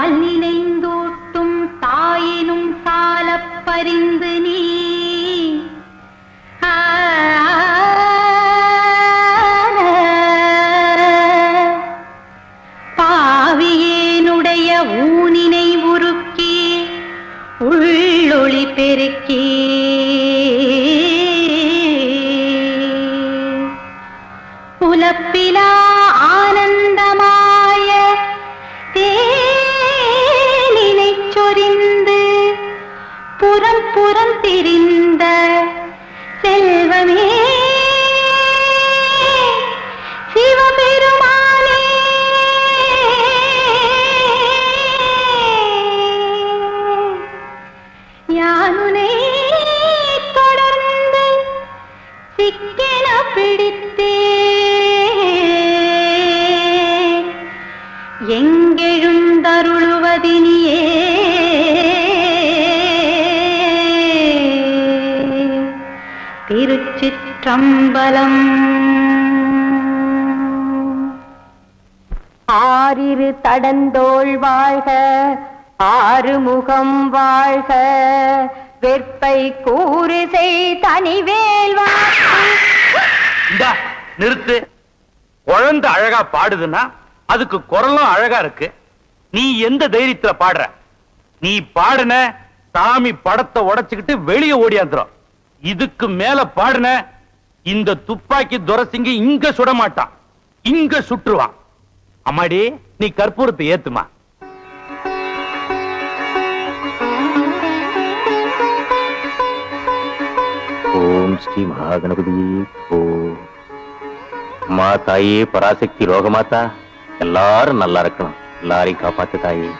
பால் நினைந்தூட்டும் தாயினும் சாலப் பரிந்து நீ பாவியேனுடைய ஊனினை உருக்கி உள்ளொளி பெருக்கி புலப்பிலா ஆனந்தமாய தேனினை சொரிந்து புறம் புறம் திரிந்த செல்வமே சிவபெருமானே யானுனை தொடர்ந்து சிக்கென பிடித்தே எங்கெழுந்தருளுவதினியே திருச்சிற்றம்பலம். ஆரிரு தடந்தோள் வாழ்க, ஆறுமுகம் வாழ்க, வெற்பை கூறுசை தனிவேல் வாழ்க. நிறுத்து. குழந்தை அழகா பாடுதுன்னா அதுக்கு குரலும் அழகா இருக்கு. நீ எந்த தைரியத்துல பாடுற? நீ பாடுன சாமி படத்தை உடைச்சுக்கிட்டு வெளியே ஓடியாந்துரும். இதுக்கு மேல பாடுன இந்த துப்பாக்கி துரசிங்க இங்க சுட மாட்டான், இங்க சுற்றுவான். அம்மாடி, நீ கற்பூரத்தை ஏத்துமா. ஓம் ஸ்ரீ மகாகணபதி. ஓ மா தாயே பராசக்தி ரோகமாத்தா, எல்லாரும் நல்லா இருக்கணும், எல்லாரையும் காப்பாத்து தாயே.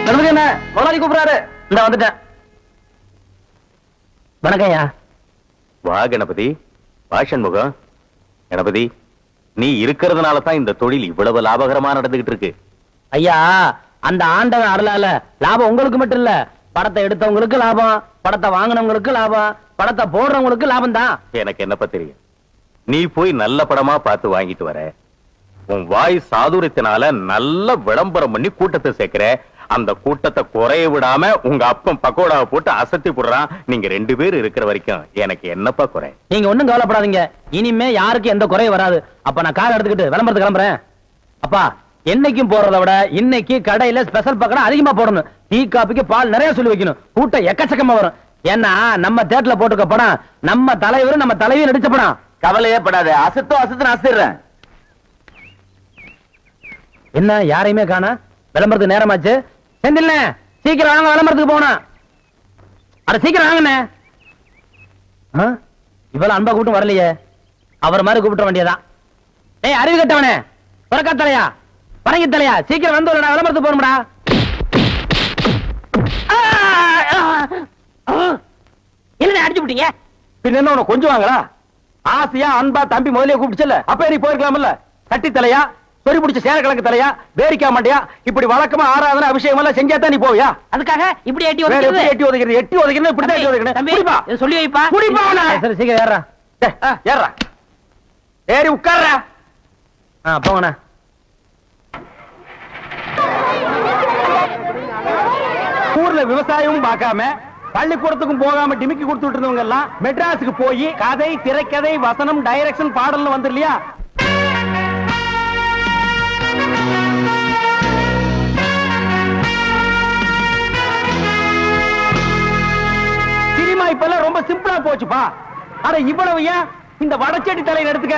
கணபதி என்ன முதலாளி கூப்பிடாரு. இந்த வந்துட்டேன். வணக்கம்யா. வா கணபதி, பாஷன் முகம். கணபதி, நீ இருக்கிறதுனால தான் இந்த தொழில் இவ்வளவு லாபகரமா நடந்துகிட்டு இருக்கு. ஐயா, அந்த ஆண்டவன் அருளால லாபம் உங்களுக்கு மட்டும் இல்ல, படத்தை எடுத்தவங்களுக்கு லாபம், படத்தை வாங்கினவங்களுக்கு லாபம், படத்தை போடுறவங்களுக்கு லாபம் தான். எனக்கு என்னப்பா தெரியும்? நீ போய் நல்ல படமா பார்த்து வாங்கிட்டு வர, உன் வாய் சாதுரியத்தினால நல்ல விளம்பரம் பண்ணி கூட்டத்தை சேர்க்கிற. அந்த கூட்டத்தை குறைய விடாம உங்க அப்பன் பக்கோடாவை போட்டு அசத்தி போடுறான். நீங்க 2 பேர் இருக்கிற வரைக்கும் எனக்கு என்னப்பா குறை? நீங்க ஒண்ணும் கவலைப்படாதீங்க, இனிமே யாருக்கு எந்த குறையும் வராது. அப்ப நான் கார் எடுத்துக்கிட்டு விளம்பரத்துக்கு கிளம்புறேன். அப்பா, என்னைக்கும் போறதை விட இன்னைக்கு கடையில ஸ்பெஷல் பக்கம் அதிகமா போடணும். டீ காபிக்கு பால் நிறைய சொல்லி வைக்கணும். கூட்டம் எக்கச்சக்கமா வரும். ஏன்னா நம்ம தேட்டர்ல போட்டுக்க படம் நம்ம தலைவர் நம்ம தலைவியும் நடிச்ச படம். கவலையே படாத, அசத்து அசத்துறேன். என்ன யாரையுமே காணா? விளம்பரத்துக்கு நேரமாச்சு. செந்தில்ல, சீக்கிரம் வாங்க, விளம்பரத்துக்கு போகணும். அட சீக்கிரம் வாங்கண்ணே. இவ்வளவு அன்பா கூட்டம் வரலையே, அவர் மாதிரி கூப்பிட வேண்டியதான். ஏய் அறிவு கட்டவனே, புறக்கா தலையா, பரங்கி தலையா, சீக்கிரம் வந்து விளம்பரத்துக்கு போகணும்டா. என்ன அடிச்சு விட்டீங்க? பின்ன என்ன கொஞ்சம் வாங்களா? ஆசையா அன்பா தம்பி முதலே கூப்பிடுச்சல, அப்ப நீ போயிருக்கலாம்ல. கட்டி தலையா, சொறி பிடிச்ச சேர கிழக்கு தலையா, பேரிக்கா மாட்டியா, இப்படி வழக்கமா ஆராதனை அபிஷேகம் எல்லாம் செஞ்சாதான் நீ போவியா? அதுக்காக இப்படி எட்டி ஒதுக்கிறது, எட்டி ஒதுக்கிறது, எட்டி ஒதுக்கிறது, இப்படி தான் எட்டி ஒதுக்கணும். சொல்லி வைப்பா, குடிப்பா. சரி சீக்கிரம் ஏறா, ஏறா, ஏறி உட்கார்றா. போங்கண்ணா. ஊர்ல விவசாயமும் பார்க்காம பள்ளிக்கூடத்துக்கும் போகாம டிமிக்கி கொடுத்துட்டு இருந்தவங்க எல்லாம் மெட்ராஸுக்கு போய் கதை, திரைக்கதை, வசனம், டைரக்ஷன், பாடல்னு வந்து இல்லையா? சினிமா இப்பெல்லாம் ரொம்ப சிம்பிளா போச்சுப்பா. அட இவ்வளவு ஏன் இந்த வடச்செடி தலையில எடுத்துக்க,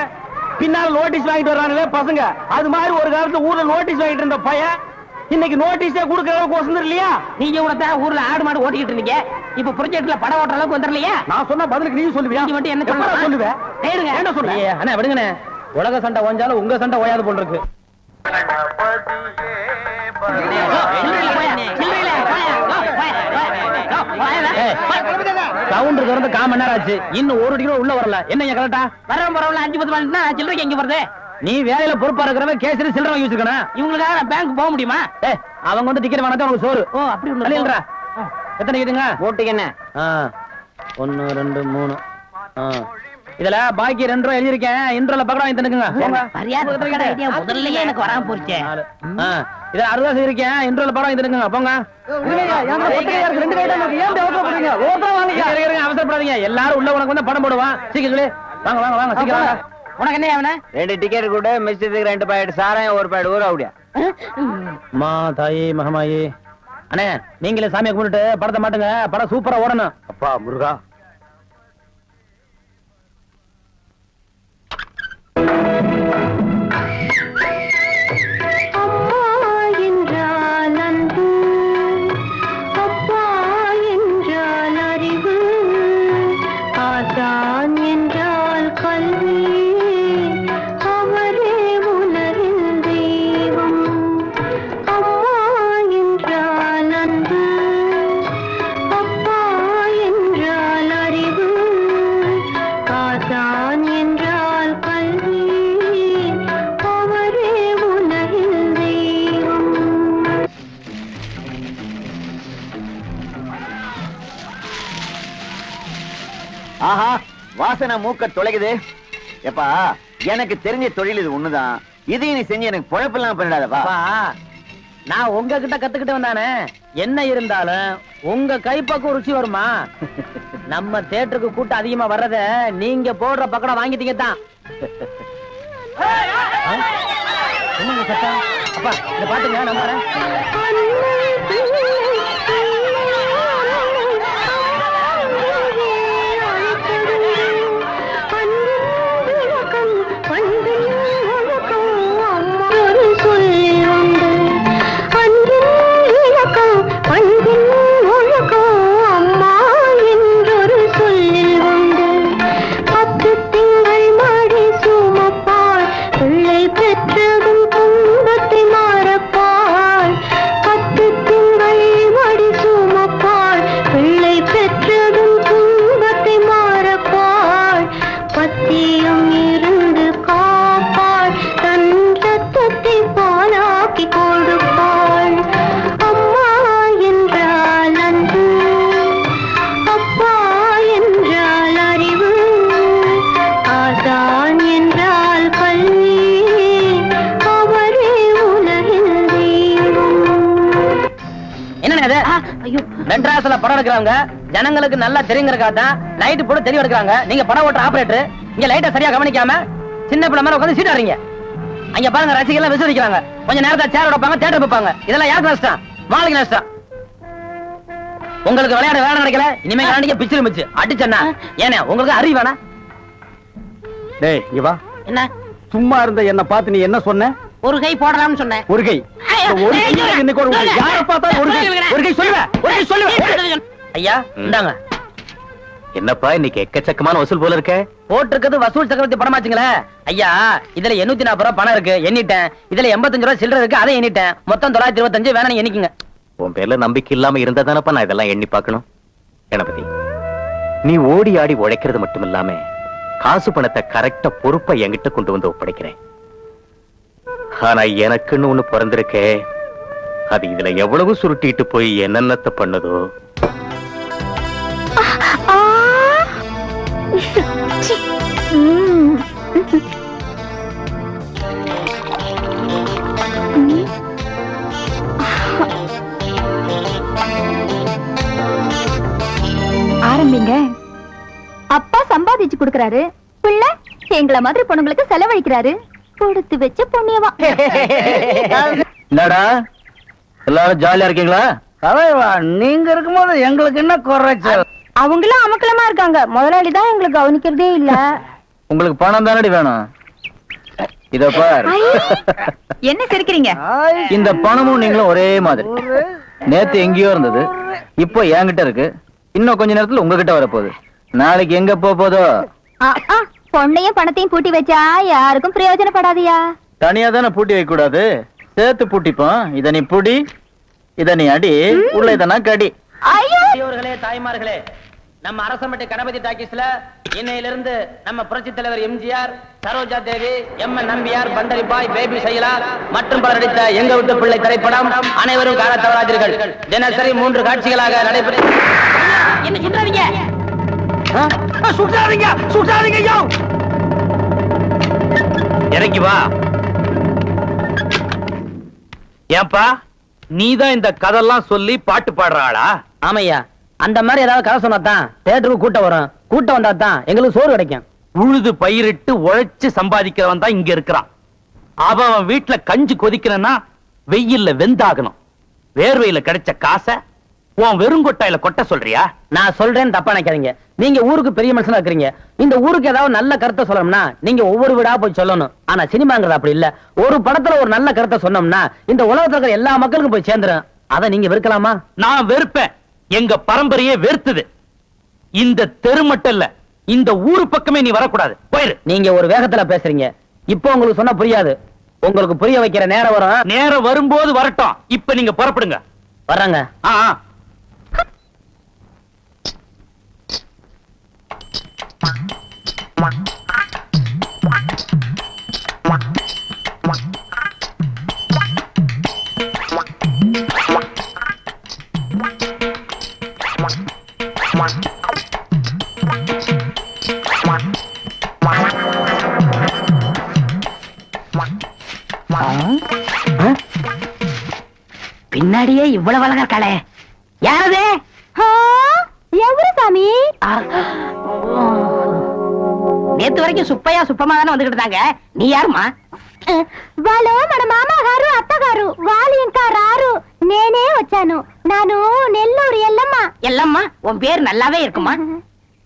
பின்னால நோட்டீஸ் வாங்கிட்டு வர்றாங்களே பசங்க, அது மாதிரி ஒரு காலத்துல ஊர்ல நோட்டீஸ் வாங்கிட்டு இருந்த பையன் இன்னைக்கு நோட்டீஸே கொடுக்கிற அளவுக்கு வசந்தர் இல்லையா? நீங்க கூட ஊர்ல ஆடு மாடு ஓட்டிக்கிட்டு இருந்தீங்க, இப்ப ப்ரொஜெக்ட்ல படம் ஓட்டுற அளவுக்கு வந்துடலையா? நான் சொன்ன பதிலுக்கு நீ சொல்லுவியா? நீ மட்டும் என்ன சொல்லுவேன்? என்ன சொல்லுங்க அண்ணா, விடுங்கண்ணே. உலக சண்டை ஓஞ்சாலும் உங்க சண்டை ஓயாது போல் இருக்கு. சவுண்ட் திறந்து 1/4 மணி நேரம் ஆச்சு, இன்னும் 1 டிகிரி உள்ள வரல. என்ன கரெக்டா? வரவன் பரவாயில்ல, 5-10 மணி சில்லறைக்கு எங்க வருது? நீ வேலையில பொறுப்பா இருக்கிறவன் கேசரி சில்லறை வாங்கி வச்சிருக்கணும். இவங்களுக்காக பேங்க் போக முடியுமா? அவங்க வந்து டிக்கெட் வாங்கினா உனக்கு சோறு. ஓ அப்படி ஒண்ணு இல்லைன்றா. எத்தனை கேட்டுங்க? போட்டுங்க என்ன? 1 2 3. இதுல பாக்கி 2 ரூபா எழுதிருக்கேன். இன்ட்ரோல பக்கம் வாங்கி தந்துக்குங்க. முதல்லயே எனக்கு வராம போச்சு. இதுல 60 ரூபா செய்திருக்கேன். இன்ட்ரோல பக்கம் வாங்கி தந்துக்குங்க. போங்க. அவசரப்படாதீங்க. எல்லாரும் உள்ள உனக்கு வந்து படம் போடுவான். சீக்கிரம் வாங்க வாங்க வாங்க சீக்கிரம் வாங்க. உனக்கு என்ன அவன? 2 டிக்கெட் கூட மிஸ்டத்துக்கு 2 பாக்கெட் சாராயம் 1 பாக்கெட் ஊற அப்படியா? மா தாயி மகமாயி. அண்ணே நீங்களே சாமியை கும்பிட்டு படத்தை மாட்டுங்க. படம் சூப்பரா ஓடணும். அப்பா முருகா. ஆஹா, வாசனை மூக்க தொலைக்குது. எப்பா, எனக்கு தெரிஞ்ச தொழில் இது ஒண்ணுதான். இதையும் நீ செஞ்சு எனக்கு பொழப்பெல்லாம் பண்ணிடாதப்பா. நான் உங்ககிட்ட கத்துக்கிட்டு வந்தானே. என்ன இருந்தாலும் உங்க கைப்பக்கம் ருச்சி வருமா? நம்ம தியேட்டருக்கு கூட்டம் அதிகமா வர்றத நீங்க போடுற பக்கடம் வாங்கிட்டீங்க தான். என்னங்க சத்தம்? அப்பா இத பாத்துங்க. நான் வரேன். மெட்ராஸ்ல படம் எடுக்கிறாங்க. ஜனங்களுக்கு நல்லா தெரியுங்கிறக்காதான் லைட் போட்டு தெரிய எடுக்கிறாங்க. நீங்க படம் ஓட்டுற ஆபரேட்டர் இங்க லைட்டை சரியா கவனிக்காம சின்ன பிள்ளை மேல உட்காந்து சீட் ஆடுறீங்க. அங்க பாருங்க ரசிகர்கள் விசுவரிக்கிறாங்க. கொஞ்ச நேரத்தை சேர் வைப்பாங்க, தியேட்டர் வைப்பாங்க. இதெல்லாம் யாருக்கு நஷ்டம்? மாளிகை நஷ்டம். உங்களுக்கு விளையாட வேலை கிடைக்கல. இனிமே விளையாண்டிங்க பிச்சிரு மிச்சு அடிச்சேன்னா ஏன்னா உங்களுக்கு அறிவு வேணா? டேய் இங்க வா. என்ன சும்மா இருந்த என்ன பார்த்து நீ என்ன சொன்ன? ஒரு கை போடலாம்னு சொன்னேன். ஒரு கை. ஒரு கை இன்னைக்கு ஒரு கை. யாரை பார்த்தா ஒரு கை. ஒரு கை சொல்லுவே. ஒரு கை சொல்லுவே. ஐயா இந்தாங்க. என்னப்பா இன்னைக்கு எக்கச்சக்கமான வசூல் போல இருக்க? போட்டிருக்கிறது வசூல் சக்கரவர்த்தி படமாச்சுங்களே. ஐயா இதுல 840 ரூபாய் பணம் இருக்கு, எண்ணிட்டேன். இதுல 85 ரூபாய் சில்லறை இருக்கு, அதை எண்ணிட்டேன். மொத்தம் 925. வேணா நீங்க எண்ணிக்குங்க. உன் பேர்ல நம்பிக்கை இல்லாம இருந்தா தானப்பா நான் இதெல்லாம் எண்ணி பார்க்கணும். கணபதி, நீ ஓடி ஆடி உழைக்கிறது மட்டும் இல்லாம காசு பணத்தை கரெக்டா பொறுப்பா என்கிட்ட கொண்டு வந்து ஒப்படைக்கிறேன். ஆனா எனக்குன்னு ஒண்ணு பிறந்திருக்கே, அது இதுல எவ்வளவு சுருட்டிட்டு போய் என்னென்னத்தை பண்ணுதோ. ஆரம்பிங்க. அப்பா சம்பாதிச்சு கொடுக்கறாரு, பிள்ளை எங்கள மாதிரி பொண்ணுங்களுக்கு செலவழிக்கிறாரு. கொடுத்து வச்ச புண்ணியமா. என்னடா எல்லாரும் ஜாலியா இருக்கீங்களா? தலைவா, நீங்க இருக்கும்போது எங்களுக்கு என்ன குறைச்சல்? அவங்களும் அமக்கலமா இருக்காங்க. முதலாளி தான் எங்களுக்கு கவனிக்கிறதே இல்ல. உங்களுக்கு பணம் தானடி வேணும்? இத பார். என்ன சிரிக்கிறீங்க? இந்த பணமும் நீங்களும் ஒரே மாதிரி. நேத்து எங்கேயோ இருந்தது, இப்போ என்கிட்ட இருக்கு. இன்னும் கொஞ்ச நேரத்துல உங்ககிட்ட வரப்போகுது. நாளைக்கு எங்க போதோ? பொண்ணையும் பணத்தையும் பூட்டி வச்சா யாருக்கும் பிரயோஜனப்படாதியா. தனியா தானே பூட்டி வைக்க கூடாது, சேர்த்து பூட்டிப்போம். இத நீ புடி, இத நீ அடி, உள்ள இதனா கடி. ஐயோ தாய்மார்களே, நம்ம அரசம்பட்டி கணபதி டாக்கீஸ்ல இன்னையிலிருந்து நம்ம புரட்சி தலைவர் எம்ஜிஆர், சரோஜா தேவி, எம்.என். நம்பியார், பண்டரி பாய், பேபி சைலா மற்றும் பலர் நடித்த எங்க வீட்டு பிள்ளை திரைப்படம் அனைவரும் காண தவறாதீர்கள். தினசரி 3 காட்சிகளாக நடைபெறும். என்ன சுட்டாதீங்க, சுட்டாதீங்க, சுட்டாதீங்க ஐயோ! இறங்கி வா. ஏன்பா நீதான் இந்த கதெல்லாம் சொல்லி பாட்டு பாடுற ஆளா? ஆமையா, அந்த மாதிரி ஏதாவது கதை சொன்னாதான் தேட்டருக்கு கூட்டம் வரும். கூட்டம் வந்தா தான் எங்களுக்கு சோறு கிடைக்கும். உழுது பயிரிட்டு உழைச்சு சம்பாதிக்கிறவன் தான் இங்க இருக்கிறான். அவன் வீட்டுல கஞ்சி கொதிக்கணும்னா வெயில்ல வெந்தாகணும். வேர்வையில கிடைச்ச காசை உன் வெறுங்கொட்டாயில கொட்ட சொல்றியா? நான் சொல்றேன்னு தப்பா நினைக்காதீங்க. நீங்க ஊருக்கு பெரிய மனுஷனா இருக்கிறீங்க. இந்த ஊருக்கு ஏதாவது நல்ல கருத்தை சொல்லணும்னா நீங்க ஒவ்வொரு வீடா போய் சொல்லணும். ஆனா சினிமாங்கிறது அப்படி இல்ல. ஒரு படத்துல ஒரு நல்ல கருத்தை சொன்னோம்னா இந்த உலகத்துல இருக்கிற எல்லா மக்களுக்கும் போய் சேர்ந்துரும். அதை நீங்க வெறுக்கலாமா? நான் வெறுப்பேன். எங்க பரம்பரையே வெறுத்தது. இந்த தெரு மட்டும் இல்ல, இந்த ஊரு பக்கமே நீ வரக்கூடாது. போயிரு. நீங்க ஒரு வேகத்துல பேசுறீங்க. இப்போ உங்களுக்கு சொன்னா புரியாது. உங்களுக்கு புரிய வைக்கிற நேரம் வரும். நேரம் வரும்போது வரட்டும். இப்ப நீங்க புறப்படுங்க. வர்றாங்க. ஆ, ஆ. பின்னாடியே இவ்வளவு அழகா இருக்காளே, யாரது? எவரு சாமி? நேத்து வரைக்கும் சுப்பையா சுப்பமா தானே வந்துகிட்டு இருந்தாங்க. நீ யாருமா? వాళ్ళు మన మామగారు అత్తగారు వాళ్ళు ఇంకా రారు. నేనే వచ్చాను. నాను నెల్లూరు ఎల్లమ్మ. எல்லம்மா, உன் பேர் நல்லாவே இருக்குமா?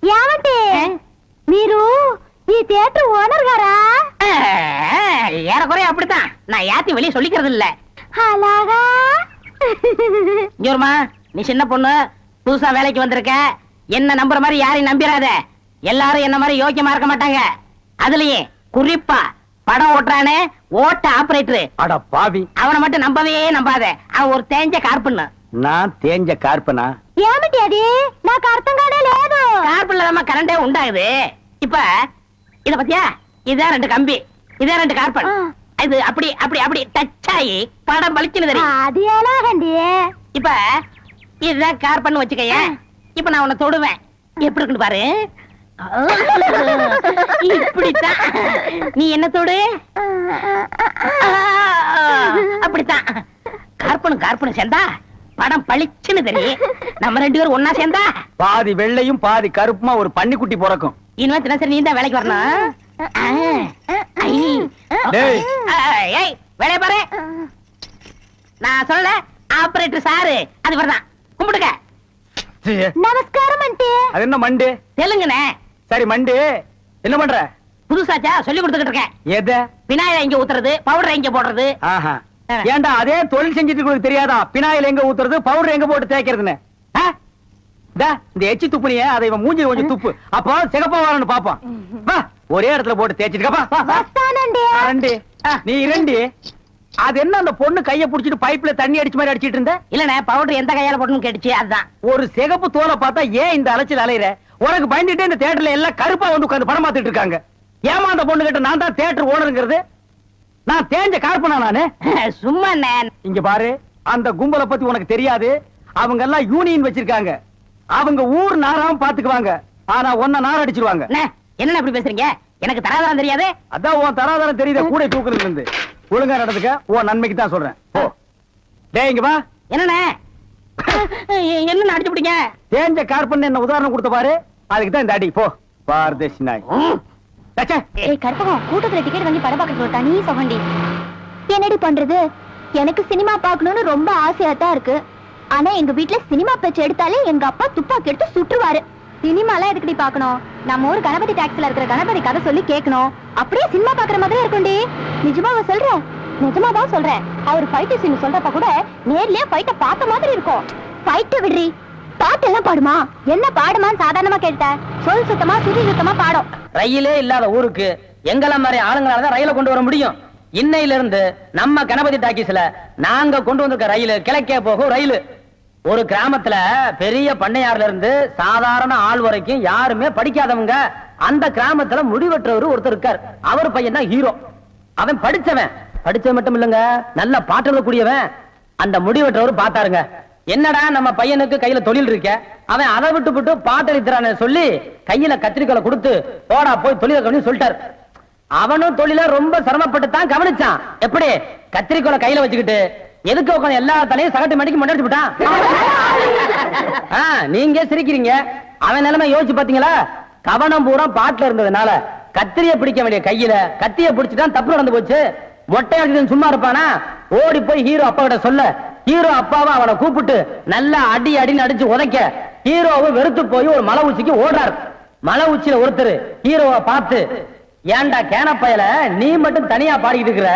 ఏమంటే మీరు ఈ థియేటర్ ఓనర్ గారా? ஏறக்குறைய அப்படித்தான். நான் யாத்தையும் வெளியே சொல்லிக்கிறது இல்ல. అలాగా? இங்கோருமா, நீ சின்ன பொண்ணு, புதுசா வேலைக்கு வந்திருக்க. என்ன நம்புற மாதிரி யாரையும் நம்பிராத. எல்லாரும் என்ன மாதிரி யோக்கியமா இருக்க மாட்டாங்க. அதுலயே குறிப்பா படம் ஓட்டுறானே ஓட்ட ஆபரேட்டர், அட பாவி, அவனை மட்டும் நம்பவே நம்பாத. அவன் ஒரு தேஞ்ச கார்பன்னு. நான் தேஞ்ச கார்பனா? ఏమిటి అది? నాకు అర్థం కానే లేదు. கார்பன்ல தான் கரண்டே உண்டாகுது. இப்ப இத பத்தியா, இதான் 2 கம்பி, இதான் 2 கார்பன். இது அப்படி அப்படி அப்படி டச் ஆகி படம் பளிச்சுன்னு தெரியும். అది ఎలాగండి? இப்ப இதுதான் கார்பன் வச்சுக்கய. இப்ப நான் உன்னை தொடுவேன். எப்படி இருக்குன்னு பாரு. இப்படித்தான். நீ என்ன தொடு? அப்படித்தான். கார்பனும் கார்பனும் சேர்ந்தா படம் பளிச்சுன்னு தெரியும். நம்ம 2 பேரும் ஒன்னா சேர்ந்தா பாதி வெள்ளையும் பாதி கருப்புமா ஒரு பன்னிக்குட்டி பிறக்கும். இனிமே தினசரி நீ தான் வேலைக்கு வரணும். டேய். ஏய், வேலைய பாரு. நான் சொல்ல ஆபரேட்டர் சாரு அது வரதான். கும்பிடுங்க. நமஸ்காரம் ஆண்டி. அது என்ன மண்டு? தெலுங்குனே. சரி மண்டு, என்ன பண்ற? புதுசாச்சா சொல்லி கொடுத்துக்கிட்டு இருக்கேன். எத? விநாயகர் எங்க ஊத்துறது, பவுடர் எங்க போடுறது. ஆஹா. ஏண்டா அதே தொழில் செஞ்சுட்டு உங்களுக்கு தெரியாதா? பினாயில் எங்க ஊத்துறது, பவுடர் எங்க போட்டு தேய்க்கிறதுன்னு? இந்த எச்சி துப்புனிய அதை இவன் மூஞ்சி கொஞ்சம் துப்பு. அப்போ சிகப்பா வரணும் பாப்போம். வா, ஒரே இடத்துல போட்டு தேய்ச்சிட்டு వస్తానండి. நீ இரண்டி. அது என்ன அந்த பொண்ணு கைய புடிச்சிட்டு பைப்ல தண்ணி அடிச்ச மாதிரி அடிச்சிட்டு இருந்த? இல்லனே, பவுடர் எந்த கையால போடணும்னு கேட்டுச்சு, அதுதான். ஒரு சிகப்பு தோலை பார்த்தா ஏன் இந்த அலைச்சல் அலையிற? உனக்கு பயந்துட்டே இந்த தியேட்டர்ல எல்லாம் கருப்பா வந்து உட்கார்ந்து படம் பார்த்துட்டு இருக்காங்க. ஏமா அந்த பொண்ணு கிட்ட நான் தான் தியேட்டர் ஓனருங்கிறது? நான் தேஞ்ச கார்பனா நானு? சும்மா இங்க பாரு, அந்த கும்பலை பத்தி உனக்கு தெரியாது. அவங்க எல்லாம் யூனியன் வச்சிருக்காங்க. அவங்க ஊர் நாராம பாத்துக்குவாங்க. ஆனா ஒன்ன நார அடிச்சிருவாங்க. என்ன இப்படி பேசுறீங்க? எனக்கு தராதரம் தெரியாது. அதான் உன் தராதரம் தெரியுத கூட தூக்குறதுல இருந்து. ஒழுங்கா நடந்துக்க, உன் நன்மைக்கு தான் சொல்றேன். ஓ டேய், இங்க வா. என்னண்ணே என்ன அடிச்சு பிடிங்க? தேஞ்ச கார்பன் என்ன உதாரணம் கொடுத்த பாரு, அதுக்கு தான் இந்த அடி. போ பாரதேசி நாய். ஏய் கற்பகம், கூட்டத்துல டிக்கெட் வாங்கி படம் பார்க்க சொல்லிட்டா, நீ சொகண்டி. என்னடி பண்றது? எனக்கு சினிமா பார்க்கணும்னு ரொம்ப ஆசையா தான் இருக்கு. ஆனா எங்க வீட்டுல சினிமா பேச்சு எடுத்தாலே எங்க அப்பா துப்பாக்கி எடுத்து சுட்டுருவாரு. சினிமாலாம் எதுக்கடி பார்க்கணும்? நம்ம ஊர் கணபதி டாக்ஸ்ல இருக்கிற கணபதி கதை சொல்லி கேட்கணும். அப்படியே சினிமா பாக்குற மாதிரி இருக்கும்டி. நிஜமாவா சொல்றேன்? நிஜமாதான் சொல்றேன். அவர் ஃபைட் சீன் சொல்றப்ப கூட நேர்லயே ஃபைட்ட பார்த்த மாதிரி இருக்கும். ஃபைட்ட விடுறி, பாட்டு எல்லாம் பாடுமா? என்ன பாடுமான்னு சாதாரணமா கேட்ட, சொல் சுத்தமா சுதி சுத்தமா பாடும். ரயிலே இல்லாத ஊருக்கு எங்கள மாதிரி ஆளுங்களாலதான் ரயில கொண்டு வர முடியும். இன்னையில இருந்து நம்ம கணபதி டாக்கீஸ்ல நாங்க கொண்டு வந்திருக்க ரயில் கிழக்கே போகும் ரயில். ஒரு கிராமத்துல பெரிய பண்ணையார்ல இருந்து சாதாரண ஆள் வரைக்கும் யாருமே படிக்காதவங்க. அந்த கிராமத்துல முடிவெற்றவர் ஒருத்தர் இருக்கார். அவர் பையன் தான் ஹீரோ. அவன் படிச்சவன் மட்டும் இல்லங்க, நல்ல பாட்டு கூடியவன். அந்த முடிவெற்றவர் பார்த்தாருங்க, என்னடா நம்ம பையனுக்கு கையில தொழில் இருக்க, அவன் அதை விட்டு பாட்டளிக்கிறான்னு சொல்லி கையில கத்திரிக்கோலை கொடுத்து போடா போய் தொழில கவனி சொல்லிட்டார். அவனும் தொழில ரொம்ப சிரமப்பட்டு தான் கவனிச்சான். எப்படி கத்திரிக்கோலை கையில வச்சுக்கிட்டு எதுக்கு உட்காந்து எல்லா தலையும் சகட்டு மணிக்கு முன்னாடி விட்டான். நீங்க சிரிக்கிறீங்க, அவன் நிலைமை யோசிச்சு பாத்தீங்களா? கவனம் பூரா பாட்டுல இருந்ததுனால கத்திரிய பிடிக்க வேண்டிய கையில கத்திய பிடிச்சிட்டான், தப்பு நடந்து போச்சு. மொட்டை அடிச்சு சும்மா இருப்பானா? ஓடி போய் ஹீரோ அப்பா கிட்ட சொல்ல, ஹீரோ அப்பாவை அவனை கூப்பிட்டு நல்லா அடின்னு அடிச்சு உதைக்க, ஹீரோவை வெறுத்து போய் ஒரு மலை உச்சிக்கு ஓடுறாரு. மலை உச்சியில ஒருத்தர் ஹீரோவை பார்த்து, ஏன்டா கேனப்பயல நீ மட்டும் தனியா பாடிக்கிட்டு இருக்கிற,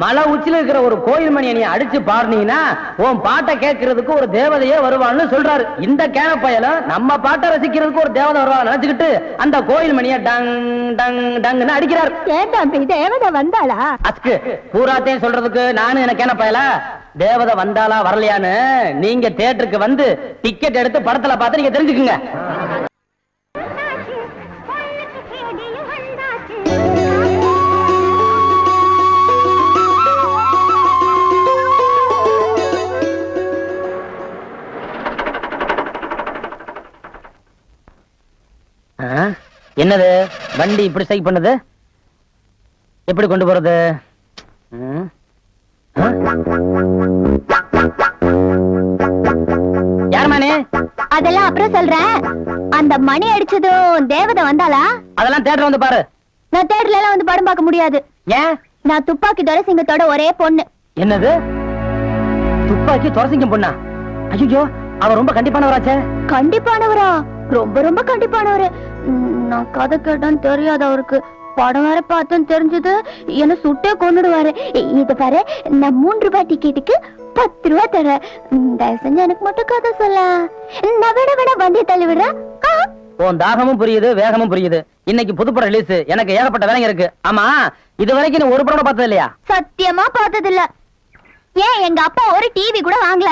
மலை உச்சில இருக்கிற ஒரு கோயில் மணியை நீ அடிச்சு பாடுனீங்கன்னா உன் பாட்டை கேட்கறதுக்கு ஒரு தேவதையே வருவான்னு சொல்றாரு. இந்த கேனப்பயல நம்ம பாட்டை ரசிக்கிறதுக்கு ஒரு தேவதை வருவா நினைச்சுக்கிட்டு அந்த கோயில் மணியை டங் டங் டங்னு அடிக்கிறார். தேவதை வந்தாளா? அஸ்கு பூராத்தையும் சொல்றதுக்கு நானும் என்ன கேனப்பயல, தேவதை வந்தாளா வரலையான்னு நீங்க தியேட்டருக்கு வந்து டிக்கெட் எடுத்து படத்துல பார்த்து நீங்க தெரிஞ்சுக்குங்க. என்னது வண்டி இப்படி சைக் பண்ணுது? எப்படி கொண்டு போறது? யார் மணி? அதெல்லாம் அப்புறம் சொல்றேன். அந்த மணி அடிச்சதும் தேவதை வந்தாளா? அதெல்லாம் தியேட்டர் வந்து பாரு. நான் தியேட்டர்ல எல்லாம் வந்து படம் பார்க்க முடியாது. ஏன்? நான் துப்பாக்கி துரைசிங்கத்தோட ஒரே பொண்ணு. என்னது துப்பாக்கி துரைசிங்கம் பொண்ணா? ஐயோ, அவ ரொம்ப கண்டிப்பானவராச்சே. கண்டிப்பானவரா? ரொம்ப ரொம்ப கண்டிப்பானவரு. நான் கதை கேட்டான்னு தெரியாது அவருக்கு. படம் வேற பார்த்தேன்னு தெரிஞ்சது என்ன சுட்டே கொண்டுடுவாரு. இது பாரு, நான் 3 ரூபாய் டிக்கெட்டுக்கு 10 ரூபாய் தரேன். தயவு செஞ்சு எனக்கு மட்டும் கதை சொல்ல. நான் விட வண்டியை தள்ளி விடுறேன். உன் தாகமும் புரியுது, வேகமும் புரியுது. இன்னைக்கு புதுப்படம் ரிலீஸ், எனக்கு ஏகப்பட்ட வேலைங்க இருக்கு. ஆமா, இது வரைக்கும் நீ ஒரு படம் பார்த்தது இல்லையா? சத்தியமா பார்த்தது இல்ல. ஏன் எங்க அப்பா ஒரு டிவி கூட வாங்கல.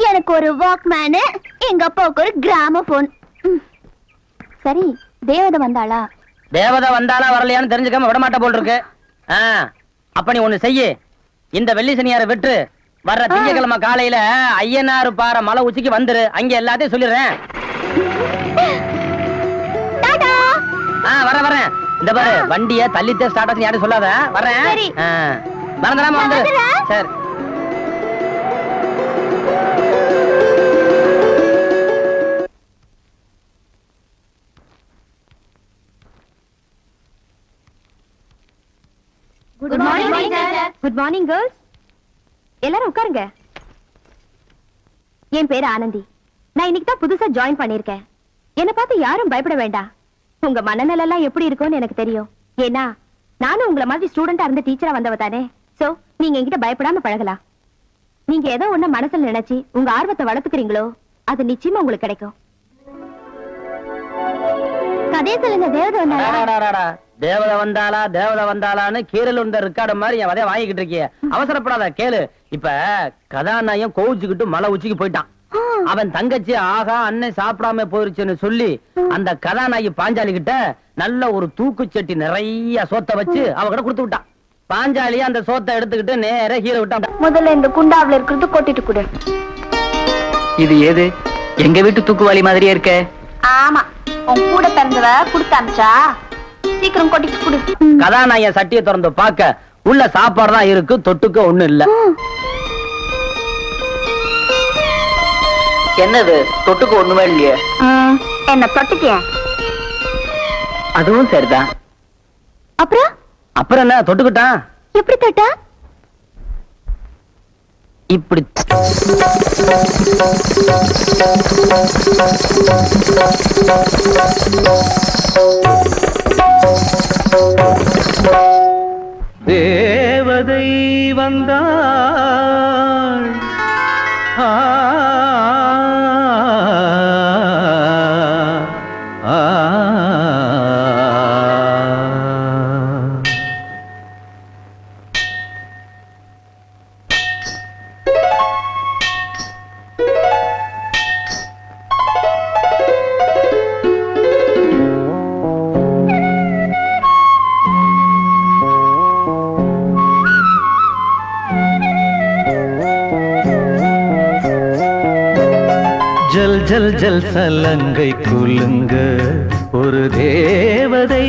எனக்கு ஒரு வாக்மேனு, எங்க அப்பாவுக்கு ஒரு கிராமபோன். சரி, தேவதை வந்தாளா? தேவதை வந்தாளா வரலையான்னு தெரிஞ்சுக்காம விட மாட்ட போல் இருக்கு. அப்ப நீ ஒண்ணு செய்ய, இந்த வெள்ளி சனியாரை விட்டு வர்ற திங்கக்கிழமை காலையில ஐயனாறு பாறை மலை உச்சிக்கு வந்துரு. அங்க எல்லாத்தையும் சொல்லிடுறேன். வரேன். இந்த பாரு, வண்டிய தள்ளித்தே ஸ்டார்ட் ஆச்சு யாரும் சொல்லாத. வரேன். மறந்துடாம வந்து. சரி. Good morning. Good morning girls. எல்லாரும் உட்காருங்க. என் பேரு ஆனந்தி. நான் இன்னைக்கு தான் புதுசா ஜாயின் பண்ணிருக்கேன். என்ன பார்த்து யாரும் பயப்பட வேண்டாம். உங்க மனநிலை எல்லாம் எப்படி இருக்கும்னு எனக்கு தெரியும். ஏன்னா நானும் உங்களை மாதிரி ஸ்டூடெண்டா இருந்து டீச்சரா வந்தவ தானே. சோ நீங்க என்கிட்ட பயப்படாம பழகலாம். நீங்க ஏதோ ஒண்ணு மனசுல நினைச்சு உங்க ஆர்வத்தை வளர்த்துக்கிறீங்களோ அது நிச்சயமா உங்களுக்கு கிடைக்கும். கதையை சொல்லுங்க. தேவதை வந்தாளான்னு கீரல் உண்ட ரெக்கார்டு மாதிரி என் வதைய வாங்கிக்கிட்டு இருக்கிய. அவசரப்படாத, கேளு. இப்ப கதாநாயகம் கோவிச்சுக்கிட்டு மலை உச்சிக்கு போயிட்டான். அவன் தங்கச்சி ஆகா அண்ணன் சாப்பிடாம போயிருச்சுன்னு சொல்லி அந்த கதாநாயகி பாஞ்சாலி கிட்ட நல்ல ஒரு தூக்குச்சட்டி நிறைய சோத்தை வச்சு அவகிட்ட கொடுத்து விட்டான். பாஞ்சாலி அந்த சோத்தை எடுத்துக்கிட்டு நேர ஹீரோ விட்டான். முதல்ல இந்த குண்டாவில இருக்கிறது கொட்டிட்டு கொடு. இது ஏது? எங்க வீட்டு தூக்குவாளி மாதிரியே இருக்க. ஆமா, உன் கூட பிறந்தவ குடுத்து அனுப்பிச்சா. சீக்கிரம் கொட்டிட்டு கொடு. கதாநாயகன் சட்டியை திறந்து பார்க்க உள்ள சாப்பாடு தான் இருக்கு, தொட்டுக்க ஒண்ணு இல்ல. என்னது தொட்டுக்கு ஒண்ணுமே இல்லையே? என்ன தொட்டுக்க? அதுவும் சரிதான். அப்புறம் என்ன தொட்டுக்கிட்டான்? எப்படி தொட்டா? இப்படி. தேவதை வந்தாள். ஜல் ஜல் ஜல் சலங்கை குலுங்க ஒரு தேவதை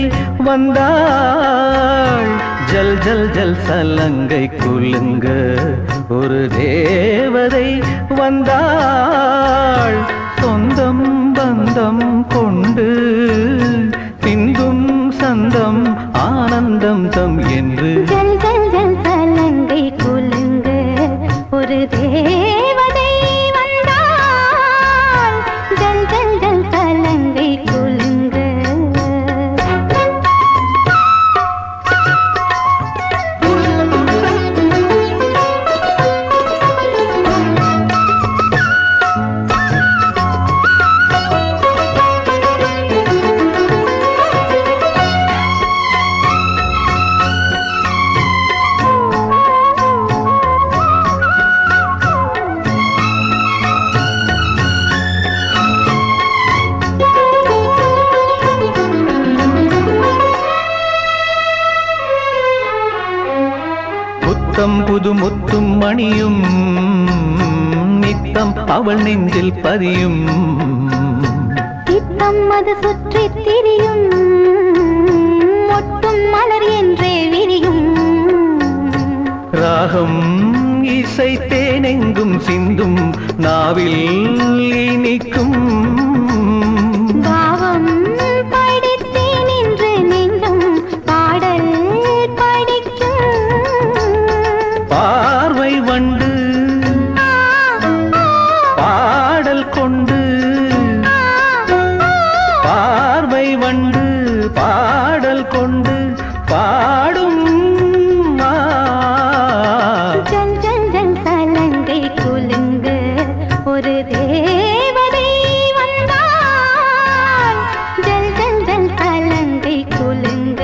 வந்தாள். ஜல் ஜல் ஜல் சலங்கை குலுங்க ஒரு தேவதை வந்தாள். சொந்தம் பந்தம் கொண்டு சிந்தும் சந்தம் ஆனந்தம் தம் என்று ஜல் ஜல் ஜல் சலங்கை குலுங்க ஒரு தேவதை வந்தாள். ஜல் ஜல் ஜல் சலங்கை குலுங்க. புத்தம் புது முத்தும் மணியும் நித்தம் அவள் நெஞ்சில் பதியும். சித்தம் அது சுற்றி திரியும் ஒட்டும் மலர் என்றே விரியும். ராகம் இசை தேனெங்கும் சிந்தும் நாவில் இனிக்கும். பாவம் படித்தேன் என்று நெஞ்சும் பாடல் படிக்கும். பார்வை வண்டு பாடல் கொண்டு பார்வை வண்டு பாடல் கொண்டு பாடும். ஜல் ஜல் ஜல் சலங்கை குலுங்க ஒரு தேவதை வந்தாள். ஜல் ஜல் ஜல் சலங்கை குலுங்க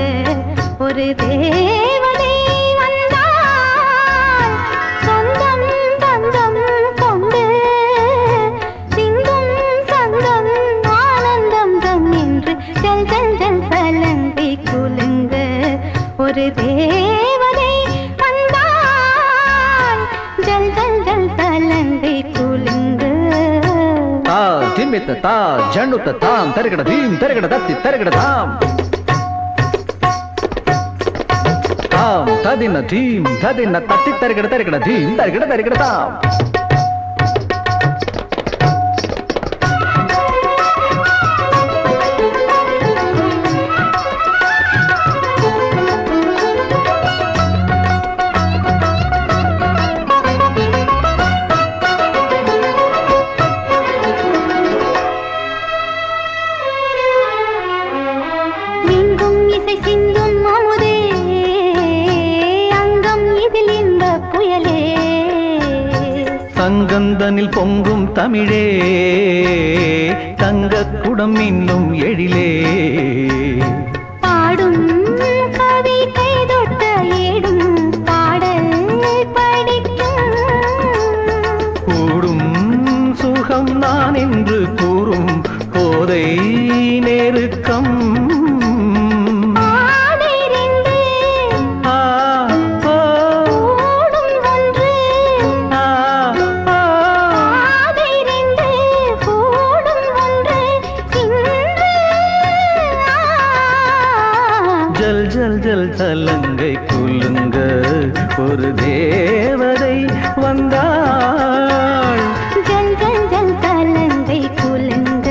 ஒரு தேவதை வந்தாள். சொந்தம் பந்தம் கொண்டு சிந்தும் சந்தம் ஆனந்தம் தம் என்று ஜல் ஜல் ஜல் சலங்கை குலுங்க ஒரு தேவதை வந்தாள். ஜல் ஜல் ஜல் சலங்கை குலுங்க. தா திம்மித்த தா ஜண்ணுத்த தாம் தருகட தீம் தருகட தத்தி தருகட தாம். தாம் ததின தீம் ததின தத்தி தருகட தருகட தீம் தருகட தருகட தாம். மிங்கும் இசை சிந்தும் அமுதே அங்கம் இதில் இந்த புயலே. சங்கந்தனில் பொங்கும் தமிழே தங்கக் குடம் இன்னும் எழிலே. பாடும் கவி கைதொட்ட ஏடும் பாடல் படிக்கும். கூடும் சுகம் நான் என்று கூறும் போதை நெருக்கம். ஆடை ரெண்டு ஆ ஓ கூடும் ஒன்று. ஆ ஓ. ஆடை ரெண்டு கூடும் ஒன்று இன்று. ஜல் ஜல் ஜல் சலங்கை குலுங்க ஒரு தேவதை வந்தாள். ஜல் ஜல் ஜல் சலங்கை குலுங்க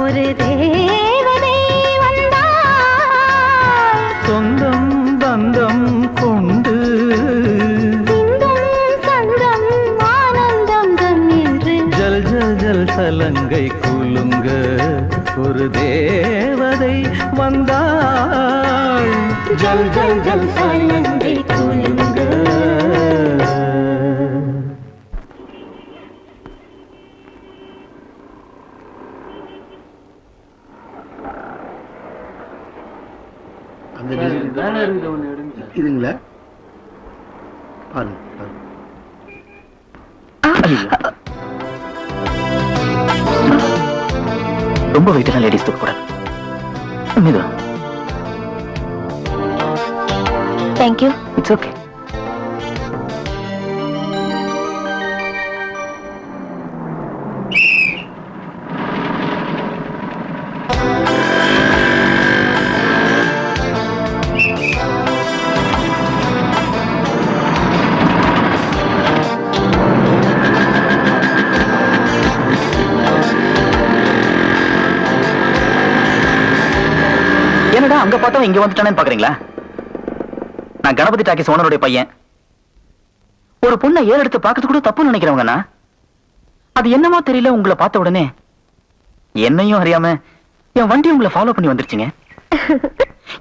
ஒரு தேவதை வந்தாள். சொந்தம் பந்தம் கொண்டு சிந்தும் சந்தம் ஆனந்தம் தம் என்று ஜல் ஜல் ஜல் சலங்கை குலுங்க ஒரு தேவதை வந்தாள். ஜல் ஜல் ஜல் சலங்கை குலுங்க. இதுங்களா பாருங்க பாருங்க. ரொம்ப வெயிட்டான லேடிஸ் தூக்க கூடாது. தேங்க்யூ. It's okay. அங்க பார்த்தவன் இங்க வந்துட்டானேன்னு பாக்குறீங்களா? நான் கணபதி டாக்கிஸ் ஓனருடைய பையன். ஒரு பொண்ணை ஏறு எடுத்து பார்க்கறது கூட தப்புன்னு நினைக்கிறவங்கண்ணா. அது என்னமோ தெரியல, உங்களை பார்த்த உடனே என்னையும் அறியாம என் வண்டி உங்களை ஃபாலோ பண்ணி வந்துருச்சுங்க.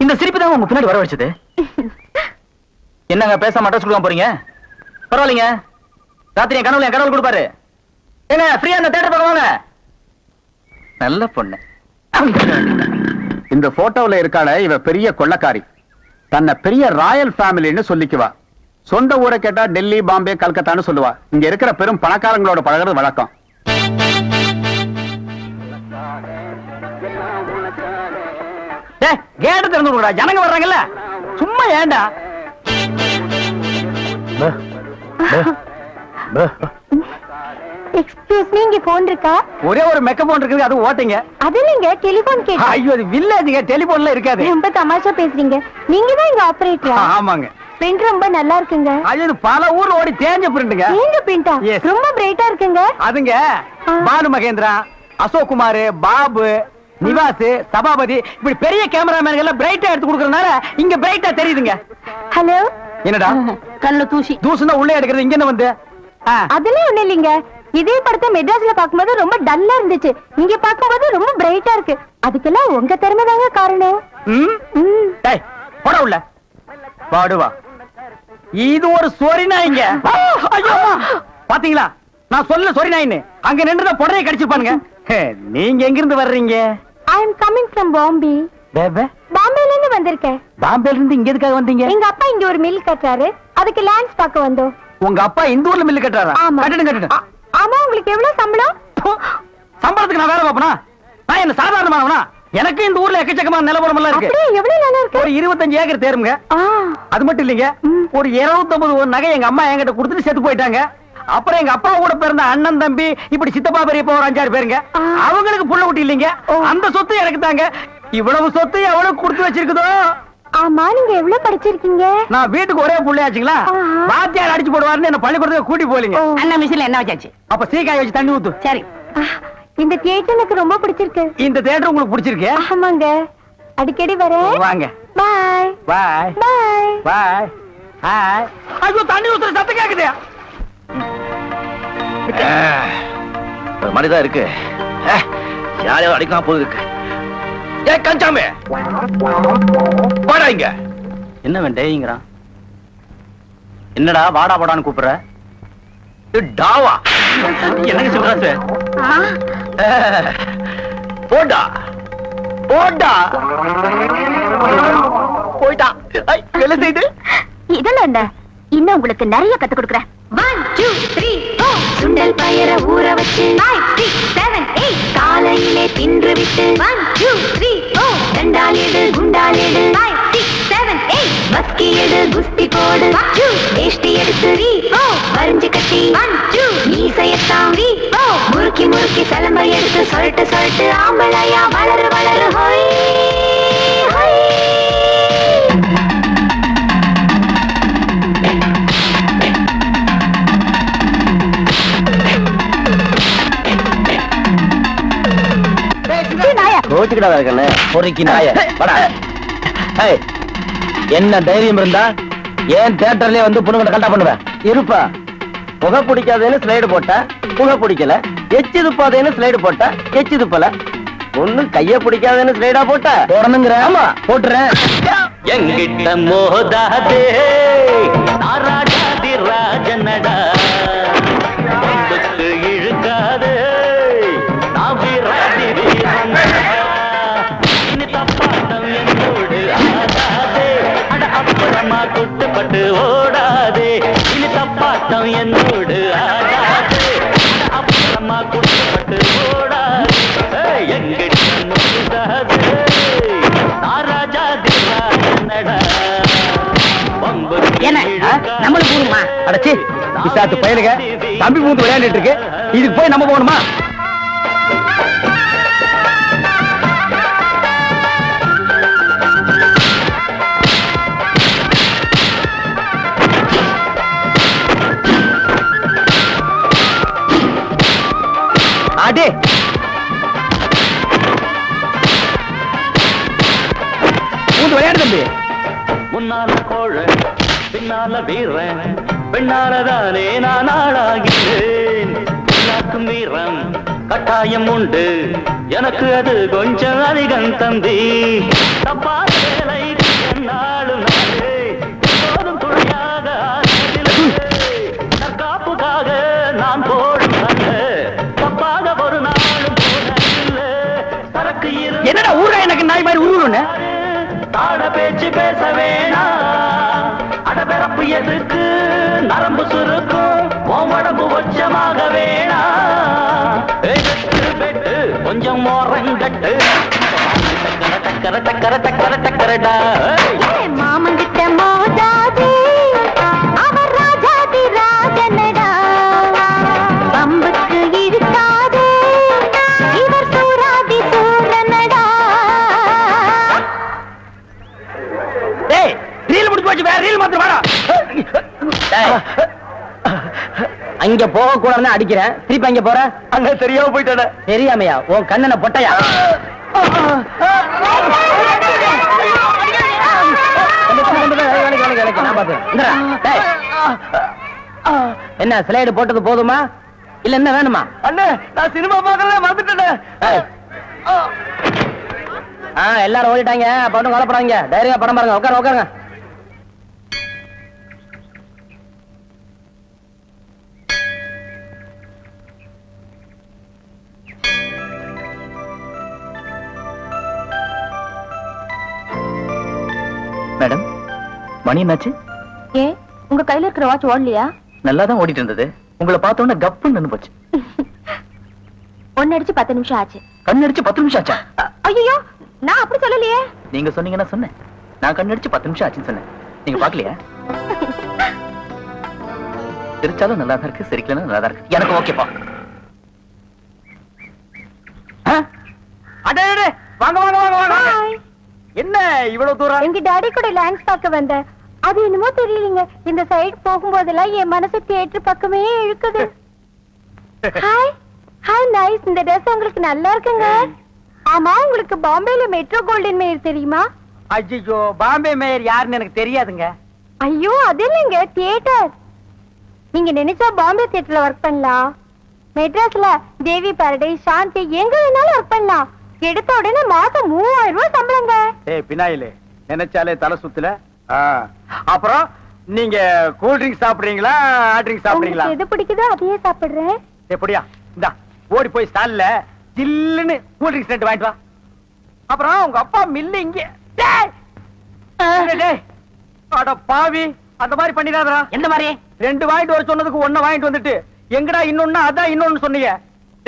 இந்த சிரிப்பு தான் உங்க பின்னாடி வர வச்சது. என்னங்க பேசாம அட்ரஸ் கொடுக்க போறீங்க? பரவாயில்லைங்க, ராத்திரி என் கனவுல என் கடவுள் கொடுப்பாரு. ஏங்க ஃப்ரீயா இந்த தேட்டர் பக்கம் வாங்க. நல்ல பொண்ணு. இந்த போட்டோல இருக்காள இவ பெரிய கொள்ளக்காரி. தன்னை பெரிய ராயல் ஃபேமிலின்னு சொல்லிக்குவா. சொந்த ஊரை கேட்டா டெல்லி, பாம்பே, கல்கத்தான்னு சொல்லுவா. இங்க இருக்கிற பெரும் பணக்காரங்களோட பழகிறது வழக்கம். கேட்டு திறந்து விடுறா, ஜனங்க வர்றாங்கல்ல, சும்மா ஏண்டா. எக்ஸ்கியூஸ் மீ, இங்க போன் இருக்கா? ஒரே ஒரு மெக்க போன் இருக்குது, அது ஓட்டிங்க. அது இல்லைங்க, டெலிபோன் கேட்டு. ஐயோ, அது வில்லேஜ்ங்க, டெலிபோன்ல இருக்காது. ரொம்ப தமாஷா பேசுறீங்க. நீங்க தான் இங்க ஆபரேட்டரா? ஆமாங்க. பிரிண்ட் ரொம்ப நல்லா இருக்குங்க. அது பல ஊர்ல ஓடி தேஞ்ச பிரிண்ட்ங்க. நீங்க பிரிண்டா? Yes. ரொம்ப பிரைட்டா இருக்குங்க. அதுங்க பானு மகேந்திரா, அசோக் குமார், பாபு, நிவாஸ், சபாபதி, இப்படி பெரிய கேமராமேன்கள் எல்லாம் பிரைட்டா எடுத்து கொடுக்கறதுனால இங்க பிரைட்டா தெரியுதுங்க. ஹலோ. என்னடா கல்ல தூசி? தூசுனா உள்ளே எடுக்கிறது, இங்க என்ன வந்து? அதெல்லாம் ஒண்ணு இல்லைங்க. இதே படத்தை மெட்ராஸ்ல பாக்கும்போது ரொம்ப டல்லா இருந்துச்சு, இங்க பாக்கும்போது ரொம்ப பிரைட்டா இருக்கு. அதுக்கெல்லாம் உங்க திறமை தாங்க காரணம். டேய் போட உள்ள பாடுவா. இது ஒரு சொரி நாய்ங்க. ஐயோ பாத்தீங்களா, நான் சொல்ல சொரி நாயின்னு. அங்க நின்றுதான் புடனையை கடிச்சிருப்பானுங்க. நீங்க எங்க இருந்து வர்றீங்க? ஐ அம் கமிங் ஃப்ரம் பாம்பே. பாம்பேல இருந்து வந்திருக்கேன். பாம்பேல இருந்து இங்க எதுக்காக வந்தீங்க? எங்க அப்பா இங்க ஒரு மில் கட்டுறாரு, அதுக்கு லேண்ட்ஸ் பார்க்க வந்தோம். உங்க அப்பா இந்த ஊர்ல மில்லு கட்டுறாரா? ஆமா. கட்டுங்க. ஆமா, உங்களுக்கு எவ்வளவு சம்பளம்? சம்பளத்துக்கு நான் வேலை பார்ப்பனா? நான் என்ன சாதாரணமானவனா? எனக்கு இந்த ஊர்ல எக்கச்சக்கமான நிலவரம் எல்லாம் இருக்கு. அப்படியே எவ்வளவு நிலம் இருக்கு? ஒரு 25 ஏக்கர் தேருங்க. அது மட்டும் இல்லைங்க, ஒரு 250 நகை எங்க அம்மா என்கிட்ட கொடுத்துட்டு செத்து போயிட்டாங்க. அப்புறம் எங்க அப்பா கூட பிறந்த அண்ணன், தம்பி, இப்படி சித்தப்பா, பெரியப்பா ஒரு 5-6 பேருங்க. அவங்களுக்கு புள்ள குட்டி இல்லைங்க. அந்த சொத்து எனக்கு தாங்க. இவ்வளவு சொத்து எவ்வளவு கொடுத்து வச்சிருக்குதோ. ஆமா, நீங்க எவ்வளவு படிச்சிருக்கீங்க? நான் வீட்டுக்கு ஒரே புள்ளையாச்சுங்களா, வாத்தியார் அடிச்சு போடுவாருன்னு என்ன பள்ளிக்கூடத்துக்கு கூட்டி போலீங்க. அண்ணா மிஷின்ல என்ன வச்சாச்சு? அப்ப சீக்காய் வச்சு தண்ணி ஊத்து. சரி. இந்த தியேட்டர் எனக்கு ரொம்ப பிடிச்சிருக்கு. இந்த தியேட்டர் உங்களுக்கு பிடிச்சிருக்கு? ஆமாங்க, அடிக்கடி வரேன். வாங்க. பாய் பாய் பாய் பாய். ஹாய். ஐயோ, தண்ணி ஊத்துற சத்தம் கேக்குது. ஒரு மாதிரிதான் இருக்கு. யாரையோ அடிக்காம போகுது இருக்கு. ஏ கஞ்சாமே, வாடா இங்க. என்ன வேண்டேங்கிறான்? என்னடா வாடா வாடான்னு கூப்பிடுற? இது டாவா? என்னங்க சொல்ற? போடா போடா. போயிட்டா. வேலை செய்து இதெல்லாம் என்ன? இன்னும் உங்களுக்கு நிறைய கத்து கொடுக்குறேன். 1 2 3 4 சுண்டல் பயர ஊற வச்சு 5 6 7 8 காலையிலே தின்று விட்டு 1 2 3 4 ரெண்டாலிடு குண்டாலிடு 5 6 7 8 பஸ்கி எடு குஸ்தி போடு 2 வேஷ்டி எடுத்து 3 4 வரிஞ்சு கட்டி 1 2 மீசையத்தான் 3 4 முறுக்கி முறுக்கி சலம்பை எடுத்து சொல்லிட்டு சொல்லிட்டு ஆம்பளையா வளரு வளரு ஹோய் ஹோய். கோச்சுக்கிட்டா இருக்கண்ணே, பொறுக்கி நாய. என்ன தைரியம் இருந்தா ஏன் தியேட்டர்லயே வந்து பொண்ணுகிட்ட கண்டா பண்ணுவேன்? இருப்பா. புகை பிடிக்காதேன்னு ஸ்லைடு போட்ட, புகை பிடிக்கல. எச்சு துப்பாதேன்னு ஸ்லைடு போட்ட, எச்சு துப்பல. ஒண்ணு கைய பிடிக்காதேன்னு ஸ்லைடா போட்ட போடணுங்கிற. ஆமா, போட்டுறேன். எங்கிட்ட மோதாதே நாராஜாதி ராஜனடா, இழுக்காதே நாவிராதி வீரனடா. இனி தப்பாட்டம் என்னோடு ஆடாதே, அட அப்புறமா குட்டுப்பட்டு ஓடாதே. இனி தப்பாட்டம் என்னோடு ஆடாதே, அட அப்புறமா குட்டுப்பட்டு ஓடாதே. எங்கிட்ட மோதாதே நாராஜாதி ராஜனடா. என்ன நம்மளுக்கு போகணுமா? அடச்சி பிசாத்து பயலுங்க, தம்பி பூந்து விளையாண்டுட்டு இருக்கு. இதுக்கு போய் நம்ம போகணுமா? அடே முன்னால வீரன் பெண்ணாலதானே நான் ஆளாகிறேன். எல்லாருக்கும் வீரம் கட்டாயம் உண்டு, எனக்கு அது கொஞ்சம் அதிகம் தம்பி. தப்பா வேலை என்னாலும் நாளே எப்போதும் துணையாக தற்காப்புக்காக நான் போடும் தப்பாக ஒரு நாளும் போனதில்லை. சரக்கு என்னடா ஊரா எனக்கு நாய் மாதிரி உருவன்னு தாட பேச்சு பேச வேணாம். அடபிறப்பு எதுக்கு நரம்பு சுருக்கும், உடம்பு உச்சமாக வேணாம். பெட்டு கொஞ்சம் மோரங்கட்டு டக்கர டக்கர டக்கர டக்கரடா. மாமங்கிட்ட மோதாதே, அவர் ராஜாதி ராஜனடா. பம்புக்கு இழுக்காதே, இவர் சூராதி சூரனடா. டேய் ரீல் முடிச்சு போச்சு, வேற ரீல் மாத்திரம் வாடா. அங்க போக கூடாதுன்னு அடிக்கிறேன், திருப்பி அங்க போற. அங்க தெரியாம போயிட்டானே. தெரியாமையா? உன் கண்ணனை பொட்டையா? என்ன ஸ்லைடு போட்டது போதுமா இல்ல என்ன வேணுமா? அண்ணே நான் சினிமா பார்க்கறதே மறந்துட்டேன். எல்லாரும் ஓடிட்டாங்க, படம் கலப்படாங்க. தைரியமா படம் பாருங்க. உட்காருங்க. மேடம், மணி என்னாச்சு? ஏன் உங்க கையில இருக்கிற வாட்ச் ஓடலையா? நல்லா தான் ஓடிட்டு இருந்தது. உங்களை பார்த்தோன்னே கப்புன்னு நின்னு போச்சு. ஒன்னு அடிச்சு 10 நிமிஷம் ஆச்சு. கண்ணடிச்சு 10 நிமிஷம் ஆச்சா? ஐயோ, நான் அப்படி சொல்லலையே. நீங்க சொன்னீங்கன்னா சொன்னேன். நான் கண்ணடிச்சு 10 நிமிஷம் ஆச்சுன்னு சொன்னேன். நீங்க பாக்கலையா? சிரிச்சாலும் நல்லா தான் இருக்கு, சிரிக்கலன்னு நல்லா தான் இருக்கு. எனக்கு ஓகேப்பா. அடே வாங்க வாங்க வாங்க வாங்க. என்ன இவ்வளவு தூரம்? எங்க டாடி கூட லாங்ஸ் பார்க்க வந்தேன். அது என்னமோ தெரியலங்க, இந்த சைடு போகும்போதெல்லாம் என் மனசு தியேட்டர் பக்கமே இழுக்குது. Hi hi, nice. இந்த ட்ரெஸ் உங்களுக்கு நல்லா இருக்குங்க. ஆமா, உங்களுக்கு பாம்பேல மெட்ரோ கோல்டன் மேயர் தெரியுமா? ஐயோ, பாம்பே மேயர் யாருன்னு எனக்கு தெரியாதுங்க. ஐயோ, அது இல்லைங்க, தியேட்டர். நீங்க நினைச்சா பாம்பே தியேட்டர்ல ஒர்க் பண்ணலாம். மெட்ராஸ்ல தேவி பாரடைஸ், சாந்தி, எங்க வேணாலும் ஒர்க் பண்ணலாம். எடுத்த உடனே மாசம் 3000 ரூபாய் சம்பளங்க. ஏய் பினாயிலே, நினைச்சாலே தலை சுத்துல. அப்புறம் நீங்க கூல் ட்ரிங்க் சாப்பிடுறீங்களா, ஹாட் ட்ரிங்க் சாப்பிடுறீங்களா? எது பிடிக்குதோ அதையே சாப்பிடுறேன். எப்படியா? இந்தா ஓடி போய் ஸ்டால்ல ஜில்லுன்னு கூல் ட்ரிங்க்ஸ் 2 வாங்கிட்டு வா. அப்புறம் உங்க அப்பா மில்லு இங்க. அட பாவி, அந்த மாதிரி பண்ணிடாதடா. எந்த மாதிரி? 2 வாங்கிட்டு வர சொன்னதுக்கு 1 வாங்கிட்டு வந்துட்டு எங்கடா இன்னொன்னு அதான் இன்னொன்னு சொன்னீங்க.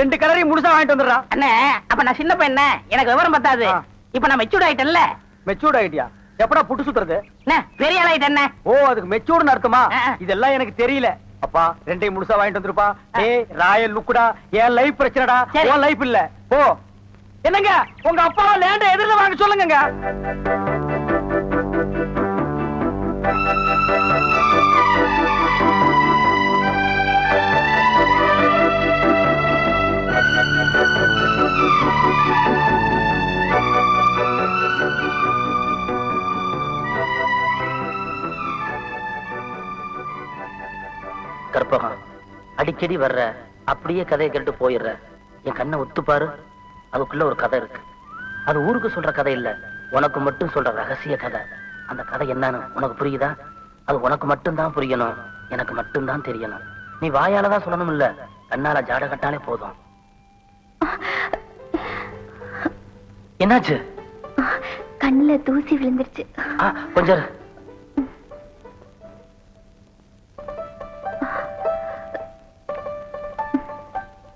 2 கலரையும் முழுசா வாங்கிட்டு வந்துடுறா. அண்ணே, அப்ப நான் சின்ன பையன், எனக்கு விவரம் பத்தாது. இப்ப நான் மெச்சூர்ட் ஆயிட்டேன்ல. மெச்சூர்ட் ஆயிட்டியா? எப்படா புட்டு சுத்துறது? பெரிய ஆள் ஆயிட்டேன். ஓ, அதுக்கு மெச்சூர்னு அர்த்தமா? இதெல்லாம் எனக்கு தெரியல. அப்பா 2ஐயும் முழுசா வாங்கிட்டு வந்துருப்பா. ஏய் ராயல் லுக்குடா, என் லைஃப் பிரச்சனைடா, உன் லைஃப் இல்ல. போ. என்னங்க உங்க அப்பா லேண்ட எதிரில வாங்க சொல்லுங்க. கற்பகம், அடிக்கடி வர்ற, அப்படியே கதையை கேட்டு போயிடுற. என் கண்ணை ஒத்துப்பாரு, அதுக்குள்ள ஒரு கதை இருக்கு. அது ஊருக்கு சொல்ற கதை இல்ல, உனக்கு மட்டும் சொல்ற ரகசிய கதை. அந்த கதை என்னன்னு உனக்கு புரியுதா? அது உனக்கு மட்டும்தான் புரியணும், எனக்கு மட்டும்தான் தெரியணும். நீ வாயாலதான் சொல்லணும் இல்ல, கண்ணால ஜாட கட்டாலே போதும். என்னாச்சு? கண்ணுல தூசி விழுந்துருச்சு. கொஞ்சம்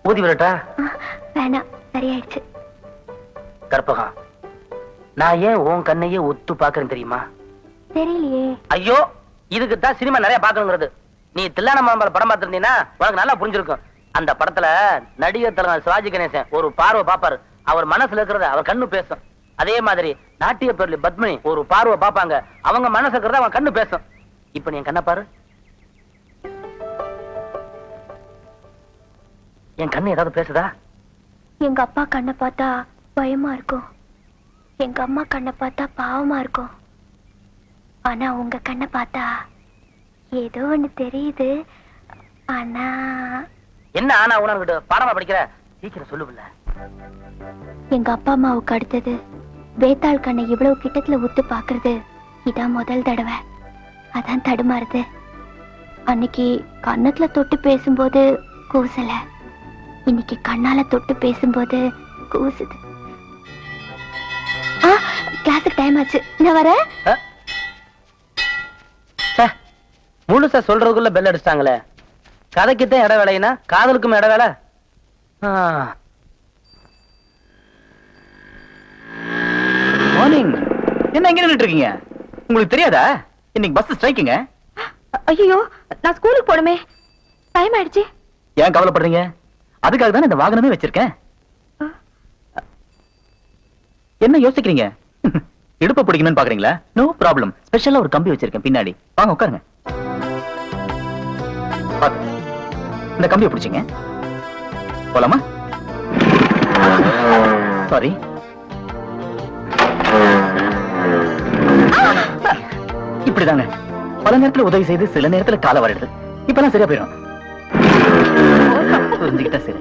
ஊதி விடட்டா? வேணாம், சரியாயிடுச்சு. கற்பகம், நான் ஏன் உன் கண்ணையே ஒத்து பாக்குறேன் தெரியுமா? தெரியலையே. ஐயோ, இதுக்கு தான் சினிமா நிறைய பாக்கணுங்கிறது. நீ தில்லான மாம்பழம் படம் பார்த்திருந்தீன்னா உனக்கு நல்லா புரிஞ்சிருக்கும். அந்த படத்துல நடிகர் தலைவர் சிவாஜி கணேசன் ஒரு பார்வை பாப்பாரு, அவர் மனசுல இருக்கிறத அவர் கண்ணு பேசும். அதே மாதிரி நாட்டிய பேர்ல பத்மினி ஒரு பார்வை பாப்பாங்க, அவங்க மனசு இருக்கிறத அவன் கண்ணு பேசும். இப்ப நீ என் கண்ணை பாரு. என் கண்ணு ஏதாவது பேசுதா? எங்க அப்பா கண்ணை பார்த்தா பயமா இருக்கும், எங்க அம்மா கண்ணை பார்த்தா பாவமா இருக்கும். ஆனா உங்க கண்ணை பார்த்தா ஏதோ ஒண்ணு தெரியுது. ஆனா என்ன ஆனா உணர்கிட்ட பாடமா படிக்கிற? சீக்கிரம் சொல்லுவில்ல. எங்க அப்பா அம்மாவுக்கு அடுத்தது வேத்தாள் கண்ணை இவ்வளவு கிட்டத்துல உத்து பாக்குறது இதான் முதல் தடவை. அதான் தடுமாறுது. அன்னைக்கு கன்னத்துல தொட்டு பேசும்போது கூசல, இன்னைக்கு கண்ணால தொட்டு பேசும்போது கூசுது. கிளாஸுக்கு டைம் ஆச்சு, நான் வரேன். முழுசா சொல்றதுக்குள்ள பெல் அடிச்சிட்டாங்களே. கதைக்குத்தான் இட வேலைனா காதலுக்கும் இட வேலை. மார்னிங். என்ன எங்க நின்னுட்டு இருக்கீங்க? உங்களுக்கு தெரியாதா இன்னைக்கு பஸ் ஸ்ட்ரைக்குங்க? ஐயோ, நான் ஸ்கூலுக்கு போணுமே, டைம் ஆயிடுச்சு. ஏன் கவலைப்படுறீங்க? அதுக்காக தான் இந்த வாகனமே வச்சிருக்கேன். என்ன யோசிக்கிறீங்க? இடுப்பு பிடிக்கணும்னு பாக்குறீங்களா? No problem. ஸ்பெஷலா ஒரு கம்பி வச்சிருக்கேன் பின்னாடி. வாங்க உட்காருங்க. இந்த கம்பியை பிடிச்சிங்க. போலாமா? சாரி. இப்படிதாங்க பல நேரத்துல உதவி செய்து சில நேரத்துல கால வருது. இப்பெல்லாம் சரியா போயிடும். புரிஞ்சுக்கிட்டா சரி.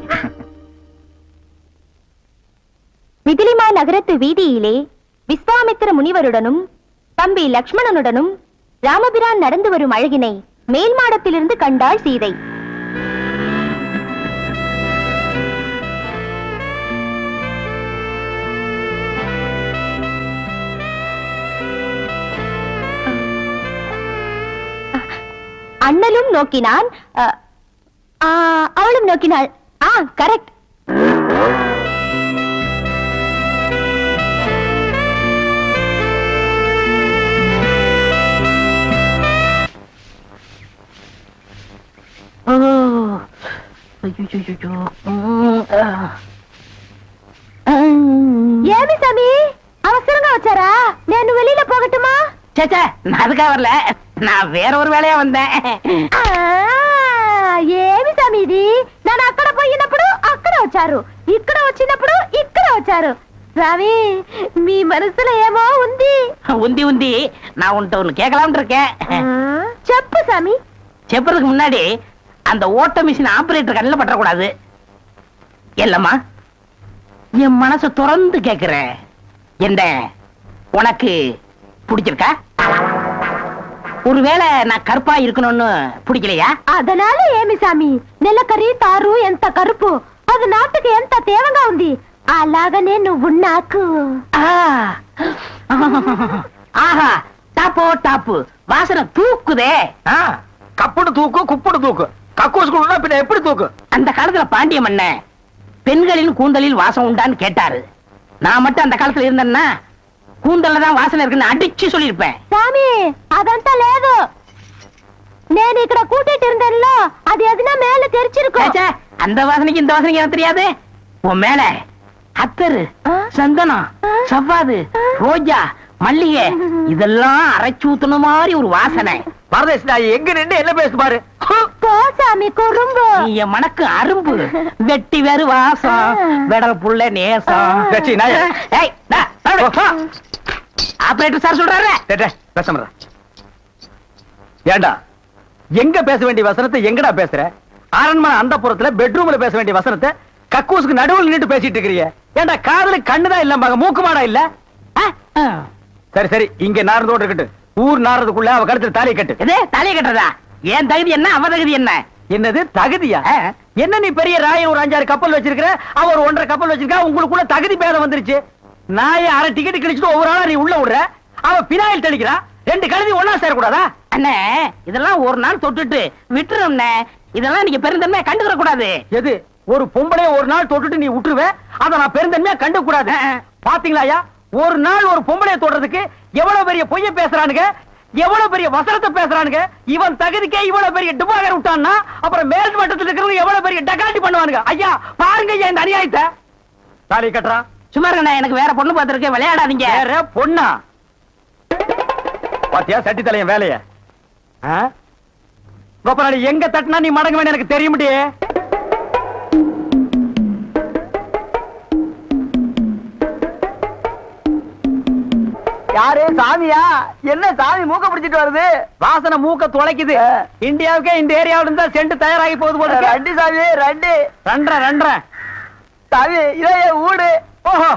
மிதிலிமா நகரத்து வீதியிலே விஸ்வாமித்திர முனிவருடனும் தம்பி லக்ஷ்மணனுடனும் ராமபிரான் நடந்து வரும் அழகினை மேல் மாடத்திலிருந்து கண்டாள் சீதை. அண்ணலும் நோக்கினான், அவளும் நோக்கினாள். கரெக்ட். ஏமி சாமி அவசரங்க வச்சாரா? நான் வெளியில போகட்டுமா? சேச்சே, நான் அதுக்காக வரல, நான் வேற ஒரு வேலையா வந்தேன். ఏమి సమీది నేను అక్కడ పోయినప్పుడు అక్కడ వచ్చారు, ఇక్కడ వచ్చినప్పుడు ఇక్కడ వచ్చారు. రావి మీ మనసులో ఏమో ఉంది. ఉంది நான் உன்கிட்ட ஒண்ணு கேட்கலாம்னு இருக்கேன். చెప్పు சாமி. செப்புறதுக்கு முன்னாடி அந்த ஓட்ட மிஷின் ஆபரேட்டர் கண்ணில் பற்றக்கூடாது. இல்லம்மா, என் மனசு திறந்து கேட்கிறேன். என்ன உனக்கு பிடிச்சிருக்கா? ஒருவேளை நான் கருப்பா இருக்கணும்னு பிடிக்கலையா? அதனால ఏమి సామి నెలకరి తారు ఎంత కరుపు అది నాటుకి ఎంత తేవంగా ఉంది. అలాగనే నువ్వు నాకు. ஆஹா, டாப்போ டாப்பு வாசனை தூக்குதே. கப்புடு தூக்கு, குப்புடு தூக்கு. கக்கூசுக்குள்ள பின்ன எப்படி தூக்கு? அந்த காலத்துல பாண்டிய மன்ன பெண்களின் கூந்தலில் வாசம் உண்டான்னு கேட்டாரு. நான் மட்டும் அந்த காலத்துல இருந்தேன்னா கூந்தல்ல தான் வாசனை இருக்குன்னு அடிச்சு சொல்லிருப்பேன். சாமி అదంతా లేదు, నేను ఇక్కడ కూటిட்டு இருந்தேன்ல, அது எதுனா மேல தெரிச்சிருக்கும். அந்த வாசனைக்கு இந்த வாசனைக்கு எனக்கு தெரியாது. உன் மேல அத்தரு, சந்தனம், சவ்வாது, ரோஜா, மல்லிகை இதெல்லாம் அரைச்சு ஊத்துன மாதிரி ஒரு வாசனை. பரதேசி நாய் எங்க நின்று என்ன பேசு பாரு. சாமி குறும்பு. நீ என் மனக்கு அரும்பு, வெட்டி வேறு வாசம், வெடல் புள்ள நேசம். ஆபரேட்டர் சார் சொல்றாரு. ஏண்டா எங்க பேச வேண்டிய வசனத்தை எங்கடா பேசுற? அரண்மனை அந்த புறத்துல பெட்ரூம்ல பேச வேண்டிய வசனத்தை கக்கூசுக்கு நடுவில் நின்று பேசிட்டு இருக்கிறீங்க. ஏண்டா காதல கண்ணுதான் இல்ல, மூக்குமாடா இல்ல? சரி சரி, இங்க நார்ந்தோடு இருக்கட்டும். ஊர் நாரதுக்குள்ள அவ கழுத்துல தாலியை கட்டு. தாலியை கட்டுறதா? ஏன் தகுதி என்ன, அவ தகுதி என்ன? என்னது தகுதியா? என்ன நீ பெரிய ராயன் ஒரு 5-6 கப்பல் வச்சிருக்கிற, அவ ஒரு 1.5 கப்பல் வச்சிருக்கா. உங்களுக்குள்ள தகுதி பேதம் வந்துருச்சு. நாயை அரை டிக்கெட் கிழிச்சிட்டு ஒவ்வொரு ஆளா நீ உள்ள விடுற. அவ பினாயில் தெளிக்கிறா. 2 கழுதி ஒன்னா சேரக்கூடாதா? அண்ணே, இதெல்லாம் ஒரு நாள் தொட்டுட்டு விட்டுரும். இதெல்லாம் நீங்க பெருந்தன்மையா கண்டுக்கிற கூடாது. எது? ஒரு பொம்பளைய ஒரு நாள் தொட்டுட்டு நீ விட்டுருவ, அத நான் பெருந்தன்மையா கண்டுக்க கூடாது. பாத்தீங்களா, ஒரு நாள் ஒரு பொம்பளைய தொடுறதுக்கு எவ்வளவு பெரிய பொய்ய பேசுறானுங்க, எவ்வளவு பெரிய வசனத்தை பேசுறானுங்க. இவன் தகுதிக்கே இவ்வளவு பெரிய டிபாகர் விட்டான்னா அப்புறம் மேல் மட்டத்தில் இருக்கிறவங்க எவ்வளவு பெரிய டகாட்டி பண்ணுவானுங்க. ஐயா பாருங்க ஐயா இந்த அநியாயத்தை. தாலி கட்டுறா. சும்மா இருங்க, எனக்கு வேற பொண்ணு பார்த்திருக்கேன், விளையாடாதீங்க. வேற பொண்ணா? பாத்தியா சட்டி தலையன் வேலைய? கோபராணி எங்க தட்டினா நீ மடங்க வேணும் எனக்கு தெரிய முடியே. யாரு சாமியா? என்ன சாமி மூக்க பிடிச்சிட்டு வருது? வாசனை மூக்க துளைக்குது. இந்தியாவுக்கே இந்த ஏரியாவில இருந்தா சென்ட் தயாராகி போகுது போல. ரெண்டு சாமி ரெண்டு. ரெண்டரை சாமி இதே வீடு. ஓஹோ,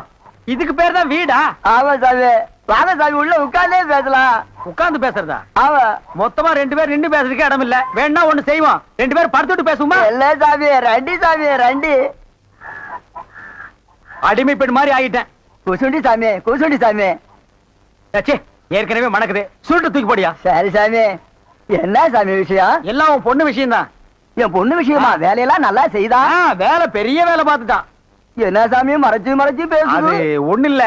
இதுக்கு பேர் தான் வீடா? ஆமா சாமி. வாங்க சாமி, உள்ள உட்கார்ந்தே பேசலாம். உட்கார்ந்து பேசுறதா? ஆமா. மொத்தமா 2 பேர் நின்று பேசுறதுக்கு இடம் இல்ல. வேணா ஒண்ணு செய்வோம், 2 பேர் படுத்துட்டு பேசுவோமா? இல்ல சாமி, ரெண்டு சாமி ரெண்டு. அடிமை பெண் மாதிரி ஆகிட்டேன். குசுண்டி சாமி, குசுண்டி சாமி. ச்சே, ஏற்கனவே மணக்குது. சுருட்டு தூக்கி போடியா. சரி சாமி. என்ன சாமி விஷயம்? எல்லாம் உன் பொண்ணு விஷயம் தான். என் பொண்ணு விஷயமா? வேலையெல்லாம் நல்லா செய்தா? வேலை பெரிய வேலை பார்த்துட்டான். என்ன சாமி மறைச்சு மறைச்சு அது பேசுது? ஒண்ணு இல்ல,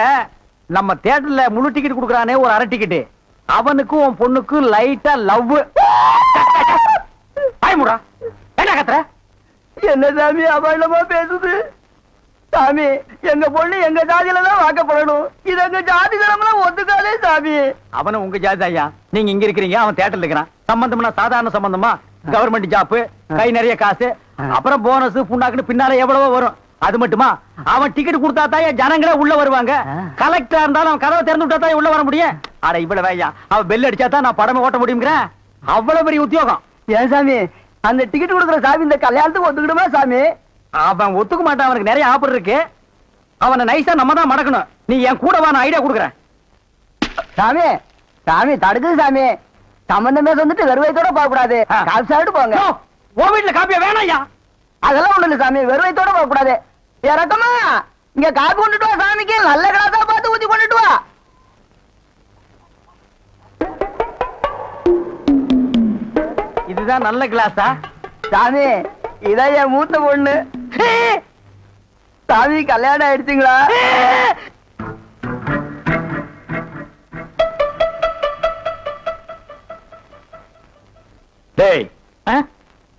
நம்ம தியேட்டர்ல முழு டிக்கெட் குடுக்கறானே ஒரு அரை டிக்கெட், அவனுக்கும் உன் பொண்ணுக்கும் லைட்டா லவ். பயமுடா, என்ன கத்துற? என்ன சாமி அபண்டமா பேசுது? சாமி, எங்க பொண்ணு எங்க ஜாதியில தான் வாக்கப்படணும். இது எங்க ஜாதி தரம்லாம் ஒத்துக்காதே சாமி. அவனும் உங்க ஜாதி ஐயா. நீங்க இங்க இருக்கிறீங்க, அவன் தியேட்டர்ல இருக்கிறான். சம்பந்தம்னா சாதாரண சம்பந்தமா? கவர்மெண்ட் ஜாப், கை நிறைய காசு, அப்புறம் போனஸ் புண்ணாக்குன்னு பின்னால எவ்வளவோ வரும். அது மட்டுமா, அவன் டிக்கெட் கொடுத்தா தான் ஜனங்களே உள்ள வருவாங்க. கலெக்டரா இருந்தாலும் அவன் கதவை திறந்து விட்டா தான் உள்ள வர முடியும். அட இவ்வளவு ஐயா, அவன் பெல் அடிச்சா தான் நான் படமே ஓட்ட முடியுங்கிறேன். அவ்வளவு பெரிய உத்தியோகம். ஏன் சாமி, அந்த டிக்கெட் கொடுக்குற சாமி இந்த கல்யாணத்துக்கு ஒத்துக்கிடுமா சாமி? அவன் ஒத்துக்க மாட்டான், அவனுக்கு நிறைய ஆஃபர் இருக்கு. அவனை நைஸா நம்ம தான் மடக்கணும். நீ என் கூட வா, நான் ஐடியா கொடுக்குறேன். சாமி, சாமி தடுக்குது சாமி. சம்பந்தமே வந்துட்டு வெறுவைத்தோட போக கூடாது. காசு சாப்பிட்டு போங்க. உன் வீட்டுல காப்பியா வேணாம் ஐயா. அதெல்லாம் ஒண்ணு இல்ல சாமி, வெறுவைத்தோட போக கூடாது. இறக்கமா இங்க காப்பி கொண்டுட்டு வா சாமிக்கு. நல்ல கிளாஸா பார்த்து ஊத்தி கொண்டுட்டு வா. இதுதான் நல்ல கிளாஸா? சாமி, இதான் என் மூத்த பொண்ணு. சாமி கல்யாணம் ஆயிடுச்சுங்களா? டேய்,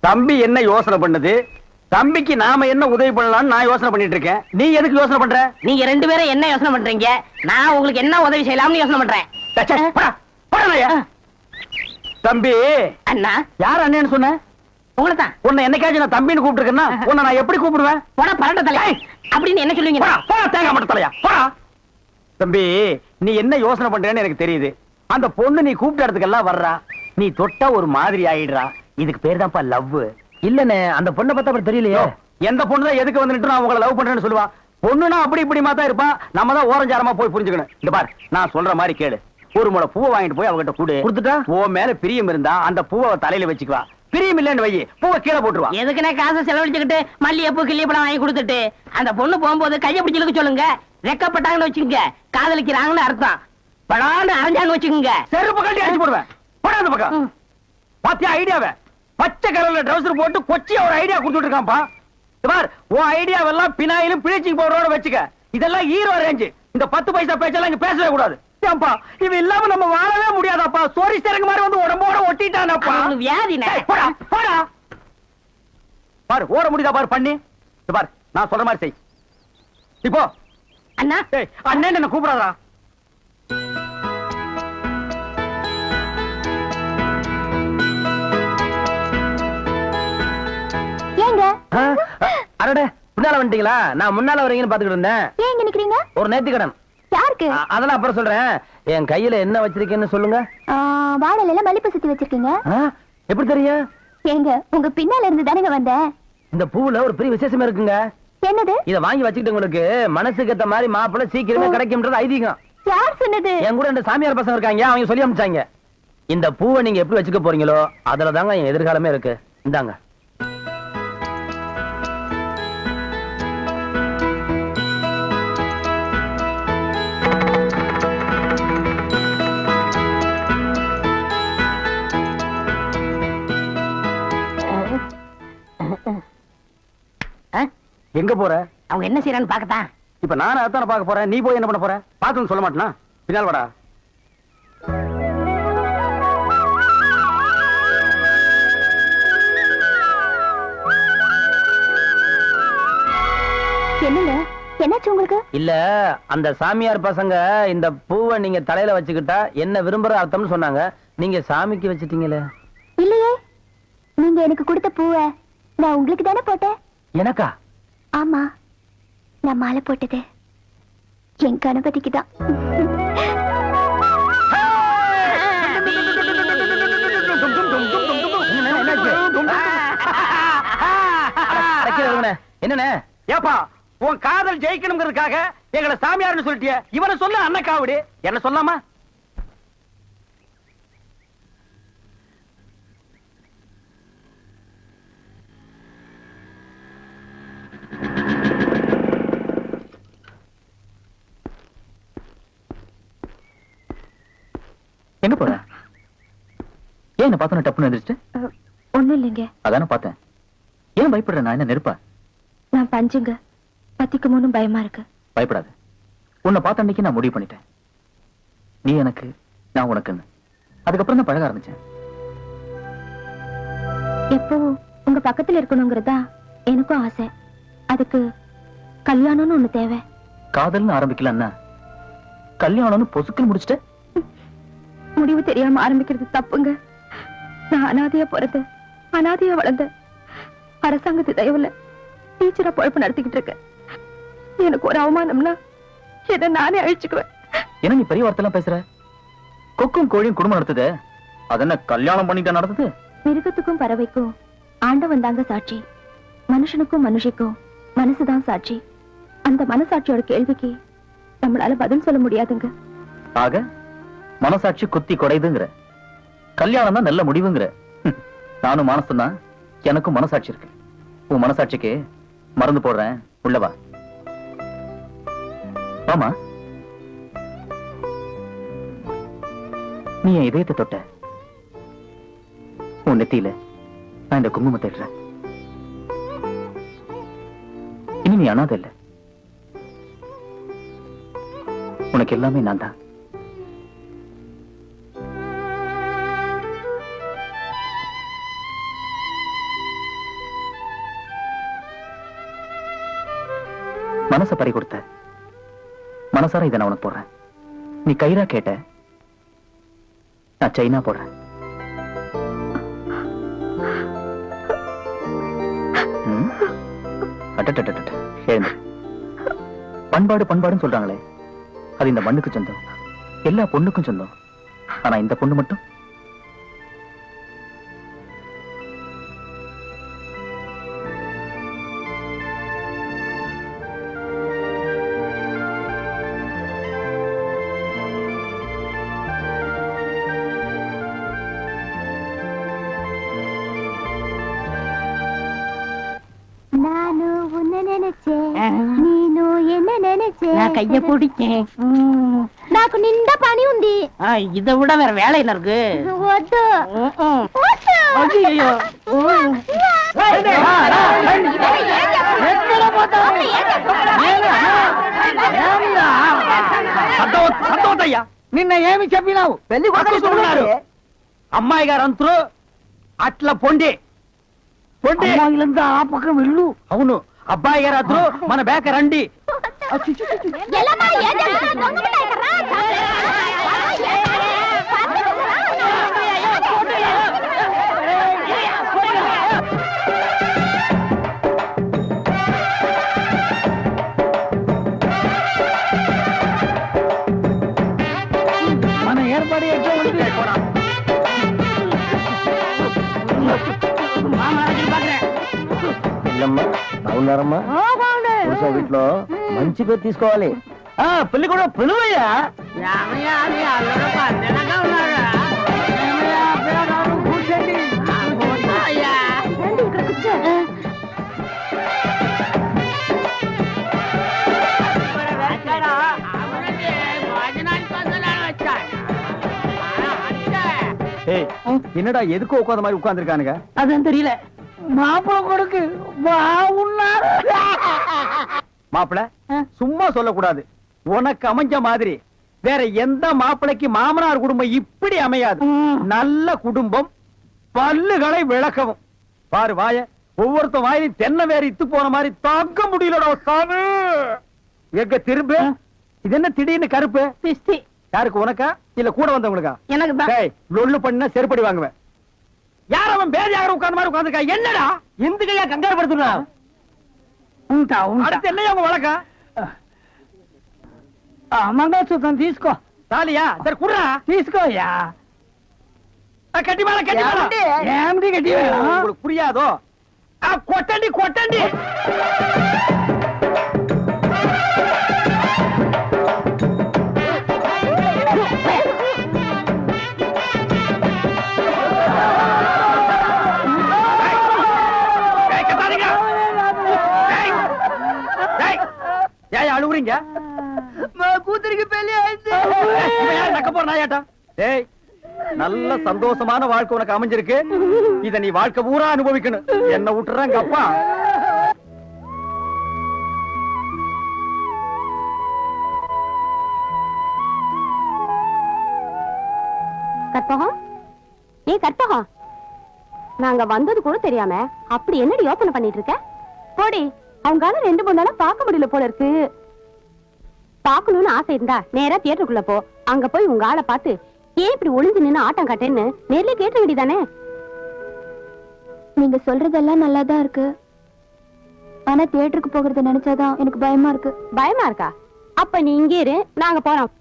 தம்பி என்ன யோசனை பண்ணுது? தம்பிக்கு நாம என்ன உதவி பண்ணலாம்னு நான் யோசனை பண்ணிட்டு இருக்கேன். நீ எதுக்கு யோசனை பண்ற? நீங்க 2 பேரும் என்ன யோசனை பண்றீங்க? நான் உங்களுக்கு என்ன உதவி செய்யலாம்னு யோசனை பண்றேன். ச்சே, போடா, போடா ஐயா. தம்பி, அண்ணா, யார் அண்ணன்னு சொன்ன? உங்களை தான். உன்னை என்னைக்காச்சும் நான் தம்பின்னு கூப்பிட்டுருக்கேன்னா உன்னை நான் எப்படி கூப்பிடுவேன்? போடா பரட்ட தலை அப்படின்னு என்ன சொல்லுவீங்க? போடா, போடா, தேங்காய் மட்டும் தலையா, போடா. தம்பி, நீ என்ன யோசனை பண்றேன்னு எனக்கு தெரியுது. அந்த பொண்ணு நீ கூப்பிட்ட இடத்துக்கெல்லாம் வர்றா, நீ தொட்டா ஒரு மாதிரி ஆயிடுறா. இதுக்கு பேர் தான்ப்பா லவ். இல்லனே, அந்த பொண்ணை பார்த்தா அப்புறம் தெரியலையே. எந்த பொண்ணு தான் எதுக்கு வந்துட்டு நான் உங்களை லவ் பண்றேன்னு சொல்லுவா? பொண்ணுனா அப்படி இப்படி மாத்தா இருப்பா. நம்ம தான் ஓரஞ்சாரமா போய் புரிஞ்சுக்கணும். இந்த பார், நான் சொல்ற மாதிரி கேளு. ஒரு முளை பூவை வாங்கிட்டு போய் அவகிட்ட கூடு. கொடுத்துட்டா உன் மேல பிரியம் இருந்தா அந்த பூவை தலையில வச்சுக்குவா. பிரியம் இல்லன்னு வை, பூவை கீழே போட்டுருவா. எதுக்குன்னா காசை செலவழிச்சுக்கிட்டு மல்லிகைப்பூ கிள்ளிப்பழம் வாங்கி கொடுத்துட்டு அந்த பொண்ணு போகும்போது கையை பிடிச்சிருக்க சொல்லுங்க. ரெக்கப்பட்டாங்கன்னு வச்சுக்கோங்க, காதலிக்கிறாங்கன்னு அர்த்தம். படான்னு அரைஞ்சான்னு வச்சுக்கோங்க, செருப்பு கட்டி அடிச்சு போடுவேன். போடாத பக்கம். பாத்தியா ஐடியாவை? பச்சை கலர்ல ட்ரவுசர் போட்டு கொச்சியா ஒரு ஐடியா கொடுத்துட்டு இருக்கான்ப்பா. பார், உன் ஐடியாவெல்லாம் பினாயிலும் பிளீச்சிங் பவுடரோட வச்சுக்க. இதெல்லாம் ஹீரோ ரேஞ்சு. இந்த 10 பைசா பேச்செல்லாம் இங்க பேசவே கூடாது. ஏன்பா, இவன் இல்லாம நம்ம வாழவே முடியாதாப்பா. சோரி சேரங்க மாதிரி வந்து உடம்போட ஒட்டிட்டானப்பா. வியாதி. போடா, போடா. பாரு, ஓட முடியுதா பாரு பண்ணி. பார், நான் சொல்ற மாதிரி செய். இப்போ அண்ணா, அண்ணன் என்ன கூப்பிடாதா? ஏங்க அடடே, முன்னால வந்துட்டீங்களா? நான் முன்னால வரீங்கன்னு பாத்துக்கிட்டு இருந்தேன். ஏன் இங்க நிக்கிறீங்க? ஒரு நேர்த்திக்கடன். யாருக்கு? அதெல்லாம் அப்புறம் சொல்றேன். என் கையில என்ன வச்சிருக்கேன்னு சொல்லுங்க. வாழையில மல்லிப்பூ சுத்தி வச்சிருக்கீங்க. எப்படி தெரியும்? ஏங்க, உங்க பின்னால இருந்து தானங்க வந்தேன். இந்த பூவுல ஒரு பெரிய விசேஷமே இருக்குங்க. என்னது? இத வாங்கி வச்சுக்கிட்டு உங்களுக்கு மனசுக்கு ஏத்த மாதிரி மாப்பிள்ளை சீக்கிரமே கிடைக்கும்ன்றது ஐதீகம். யார் சொன்னது? என் கூட இந்த சாமியார் பசங்க இருக்காங்க, அவங்க சொல்லி அனுப்பிச்சாங்க. இந்த பூவை நீங்க எப்படி வச்சுக்க போறீங்களோ அதுல தாங்க என் எதிர்காலமே இருக்கு. இந்தாங்க. எங்க போற? அவங்க என்ன செய்யறான்னு பாக்கத்தான். இப்ப நானும் அதான பார்க்க போறேன். நீ போய் என்ன பண்ண போற? பாத்துன்னு சொல்ல மாட்டேனா? பின்னால் வாடா. என்னங்க, என்னாச்சு உங்களுக்கு? இல்ல, அந்த சாமியார் பசங்க இந்த பூவை நீங்க தலையில வச்சுக்கிட்டா என்ன விரும்புற அர்த்தம்னு சொன்னாங்க. நீங்க சாமிக்கு வச்சிட்டீங்களே. இல்லையே, நீங்க எனக்கு கொடுத்த பூவை நான் உங்களுக்கு தானே போட்டேன். எனக்கா? ஆமா, நான் மாலை போட்டது என் கணபதிக்கு தான். என்னண்ணே? ஏப்பா உன் காதல் ஜெயிக்கணுங்கிறதுக்காக எங்களை சாமியார்னு சொல்லிட்டிய, இவனை சொல்ல அண்ணக்காவடி, என்ன சொல்லாமா? எங்க போற? ஏன் என்ன பார்த்தோன்னு டப்புன்னு எந்திரிச்சிட்டு? ஒண்ணும் இல்லைங்க. அதானே பார்த்தேன். ஏன் பயப்படுற? நான் என்ன நெருப்பா? நான் பஞ்சுங்க. பத்திக்குமோன்னு பயமா இருக்கு. பயப்படாத. உன்னை பார்த்த அன்னைக்கு நான் முடிவு பண்ணிட்டேன். நீ எனக்கு, நான் உனக்குன்னு. அதுக்கப்புறம் தான் பழக ஆரம்பிச்சேன். எப்பவும் உங்க பக்கத்துல இருக்கணுங்கிறதா எனக்கும் ஆசை. அதுக்கு கல்யாணம்னு ஒண்ணு தேவை. காதல்னு ஆரம்பிக்கலன்னா கல்யாணம்னு பொசுக்குன்னு முடிச்சிட்ட. முடிவு தெரியாம ஆரம்பிக்கிறது தப்புங்க. நான் அனாதையா பிறந்த, அனாதையா வளர்ந்த, அரசாங்கத்து தயவுல டீச்சரா பொழப்பு நடத்திக்கிட்டு இருக்கேன். எனக்கு ஒரு அவமானம்னா என்ன நானே அழிச்சுக்குவேன். என்ன நீ பெரிய வார்த்தை எல்லாம் பேசுற? கொக்கும் கோழியும் குடும்பம் நடத்துது, அதென்ன கல்யாணம் பண்ணிட்டு நடத்துது? மிருகத்துக்கும் பறவைக்கும் ஆண்டவன் தாங்க சாட்சி. மனுஷனுக்கும் மனுஷிக்கும் மனசுதான் சாட்சி. அந்த மனசாட்சியோட கேள்விக்கு நம்மளால பதில் சொல்ல முடியாதுங்க. ஆக மனசாட்சி குத்தி கொடைதுங்கிற, கல்யாணம் தான் நல்ல முடிவுங்கிற. நானும் மானசம்தான், எனக்கும் மனசாட்சி இருக்கு. உன் மனசாட்சிக்கு மறந்து போடுறேன், உள்ளவா. ஆமா, நீ என் இதயத்தை தொட்ட. உன் நெத்தியில நான் இந்த குங்குமத்தை இடுறேன். இனி நீ அனாதை இல்ல. உனக்கு எல்லாமே நான் தான். மனச பறி கொடுத்த, மனசார இதை நான் உனக்கு போடுறேன். நீ கயிறா கேட்ட, நான் சைனா போடுறேன். பண்பாடு பண்பாடுன்னு சொல்றாங்களே, அது இந்த மண்ணுக்கு சொந்தம், எல்லா பொண்ணுக்கும் சொந்தம். ஆனா இந்த பொண்ணு மட்டும் கைய பிடிச்சேன். నాకు నిండా పని ఉంది. இதை விட வேற வேலை என்ன இருக்கு? వద్దు. ஐயோ, సంతోషయ్యా నిన్న ఏమి చెప్పినావు? పెళ్లి కొడుకున్నారు. అమ్మాయి గారు అంతరు అట్లా పొండి పొండి అమ్మాయిలంతా ఆ పక్కన వెళ్ళు. అవును, అబ్బాయి గారు అంతరు మన బేక రండి. ఎల్లమ్మా, ఏం చేస్తున్నావు? దొంగముండా ఇక్కడ రా. మన ఏర్పాటు ఎట్లా ఉంది? బాగున్నారమ్మా? వీటిలో మంచి పేరు తీసుకోవాలి. పెళ్లి కూడా పిలువయ్యా. కూర్చోండి. என்னடா எதுக்கு உட்கார்ந்த மாதிரி உட்கார்ந்துருக்கானுங்க? அதுவும் தெரியல. மாப்பிள கொடுக்கு பாவுன்னாரு. மாப்பிள சும்மா சொல்லக்கூடாது. உனக்கு அமைஞ்ச மாதிரி வேற எந்த மாப்பிளைக்கு மாமனார் குடும்பம் இப்படி அமையாது. நல்ல குடும்பம், பல்லுகளை விளக்கவும். பாரு வாய, ஒவ்வொருத்த வாயிலும் தென்னை வேற இத்து போன மாதிரி தாக்க முடியலடா சாமி. எங்க திரும்ப இது என்ன திடீர்னு கருப்பு? பிஸ்தி. யாருக்கு, உனக்கா இல்ல கூட வந்தவங்களுக்கா? எனக்கு தான். லொல்லு பண்ணா செருப்படி வாங்குவேன். யார் அவன் பேதியாக உட்கார்ந்த மாதிரி உட்கார்ந்துருக்கா? என்னடா இந்துக்கையா கங்காரு படுத்துனா? அடுத்து என்னையா உங்க வழக்கா? మంగళసూత్రం తీసుకో. தாலியா? சரி குடுறா. తీసుకోయా. கட்டி மேல கட்டி மேல. ఏమిటి గట్టి? உங்களுக்கு புரியாதோ? கொட்டண்டி கொட்டண்டி. ஏன் அழுகுறீங்க? கூத்துருக்கு பெரிய ஆயிடுச்சு. நக்க போற நாயாட்டா. டேய், நல்ல சந்தோஷமான வாழ்க்கை உனக்கு அமைஞ்சிருக்கு. இத நீ வாழ்க்கை பூரா அனுபவிக்கணும். என்ன விட்டுறாங்க அப்பா. கற்பகம், ஏ கற்பகம், நாங்க வந்தது கூட தெரியாம அப்படி என்னடி யோசனை பண்ணிட்டு இருக்க? போடி, அவங்கால 2-3 நாளா பார்க்க முடியல போல இருக்கு. பார்க்கணும்னு ஆசை இருந்தா நேரா தியேட்டருக்குள்ள போ. அங்க போய் உங்க ஆளை பார்த்து ஏன் இப்படி ஒளிஞ்சு நின்னு ஆட்டம் காட்டேன்னு நேர்ல கேட்ட வேண்டியதானே. நீங்க சொல்றதெல்லாம் நல்லாதான் இருக்கு. ஆனா தியேட்டருக்கு போகிறத நினைச்சாதான் எனக்கு பயமா இருக்கு. பயமா இருக்கா? அப்ப நீ இங்கே இரு, நாங்க போறோம்.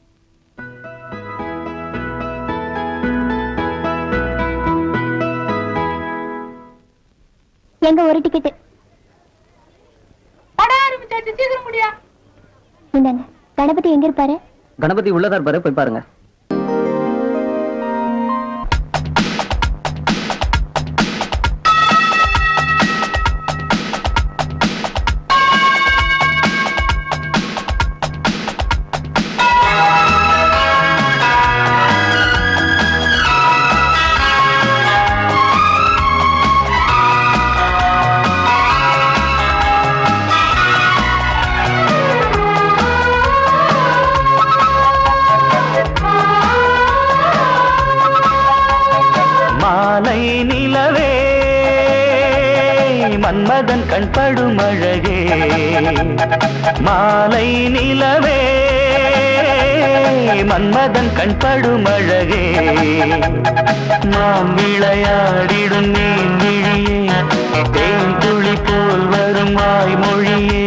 எங்க ஒரு டிக்கெட் இந்தாங்க. கணபதி எங்க இருப்பாரு? கணபதி உள்ளதா இருப்பாரு, போய் பாருங்க. மன்மதன் கண்படும் அழகே, மாலை நிலவே மன்மதன் கண்படும் அழகே, நாம் விளையாடிடும் நீந்திழியே, தேன் துளி போல் வரும் வாய்மொழியே.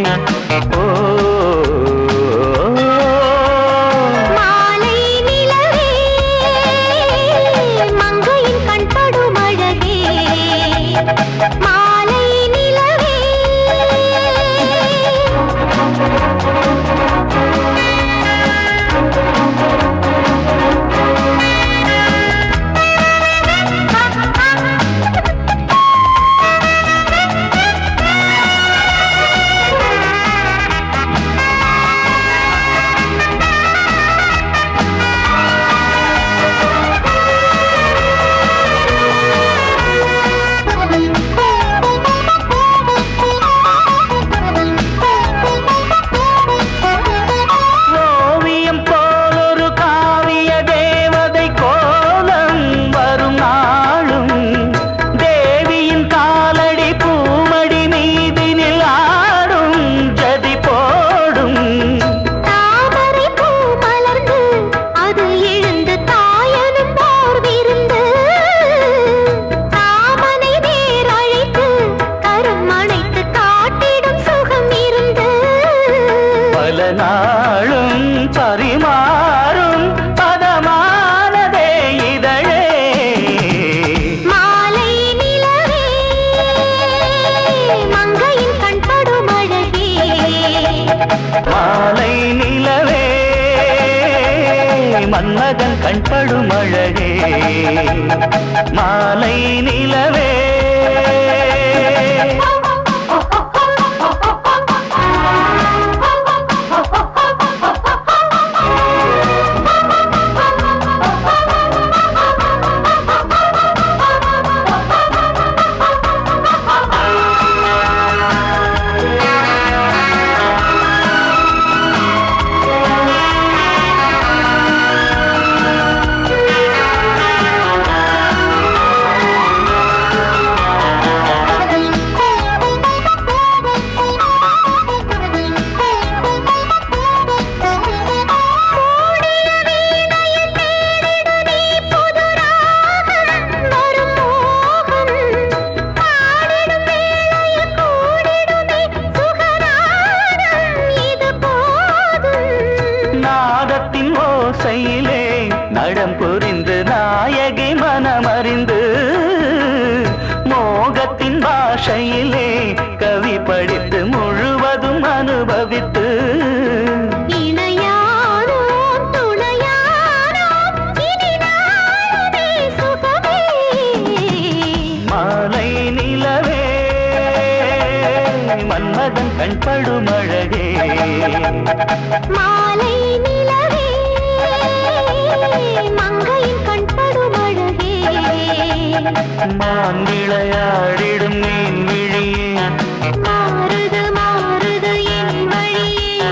ஓ மன்மதன் கண்படும் அழகே, மாலை நிலவே. உலகம் கண்படும் அழகே மாலை நிலவே மங்கையின் கண்படும் அழகே மான் விளையாடிடும் நீன் விழியே மாறுது மாறுது என் வழியே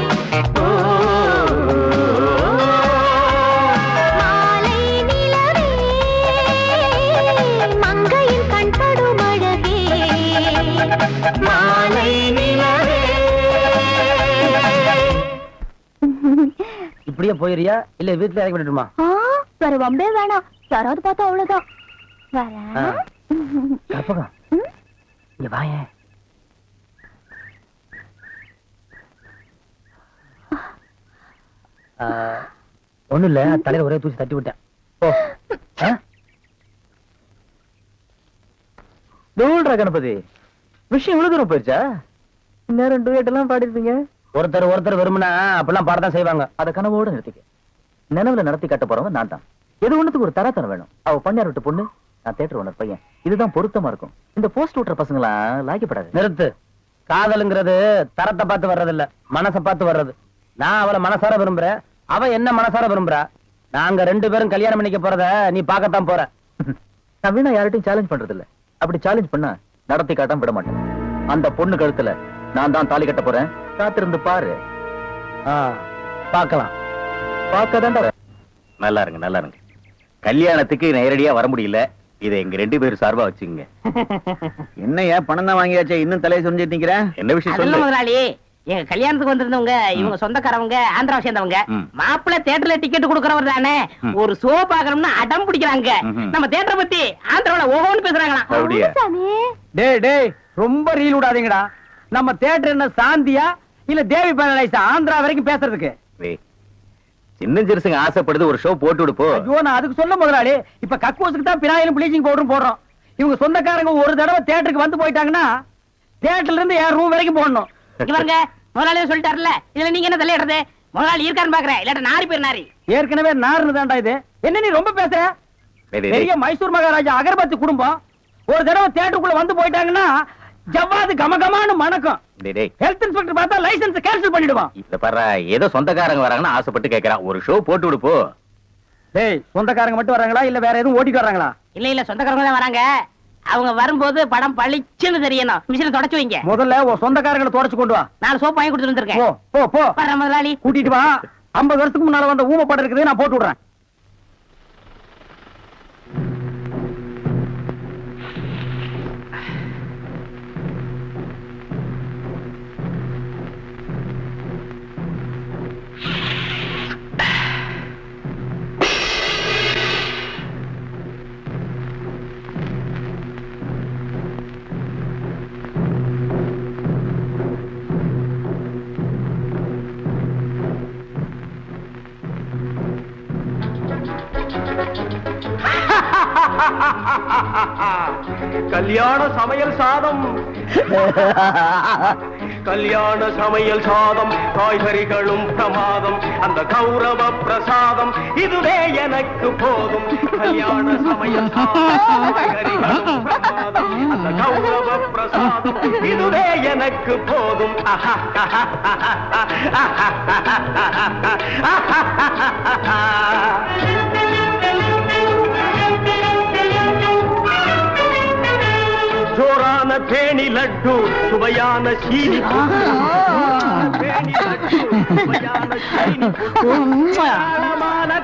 மாலை நிலவே மங்கையின் கண்படும் அழகே மாலை நிலவே. இப்படியே போயிரியா இல்ல வீட்டுல இறக்கி விட்டுமா? வேற வம்பே வேணாம், யாராவது பார்த்தா அவ்வளவுதான். வரேன். கற்பகம் இங்க வாயேன். ஒண்ணும் இல்ல, தலையில ஒரே தூசி தட்டி விட்டேன். தூள்ரா கணபதி, விஷயம் இவ்வளவு தூரம் போயிருச்சா? நேரம் டூயட் எல்லாம் பாடிருப்பீங்க. ஒருத்தர் விரும்பினா அப்பெல்லாம் பாடத்தான் செய்வாங்க. அத கனவோட நிறுத்திக்க. நினைவுல நடத்தி கட்ட போறவன் நான் தான். எது ஒண்ணுத்துக்கு ஒரு தரத்தனம் வேணும். அவ பண்ணார் விட்டு பொண்ணு, நான் தேட்டர் ஓனர் பையன். இதுதான் பொருத்தமா இருக்கும். இந்த போஸ்ட் ஓட்டுற பசங்களா லாய்க்கப்படாது. நிறுத்து. காதலுங்கிறது தரத்தை பார்த்து வர்றதில்ல, மனசை பார்த்து வர்றது. நான் அவளை மனசார விரும்புறேன், அவ என்ன மனசார விரும்புறா. நாங்க 2 பேரும் கல்யாணம் பண்ணிக்க போறத நீ பார்க்கத்தான் போற. நான் வீணா யார்ட்டையும் சேலஞ்ச் பண்றது இல்ல. அப்படி சேலஞ்ச் பண்ணா நடத்தி காட்டாம விட மாட்டேன். அந்த பொண்ணு கழுத்துல நான் தான் தாலி கட்ட போறேன். காத்திருந்து பாரு. பார்க்கலாம். பார்க்கதான் நல்லா இருங்க. கல்யாணத்துக்கு நேரடியா வர முடியல, இதை எங்க 2 பேரும் சார்பா வச்சுங்க. என்னையா பணம் தான் வாங்கியாச்சே, இன்னும் தலையை சொல்லிட்டு நிக்கிறேன். என்ன விஷயம் அதெல்லாம் சொல்லு. முதலாளி, எங்க கல்யாணத்துக்கு வந்திருந்தவங்க இவங்க சொந்தக்காரவங்க, ஆந்திராவை சேர்ந்தவங்க. மாப்பிள்ளை தேட்டர்ல டிக்கெட் கொடுக்கறவர் தானே, ஒரு ஷோ பாக்கணும்னு அடம் பிடிக்கிறாங்க. நம்ம தேட்டரை பத்தி ஆந்திராவில ஓஹோன்னு பேசுறாங்களாம். அப்படியா? டேய் ரொம்ப ரீல் விடாதீங்கடா. நம்ம தியேட்டர் என்ன சாந்தியா இல்ல தேவி பேரலைஸா ஆந்திரா வரைக்கும் பேசுறதுக்கு? சின்ன சிறுசுங்க ஆசைப்படுது, ஒரு ஷோ போட்டு விடுப்போ. ஐயோ, நான் அதுக்கு சொல்ல முதலாளி. இப்ப கக்கூசுக்கு தான் பினாயிலும் ப்ளீச்சிங் பவுடரும் போடுறோம். இவங்க சொந்தக்காரங்க ஒரு தடவை தியேட்டருக்கு வந்து போயிட்டாங்கன்னா தியேட்டர்ல இருந்து என் ரூம் வரைக்கும் போடணும். இவங்க முதலாளியே சொல்லிட்டாருல, இதுல நீங்க என்ன தலையிடுறது? முதலாளி இருக்கான்னு பாக்குறேன், இல்லாட்ட நாரி பேர் நாரி. ஏற்கனவே நார்னு தான்டா இது. என்ன நீ ரொம்ப பேசுற? பெரிய மைசூர் மகாராஜா அகர்பத்தி குடும்பம் ஒரு தடவை தியேட்டருக்குள்ள வந்து போயிட்டாங்கன்னா ஜவ்வாது கமகமானு மணக்கும். ஹெல்த் இன்ஸ்பெக்டர் பார்த்தா லைசென்ஸ் கேன்சல் பண்ணிடுவான். இத பாரு, ஏதோ சொந்தக்காரங்க வராங்கன்னு ஆசைப்பட்டு கேக்குறான், ஒரு ஷோ போட்டு விடுப்போ. டேய், சொந்தக்காரங்க மட்டும் வராங்களா இல்ல வேற எதுவும் ஓட்டிட்டு வராங்களா? இல்ல சொந்தக்காரங்க தான் வராங்க. அவங்க வரும்போது படம் பளிச்சுன்னு தெரியணும். மிஷினை தொடச்சு வைங்க. முதல்ல உன் சொந்தக்காரங்களை தொடச்சு கொண்டு வா. 4 சோப்பு வாங்கி கொடுத்துட்டு வந்திருக்கேன். போ வர முதலாளி. கூட்டிட்டு வா. 50 வருஷத்துக்கு முன்னால வந்த ஊமை படம் இருக்குது, நான் போட்டு விடுறேன். கல்யாண சமையல் சாதம், கல்யாண சமையல் சாதம், காய்கறிகளும் பிரமாதம், அந்த கௌரவ பிரசாதம் இதுவே எனக்கு போதும். கல்யாண சமையல் சாதம், காய்கறிகளும் பிரமாதம், அந்த கௌரவ பிரசாதம் இதுவே எனக்கு போதும். ஜோரான தேனி லட்டு, சுவையான சீனி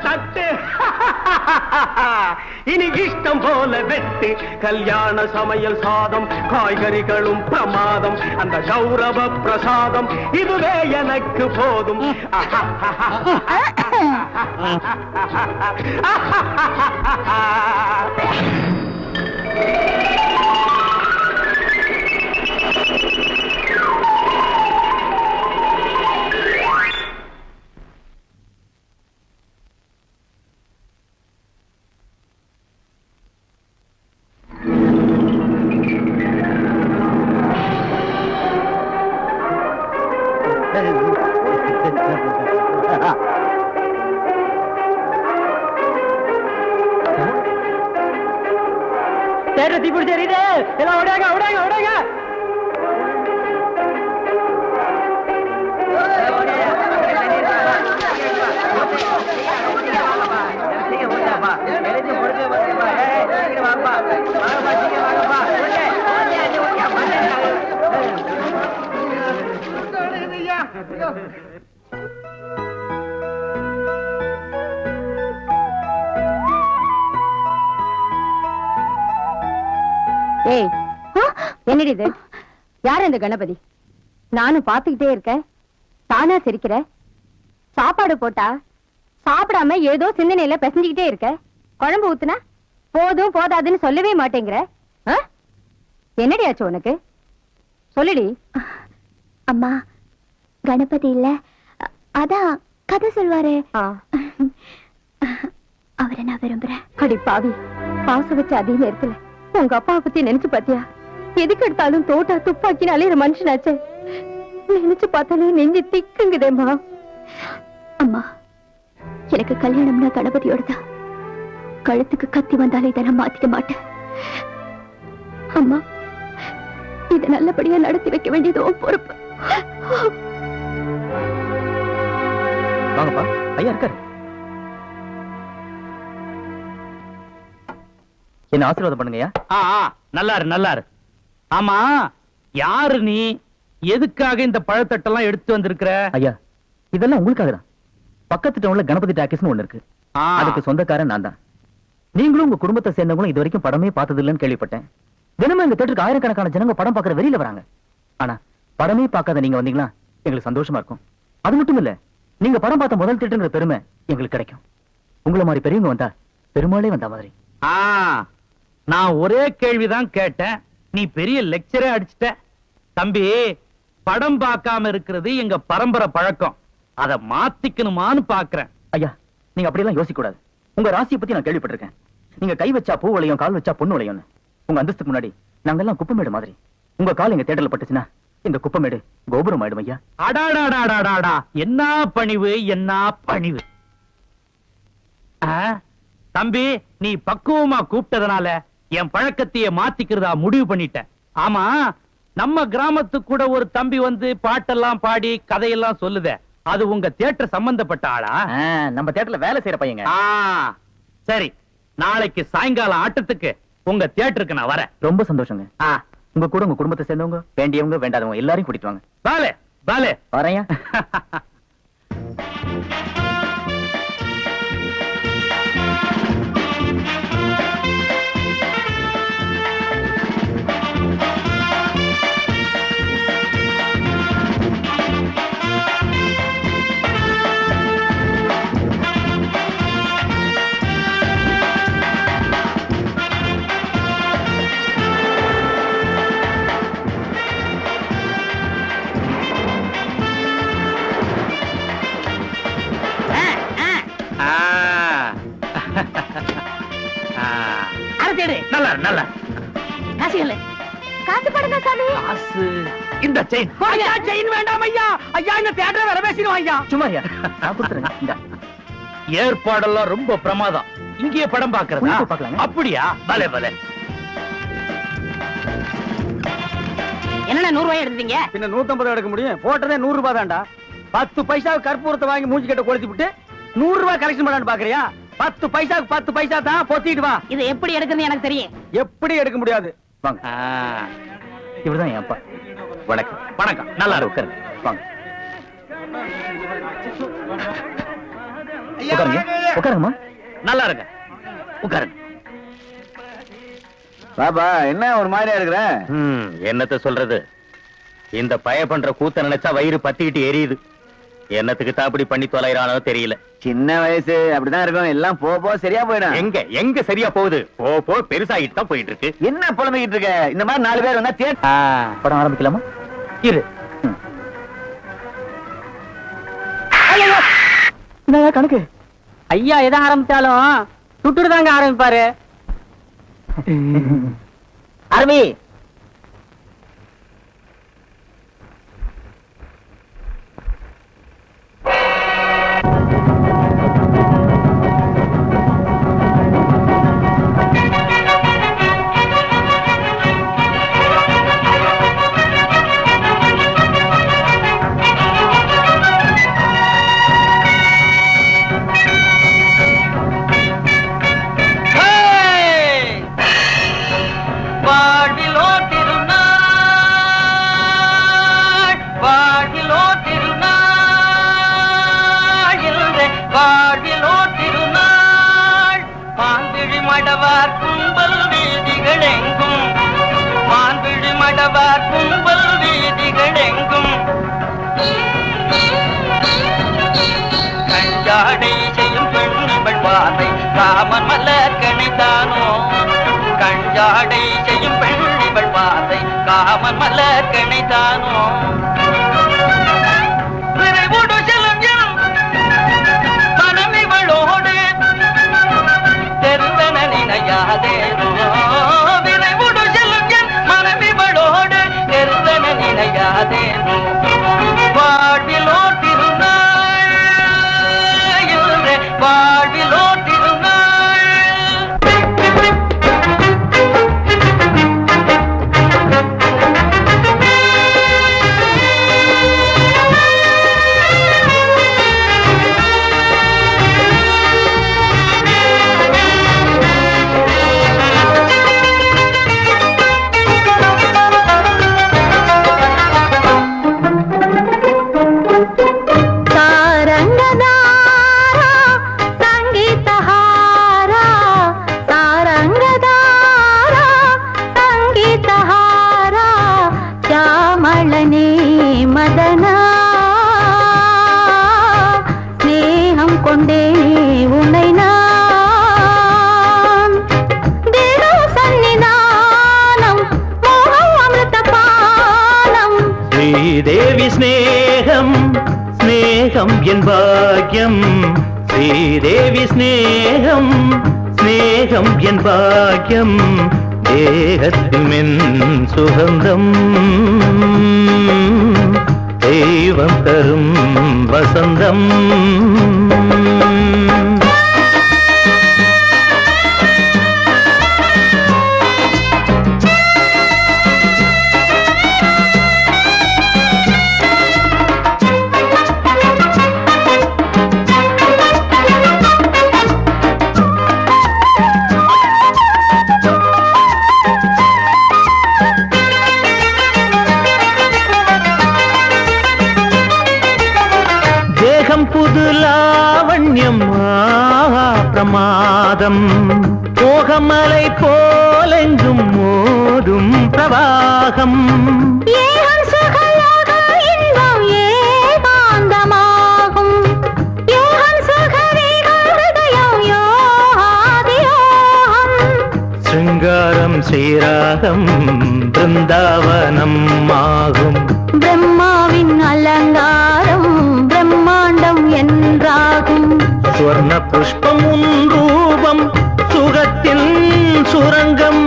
தட்டு, இனி இஷ்டம் போல வெட்டு. கல்யாண சமையல் சாதம், காய்கறிகளும் பிரமாதம், அந்த கௌரவ பிரசாதம் இதுவே எனக்கு போதும். தீ பிடிச்ச எல்லாம் ஓடாங்க. ஏய், என்னடி இது? யார் இந்த கணபதி? நானும் பாத்துக்கிட்டே இருக்கேன், தானா சிரிக்கிற. சாப்பாடு போட்டா சாப்பிடாம ஏதோ சிந்தனையில பிசைஞ்சுக்கிட்டே இருக்க. குழம்பு ஊத்துனா போதும் போதாதுன்னு சொல்லவே மாட்டேங்கிற. என்னடி ஆச்சு உனக்கு? சொல்லுடி. அம்மா, கணபதி இல்ல, அதான் கதை சொல்வாரு, அவரை நான் விரும்புறேன். அடி பாவி, பாசம் வச்ச அதே நேரத்துல உங்க அப்பாவை பத்தி நினைச்சு பாத்தியா? எதுக்கு எடுத்தாலும் தோட்டா துப்பாக்கினாலே ஒரு மனுஷனாச்சே. நினைச்சு பார்த்தாலே நெஞ்சு திக்குங்குதேம்மா. அம்மா, எனக்கு கல்யாணம்னா கணபதியோட தான். கழுத்துக்கு கத்தி வந்தாலே இதை நான் மாத்திக்க மாட்டேன். அம்மா, இதை நல்லபடியா நடத்தி வைக்க வேண்டியது உன் பொறுப்பு. வாங்கப்பா, ஐயா இருக்காரு. என்ன ஆசீர்வாதம் பண்ணுங்கய்யா. நல்லாரு நல்லாரு. ஆமா, யாரு நீ? எதுக்காக இந்த பழத்தட்டெல்லாம் எடுத்து வந்திருக்கிற? ஐயா, இதெல்லாம் உங்களுக்காக தான். பக்கத்து டவுன்ல கணபதி டாக்கீஸ்னு ஒண்ணு இருக்கு. அதுக்கு சொந்தக்காரன் நான் தான். நீங்களும் உங்க குடும்பத்தை சேர்ந்தவங்களும் இது வரைக்கும் படமே பார்த்தது இல்லைன்னு கேள்விப்பட்டேன். தினமும் எங்க தேட்டருக்கு ஆயிரக்கணக்கான ஜனங்க படம் பார்க்கற வெளியில வராங்க. ஆனா படமே பார்க்காத நீங்க வந்தீங்களா எங்களுக்கு சந்தோஷமா இருக்கும். அது மட்டும் இல்ல, நீங்க படம் பார்த்த முதல் தேட்டருங்கிற பெருமை எங்களுக்கு கிடைக்கும். உங்களை மாதிரி பெரியவங்க வந்தா பெருமாளே வந்த மாதிரி. நான் ஒரே கேள்விதான் கேட்டேன், நீ பெரிய லெக்சரே அடிச்சிட்ட. தம்பி, படம் பார்க்காம இருக்கிறது எங்க பரம்பரை பழக்கம். அத மாத்திக்கணுமான்னு பாக்குறேன். ஐயா, நீங்க அப்படியெல்லாம் யோசிக்க கூடாது. உங்க ராசியை பத்தி நான் கேள்விப்பட்டிருக்கேன். நீங்க கை வச்சா பூ வளையும், கால் வச்சா பொண்ணு வளையும்னு. உங்க அந்தஸ்துக்கு முன்னாடி நாங்கெல்லாம் குப்பமேடு மாதிரி. உங்க கால் எங்க தேட்டர்ல பட்டுச்சுன்னா இந்த குப்பமேடு கோபுரம் ஆயிடும் ஐயா. அடாடாடாடாடா, என்ன பணிவு, என்ன பணிவு. தம்பி, நீ பக்குவமா கூப்பிட்டதுனால என் பழக்கத்தையே மாத்திக்கிறதா முடிவு பண்ணிட்டேன். ஆமா, நம்ம கிராமத்துக்கு கூட ஒரு தம்பி வந்து பாட்டெல்லாம் பாடி கதையெல்லாம் சொல்லுதே, அது உங்க தியேட்டர் சம்பந்தப்பட்ட ஆளா? நம்ம தியேட்டர்ல வேலை செய்யற பையங்க. சரி, நாளைக்கு சாயங்காலம் ஆட்டத்துக்கு உங்க தியேட்டருக்கு நான் வரேன். ரொம்ப சந்தோஷங்க. உங்க கூட உங்க குடும்பத்தை சேர்ந்தவங்க, வேண்டியவங்க வேண்டாதவங்க எல்லாரையும் கூட்டிட்டு வாங்க. பாலே பாலே வரையா. நல்லா நல்லா. காசு படுங்க சாமி. காசு இந்த செயின். ஐயா, செயின் வேண்டாம் ஐயா. ஐயா, இந்த தியேட்டரை வேற பேசிடுவோம் ஐயா. சும்மா ஐயா, நான் கொடுத்துறேன். இந்த ஏற்பாடெல்லாம் ரொம்ப பிரமாதம். இங்கேயே படம் பாக்குறதா? பார்க்கலாங்க. அப்படியா? பலே பலே. என்ன 100 ரூபாய் எடுத்தீங்க? பின்ன 150 எடுக்க முடியும்? போட்டதே 100 ரூபாய் தான்டா. 10 பைசாவுக்கு கற்பூரத்தை வாங்கி மூஞ்சி கட்ட கொளுத்தி விட்டு 100 ரூபாய் கலெக்ஷன் பண்ணான்னு பாக்குறியா? 10 பைசாவுக்கு 10 பைசா தான். பொத்திட்டு வா. இது எப்படி எடுக்குன்னு எனக்கு தெரியும். எப்படி எடுக்க முடியாது? வாங்க. இவர்தான் என் அப்பா. வணக்கம். வணக்கம். நல்லா உட்காருங்க. வாங்க உட்காருங்க. உட்காருங்கம்மா. நல்லா இருக்க. உட்காருங்க. பாப்பா, என்ன ஒரு மாதிரியா இருக்கிற? என்னத்த சொல்றது, இந்த பய பண்ற கூத்த நினைச்சா வயிறு பத்திக்கிட்டு எரியுது. என்னத்துக்கு தான் அப்படி பண்ணி தொலைறானோ தெரியல. சின்ன வயசு அப்படிதான் இருக்கும். எல்லாம் போ சரியா போயிடும். எங்க எங்க சரியா போகுது? போ பெருசாகிட்டு தான் போயிட்டு இருக்கு. என்ன புலம்பிக்கிட்டு இருக்க? இந்த மாதிரி 4 பேர் வந்தா படம் ஆரம்பிக்கலாமா? இரு. கணக்கு ஐயா எதை ஆரம்பிச்சாலும் சுட்டுட்டு தாங்க ஆரம்பிப்பாரு. அரவி, வாழ்விலோ ஜாடை செய்யும் பெண் இவள் பாதை காமன் மலர் கணைதானோ விரைவுடு செல்லும் என் மனம் இவளோடு தெருவென நினையாதேனோ விரைவுடு செல்லும் என் மனம் இவளோடு தெருவென நினையாதேனோ வாழ்விலோ திருநாள் இன்று வாழ்விலோ திருநாள் தேவி ஸ்நேகம் ஸ்நேகம் என் பாக்யம் ஸ்ரீதேவி ஸ்நேகம் ஸ்நேகம் என் பாக்யம் தேகத்தின் சுகந்தம் தெய்வம் தரும் வசந்தம் புது லாவண்யம் பிரமாதம் போகமலை போலெங்கும் மோதும் பிரவாகம் சிங்காரம் ஸ்ரீராகம் பிருந்தாவனம் ஆகும் பிரம்மாவின் அலங்காரம் பிரம்மாண்டம் என்றாகும் சுவர்ண புஷ்பம் ரூபம் சுகத்தின் சுரங்கம்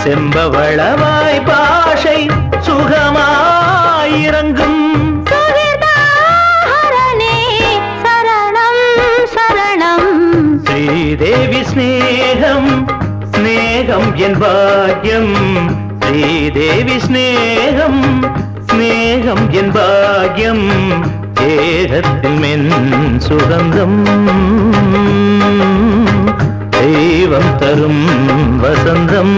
செம்பவளவாய் பாஷை சுகமாயிரங்கும் சரணம் சரணம் ஸ்ரீதேவி ஸ்நேகம் ஸ்நேகம் என் பாக்யம் ஸ்ரீதேவி ஸ்நேகம் ஸ்நேகம் என் பாக்யம் தேகத்தில் மென் சுகந்தம் தெய்வம் தரும் வசந்தம்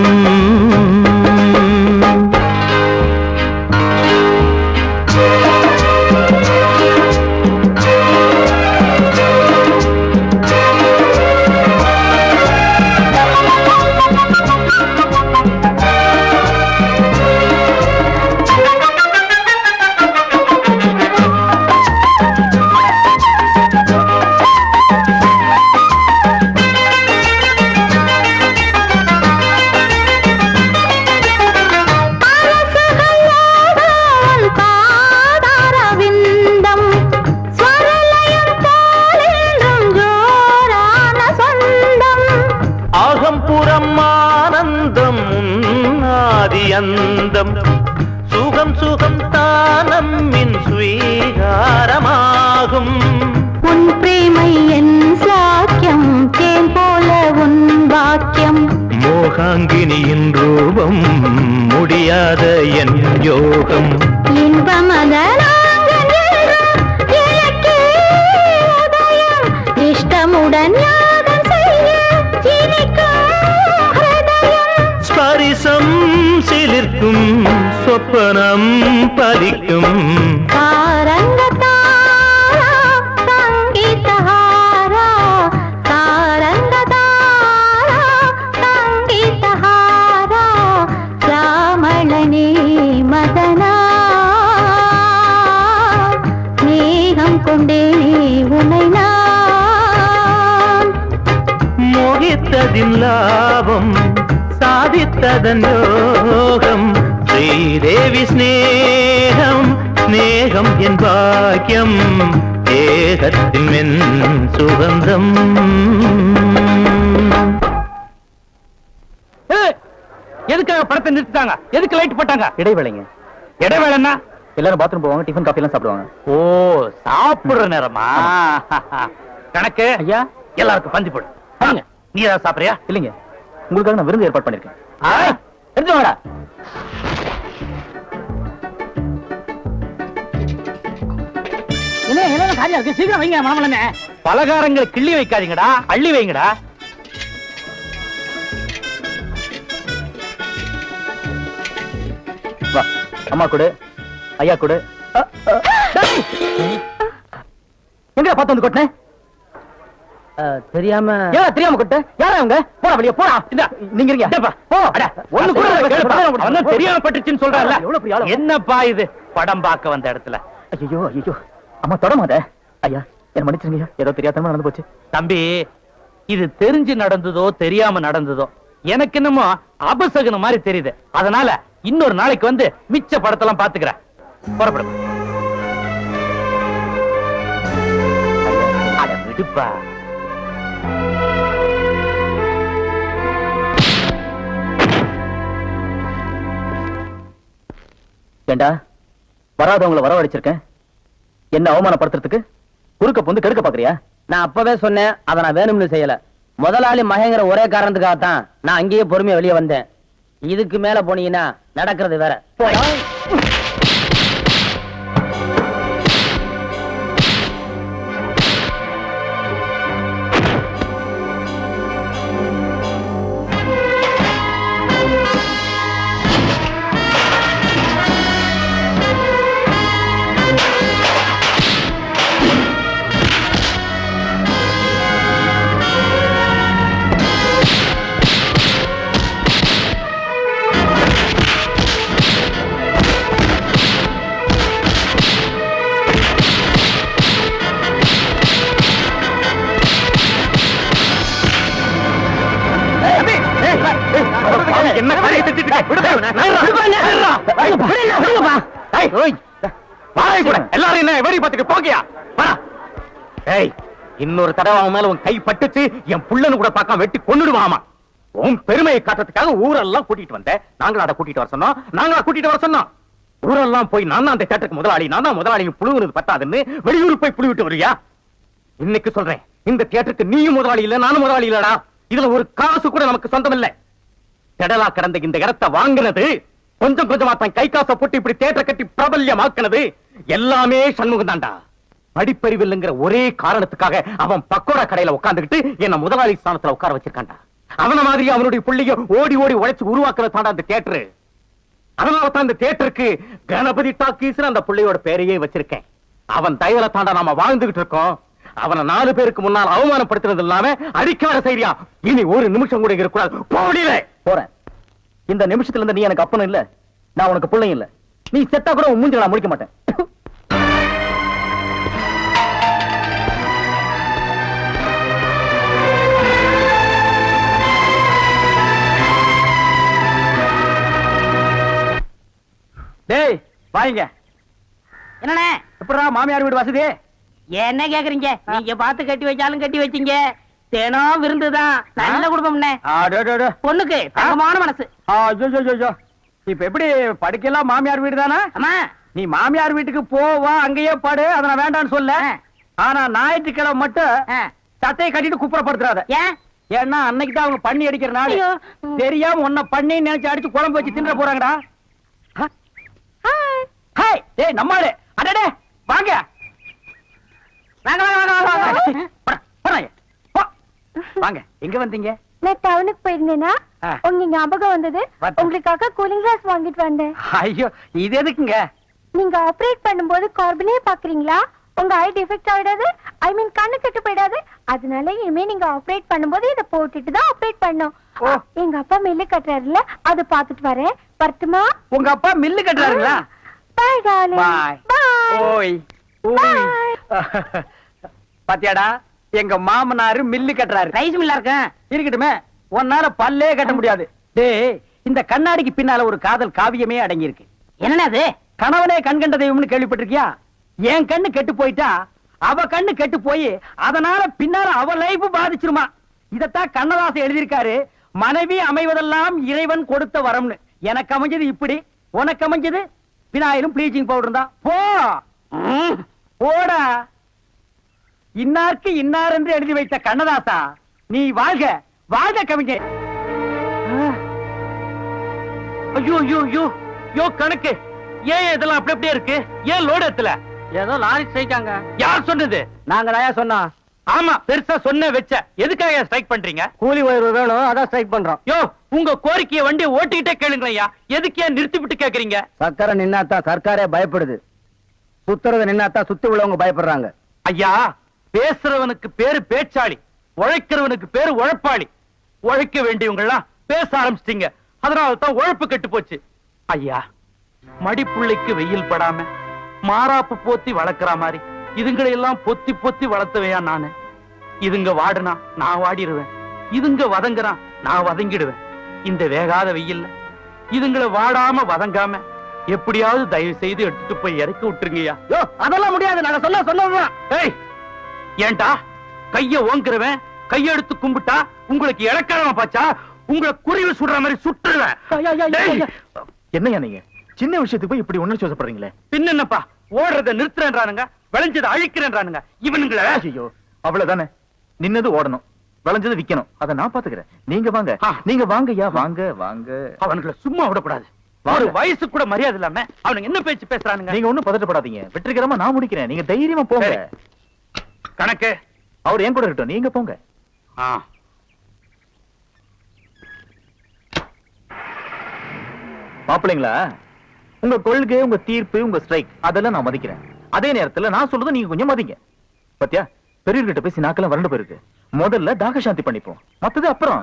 அந்தம் சுகம் சுகம் தானம்மின் ஸ்வீகாரமாகும் உன் பிரேமை என் சாக்கியம் தேன் போல உன் வாக்கியம் மோகாங்கினியின் ரூபம் முடியாத என் யோகம் இன்பமதனாங்கன் இஷ்டமுடன் யாகம் செய்ய ஸ்பரிசம் சிலிர்க்கும் சொப்பனம் பலிக்கும் கொண்டே உன்னை நான் மோகித்ததின் லாபம் சாதித்த சிரித்ததன் யோகம் ஸ்ரீதேவி ஸ்நேகம் ஸ்நேகம் என் பாக்கியம் ஏகத்தின் மென் சுகந்தம். எதுக்காக படத்தை நிறுத்திட்டாங்க? எதுக்கு லைட் போட்டாங்க? இடைவேளைங்க. இடைவேளைன்னா எல்லாரும் பாத்ரூம் போவாங்க, டிஃபன் காஃபி எல்லாம் சாப்பிடுவாங்க. ஓ, சாப்பிடுற நேரமா? கணக்கு ஐயா, எல்லாருக்கும் பந்தி போடு. வாங்க. நீ ஏதாவது சாப்பிடுறியா? இல்லைங்க, உங்களுக்காக நான் விருந்து ஏற்பாடு பண்ணிருக்கேன். எடுத்து வாடா. என்ன காரியம் இருக்கு? சீக்கிரம் வைங்க மாமலமே. பலகாரங்களை கிள்ளி வைக்காதீங்கடா, அள்ளி வைங்கடா. வா, அம்மா கொடு, ஐயா கொடு. எங்க பார்த்து வந்து கொட்டினேன்? தெரியாம ஏன் தெரியாம கொட்ட? யாரா அவங்க? போடா வெளிய போடா. இந்த நீங்க இருங்க. போ. ஒண்ணு கூட அவன் தெரியாம பட்டுச்சுன்னு சொல்றான்ல. எவ்வளவு பெரிய ஆளு. என்னப்பா இது? படம் பார்க்க வந்த இடத்துல. ஐயோ ஐயோ, அம்மா தொடமாத. ஐயா என்ன மன்னிச்சிருங்க, ஏதோ தெரியாதமா நடந்து போச்சு. தம்பி, இது தெரிஞ்சு நடந்ததோ தெரியாம நடந்ததோ எனக்கு என்னமோ அபசகுன மாதிரி தெரியுது. அதனால இன்னொரு நாளைக்கு வந்து மிச்ச படத்தெல்லாம் பாத்துக்கிறேன். புறப்படும். அட விடுப்பா. ஏண்டா வராதவங்களை வரவழைச்சிருக்கேன், என்ன அவமானப்படுத்துறதுக்கு குறுக்க பொந்து கெடுக்க பாக்குறியா? நான் அப்பவே சொன்னேன், அதை நான் வேணும்னு செய்யல. முதலாளி மகேங்கிற ஒரே காரணத்துக்காகத்தான் நான் அங்கேயே பொறுமையா வெளியே வந்தேன். இதுக்கு மேல போனீங்கன்னா நடக்கிறது வேற. என்ன எல்லாரும் என்ன வெறி பார்த்துட்டு போகியா? இன்னொரு தடவை அவன் மேல உன் கை பட்டுச்சு, என் புள்ளன்னு கூட பார்க்காம வெட்டி கொன்னுடுவாமா. உன் பெருமையை காட்டுறதுக்காக ஊரெல்லாம் கூட்டிட்டு வந்தேன். நாங்களா கூட்டிட்டு வர சொன்னோம், நாங்களா கூட்டிட்டு வர சொன்னோம். ஊரெல்லாம் போய் நான் தான் அந்த தேட்டருக்கு முதலாளி, நான் தான் முதலாளி புழுவுறது பத்தாதுன்னு வெளியூர் போய் புழு விட்டு வரியா? இன்னைக்கு சொல்றேன், இந்த தியேட்டருக்கு நீயும் முதலாளி இல்ல, நானும் முதலாளி இல்லடா. இதுல ஒரு காசு கூட நமக்கு சொந்தம் இல்ல. திடலா கிடந்த இந்த இடத்தை வாங்கினது, கொஞ்சம் கொஞ்சமா தன் கை காசை போட்டு இப்படி தியேட்டர் கட்டி பிரபல்யமாக்குனது எல்லாமே சண்முகம் தான்டா. படிப்பறிவு இல்லைங்கிற ஒரே காரணத்துக்காக அவன் பக்கோடா கடையில உட்கார்ந்துகிட்டு என்ன முதலாளி ஸ்தானத்துல உட்கார வச்சிருக்கான்டா. அவன மாதிரி அவனுடைய புள்ளிய ஓடி ஓடி உழைச்சு உருவாக்குறது தாண்டா அந்த தியேட்டர். அதனால தான் இந்த தியேட்டருக்கு கணபதி டாக்கீஸ் அந்த புள்ளையோட பேரையே வச்சிருக்கேன். அவன் தயவுல தாண்டா நாம வாழ்ந்துகிட்டு இருக்கோம். அவனை 4 பேருக்கு முன்னால் அவமானப்படுத்துறது இல்லாம அடிக்காத செய்தியா. இனி ஒரு நிமிஷம் கூட இருக்கக்கூடாது. போடியில போறேன். இந்த நிமிஷத்துல இருந்து நீ எனக்கு அப்பனும் இல்ல, நான் உனக்கு பிள்ளையும் இல்ல. நீ செத்தா கூட உன் மூஞ்சில நான் முடிக்க மாட்டேன். டேய் வாங்க. என்னண்ணே எப்படா மாமியார் வீடு வசதி? என்ன கேக்குறீங்க? நீங்க பார்த்து கட்டி வச்சாலும் கட்டி வச்சீங்க. தினம் விருந்துதான். நல்ல குடும்பம்ண்ணே. பொண்ணுக்கு தங்கமான மனசு. இப்ப எப்படி படிக்கலாம்? மாமியார் வீடு தானே? ஆமா. நீ மாமியார் வீட்டுக்கு போவா, அங்கேயே படு, அதை நான் வேண்டான்னு சொல்ல. ஆனா ஞாயிற்றுக்கிழமை மட்டும் சட்டையை கட்டிட்டு குப்புறப்படுத்துறாத. ஏன்? ஏன்னா அன்னைக்கு தான் அவங்க பண்ணி அடிக்கிற நாள். தெரியாம உன்னை பண்ணி நினைச்சு அடிச்சு குழம்பு வச்சு தின்ற போறாங்கடா. ஹாய் டேய் நம்மாளே. அடடே வாங்க வாங்க வாங்க. எங்க வந்தீங்க? நான் டவுனுக்கு போயிருந்தேனா உங்க ஞாபகம் வந்தது. உங்களுக்காக கூலிங் கிளாஸ் வாங்கிட்டு வந்தேன். ஐயோ இது எதுக்குங்க? நீங்க ஆபரேட் பண்ணும்போது கார்பனே பாக்குறீங்களா? உங்க ஐ டிஃபெக்ட் ஆயிடாது, ஐ மீன் கண்ணு கெட்டு போயிடாது. அதனால இனிமே நீங்க ஆபரேட் பண்ணும்போது இத போட்டுட்டு தான் ஆபரேட் பண்ணும். எங்க அப்பா மில்லு கட்டுறாருல, அது பாத்துட்டு வரேன். பர்த்துமா? உங்க அப்பா மில்லு கட்டுறாருங்களா? Bye darling. பை. ஓய் ஓய். பாத்தியாடா, எங்க மாமனாரு மில்லு கட்டுறாரு. ரைஸ் மில்லா இருக்க இருக்கட்டுமே, உன்னால பல்லே கட்ட முடியாது. டேய் இந்த கண்ணாடிக்கு பின்னால ஒரு காதல் காவியமே அடங்கி இருக்கு. என்னன்னா அது? கணவனே கண் கண்ட தெய்வம்னு கேள்விப்பட்டிருக்கியா? என் கண்ணு கெட்டு போயிட்டா அவ கண்ணு கெட்டு போய் அதனால பின்னால அவ லைஃப் பாதிச்சிருமா. இதத்தான் கண்ணதாசன் எழுதியிருக்காரு. மனைவி அமைவதெல்லாம் இறைவன் கொடுத்த வரம்னு. எனக்கு அமைஞ்சது இப்படி, உனக்கு அமைஞ்சது பினாயிலும் ப்ளீச்சிங் பவுடர் தான். போ போடா. இன்னாருக்கு இன்னார் என்று எழுதி வைத்த கண்ணதாசா, நீ வாழ்க வாழ்க கவிஞர். ஐயோ ஐயோ ஐயோ யோ கணக்கு, ஏன் இதெல்லாம் அப்படி அப்படியே இருக்கு? ஏன் லோடு எத்தல? ஏதோ லாரி ஸ்ட்ரைக்காங்க. யார் சொன்னது? நாங்க தான் சொன்னோம். ஆமா, பெருசா சொன்ன வச்ச. எதுக்காக ஸ்ட்ரைக் பண்றீங்க? கூலி உயர்வு வேணும், அதான் ஸ்ட்ரைக் பண்றோம். யோ, உங்க கோரிக்கையை வண்டி ஓட்டிக்கிட்டே கேளுங்கய்யா. எதுக்கு ஏன் நிறுத்தி விட்டு கேக்குறீங்க? சக்கரை நின்னாத்தான் சர்க்காரே பயப்படுது. சுத்துறத நின்னாத்தான் சுத்தி உள்ளவங்க பயப்படுறாங்க. ஐயா, பேசுறவனுக்கு பேரு பேச்சாளி, உழைக்கிறவனுக்கு பேரு உழைப்பாளி. உழைக்க வேண்டியவங்கலாம் பேச ஆரம்பிச்சிட்டீங்க, அதனால தான் உழைப்பு கெட்டு போச்சு. ஐயா, மடிப்புள்ளைக்கு வெயில் படாம மாறாப்பு போத்தி வளர்க்கிற மாதிரி இதுங்களை எல்லாம் பொத்தி பொத்தி வளர்த்தவையா நானு. இதுங்க வாடுனா நான் வாடிடுவேன், இதுங்க வதங்குறா நான் வதங்கிடுவேன். இந்த வேகாத வெயில்ல இதுங்களை வாடாம வதங்காம எப்படியாவது தயவு செய்து எடுத்துட்டு போய் இறக்கி விட்டுருங்கய்யா. அதெல்லாம் முடியாது, நாங்க சொன்னதுதான். ஏய், ஏன்டா கைய ஓங்குறவன் கையெடுத்து கும்பிட்டா உங்களுக்கு இலக்காரமா பாச்சா? உங்களை குருவி சுடுற மாதிரி சுட்டுருவேன். என்னையா நீங்க சின்ன விஷயத்துக்கு போய் இப்படி உணர்ச்சி வசப்படுறீங்களே? பின்ன என்னப்பா, ஓடுறத நிறுத்துறேன்றானுங்க, விளைஞ்சதை அழிக்கிறேன்றானுங்க இவனுங்கள. ஐயோ, அவ்வளவுதானே. நின்னது ஓடணும், விளைஞ்சது விக்கணும். அதை நான் பாத்துக்கிறேன். நீங்க வாங்க, நீங்க வாங்கய்யா, வாங்க வாங்க. அவனுங்களை சும்மா விடக்கூடாது. ஒரு வயசு கூட மரியாதை இல்லாம அவனுங்க என்ன பேச்சு பேசுறானுங்க? நீங்க ஒண்ணும் பதட்டப்படாதீங்க, வெற்றிகரமா நான் முடிக்கிறேன். நீங்க தைரியமா போங்க. கணக்கு அவர் என் கூட இருக்கட்டும், நீங்க போங்க. மாப்பிள்ளைங்களா, உங்க கொள்கை, உங்க தீர்ப்பு, உங்க ஸ்ட்ரைக் அதெல்லாம் நான் மதிக்கிறேன். அதே நேரத்துல நான் சொல்றது நீங்க கொஞ்சம் மதிங்க. பத்தியா, பெரியவர்கிட்ட பேசி நாக்கெல்லாம் வறண்டு போயிருக்கு. முதல்ல தாக சாந்தி பண்ணிப்போம், மத்தது அப்புறம்.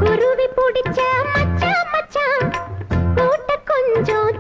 குருவி பிடிச்ச மச்சான் மச்சான், கூட்ட கொஞ்சம்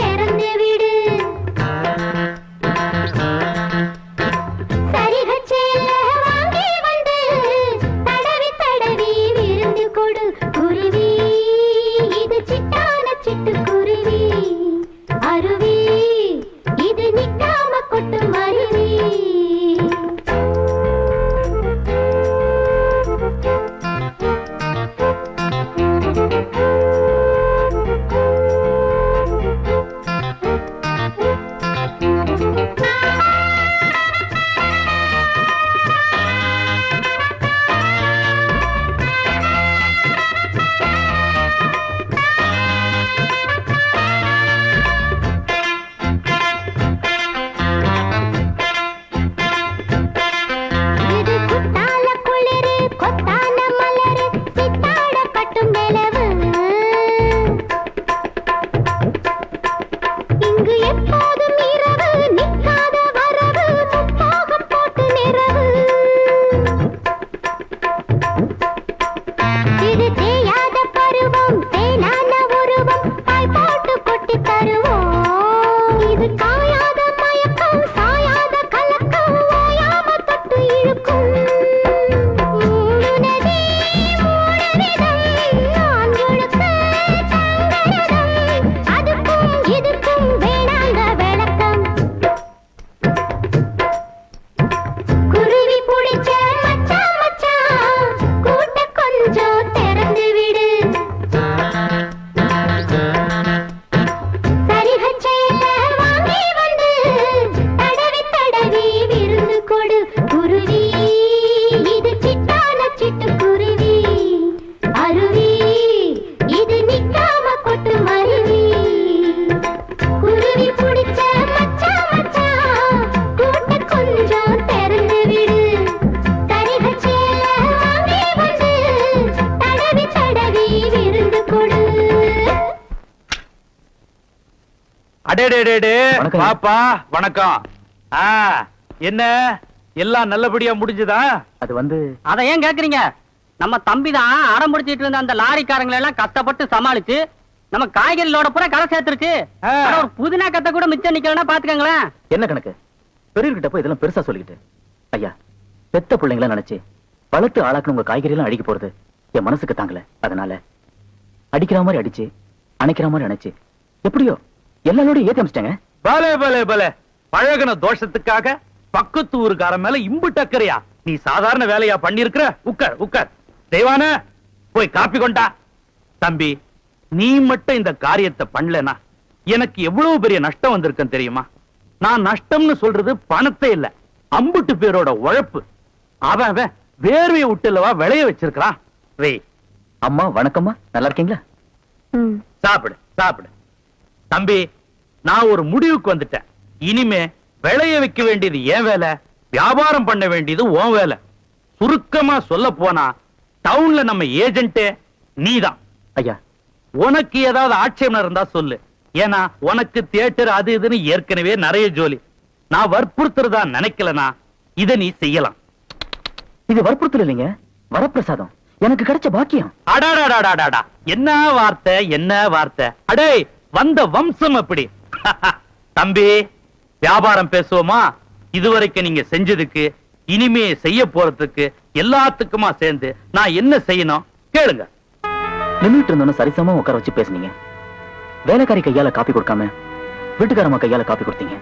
திறந்து அடேடே வணக்கம். பாப்பா வணக்கம். என்ன எல்லாம் நல்லபடியா முடிஞ்சுதா? அது வந்து அத ஏன் கேக்குறீங்க? நம்ம தம்பி தான் அடம் பிடிச்சிட்டு இருந்த அந்த லாரிக்காரங்களை எல்லாம் கஷ்டப்பட்டு சமாளிச்சு நம்ம காய்கறிகளோட பூரா கரை சேர்த்துருச்சு. ஆனா ஒரு புதினா கத்த கூட மிச்சம் நிக்கலன்னா பாத்துக்கங்களேன். என்ன கணக்கு? பெரியர்கிட்ட போய் இதெல்லாம் பெருசா சொல்லிக்கிட்டு ஐயா, பெத்த பிள்ளைங்கள நினைச்சு வளர்த்து ஆளாக்குன உங்க காய்கறி எல்லாம் அடிக்க போறது என் மனசுக்கு தாங்கல. அதனால அடிக்கிற மாதிரி அடிச்சு அணைக்கிற மாதிரி அணைச்சு எப்படியோ எல்லாரோடையும் ஏத்தி அமைச்சிட்டாங்க. பலே பலே பலே, பழகுன தோஷத்துக்காக பக்கத்து ஊருக்காரன் மேல இம்பு டக்கறியா? நீ சாதாரண வேலையா பண்ணிருக்கிற? உட்கார் உட்கார். தெய்வான போய் காப்பி கொண்டா. தம்பி, நீ மட்டும் இந்த காரியத்தை பண்ணலனா எனக்கு எவ்வளவு பெரிய நஷ்டம் வந்திருக்கும் தெரியுமா? நான் நஷ்டம்னு சொல்றது பணத்தை இல்ல, அம்புட்டு பேரோட உழைப்பு. அவன் வேர்வையை விட்டுலவா விளைய வச்சிருக்கான். அம்மா வணக்கம்மா, நல்லா இருக்கீங்களா? சாப்பிடு சாப்பிடு. தம்பி, நான் ஒரு முடிவுக்கு வந்துட்டேன். இனிமே விளைய வைக்க வேண்டியது என் வேலை, வியாபாரம் பண்ண வேண்டியது உன் வேலை. சுருக்கமா சொல்ல போனா டவுன்ல நம்ம ஏஜென்ட்டே நீதான். ஐயா, உனக்கு ஏதாவது ஆட்சேபம் இருந்தா சொல்லு. ஏன்னா உனக்கு தியேட்டர் அது இதுன்னு ஏற்கனவே நிறைய ஜோலி. நான் வற்புறுத்துறதா நினைக்கலனா இத நீ செய்யலாம். இது வற்புறுத்தல் இல்லைங்க, வரப்பிரசாதம், எனக்கு கிடைச்ச பாக்கியம். அடாடாடாடாடா, என்ன வார்த்தை என்ன வார்த்தை! அடே, வந்த வம்சம் அப்படி. தம்பி, வியாபாரம் பேசுவோமா? இதுவரைக்கும் நீங்க செஞ்சதுக்கு இனிமே செய்ய போறதுக்கு எல்லாத்துக்குமா சேர்ந்து நான் என்ன செய்யணும் கேளுங்க. நின்னுட்டு இருந்தோன்னு சரிசமா உட்கார வச்சு பேசுனீங்க. வேலைக்காரி கையால காப்பி கொடுக்காம வீட்டுக்காரமா கையால காப்பி கொடுத்தீங்க.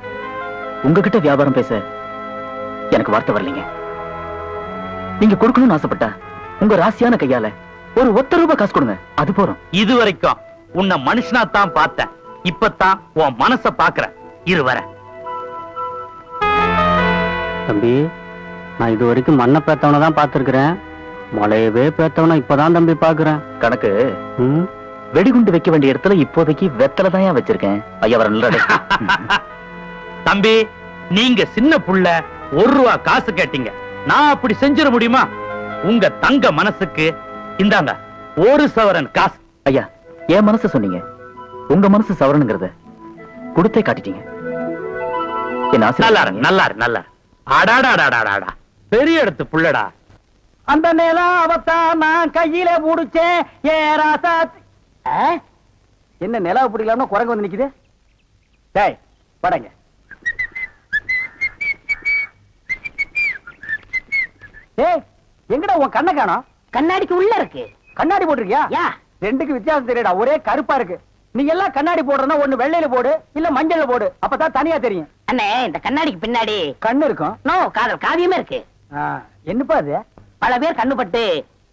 உங்ககிட்ட வியாபாரம் பேச எனக்கு வார்த்தை வரலீங்க. நீங்க கொடுக்கணும்னு ஆசைப்பட்டா உங்க ராசியான கையால ஒரு ₹1 காசு கொடுங்க, அது போறோம். இதுவரைக்கும் உன்னை மனுஷனா தான் பார்த்தேன், இப்பதான் உன் மனச பாக்குறேன். இரு வர. தம்பி, நான் இது வரைக்கும் மண்ணை பேத்தவனை தான் பாத்துருக்கிறேன், மழையவே பேத்தவனை இப்பதான் தம்பி பாக்குறேன். கணக்கு வெடிகுண்டு வைக்க வேண்டிய இடத்துல இப்போதைக்கு வெத்தலை தான் வச்சிருக்கேன். ஐயா வர நல்ல தம்பி, நீங்க சின்ன புள்ள ₹1 காசு கேட்டீங்க, நான் அப்படி செஞ்சிட முடியுமா? உங்க தங்க மனசுக்கு இந்தாங்க 1 சவரன் காசு. ஐயா, என் மனசு சொன்னீங்க, உங்க மனசு சவரனுங்கிறத கொடுத்தே காட்டிட்டீங்க. என் ஆசை நல்லா நல்லா நல்லா. அடாடாடாடாடா, பெரிய இடத்து புள்ளடா. அந்த நிலாவத்தான் நான் கையில புடிச்சேன் ஏராசா. என்ன நிலாவை பிடிக்கலாம்னு குரங்கு வந்து நிக்குது? டேய் படங்க. டேய், எங்கடா உன் கண்ணை காணோம்? கண்ணாடிக்கு உள்ள இருக்கு. கண்ணாடி போட்டிருக்கியா? யா, ரெண்டுக்கு வித்தியாசம் தெரியடா, ஒரே கருப்பா இருக்கு. நீ எல்லாம் கண்ணாடி போடுறனா ஒண்ணு வெள்ளையில போடு, இல்ல மஞ்சள்ல போடு, அப்பதான் தனியா தெரியும். அண்ணே, இந்த கண்ணாடிக்கு பின்னாடி கண்ணு இருக்கும். நோ காதல் காவியமே இருக்கு. என்னப்பா அது? பல பேர் கண்ணு பட்டு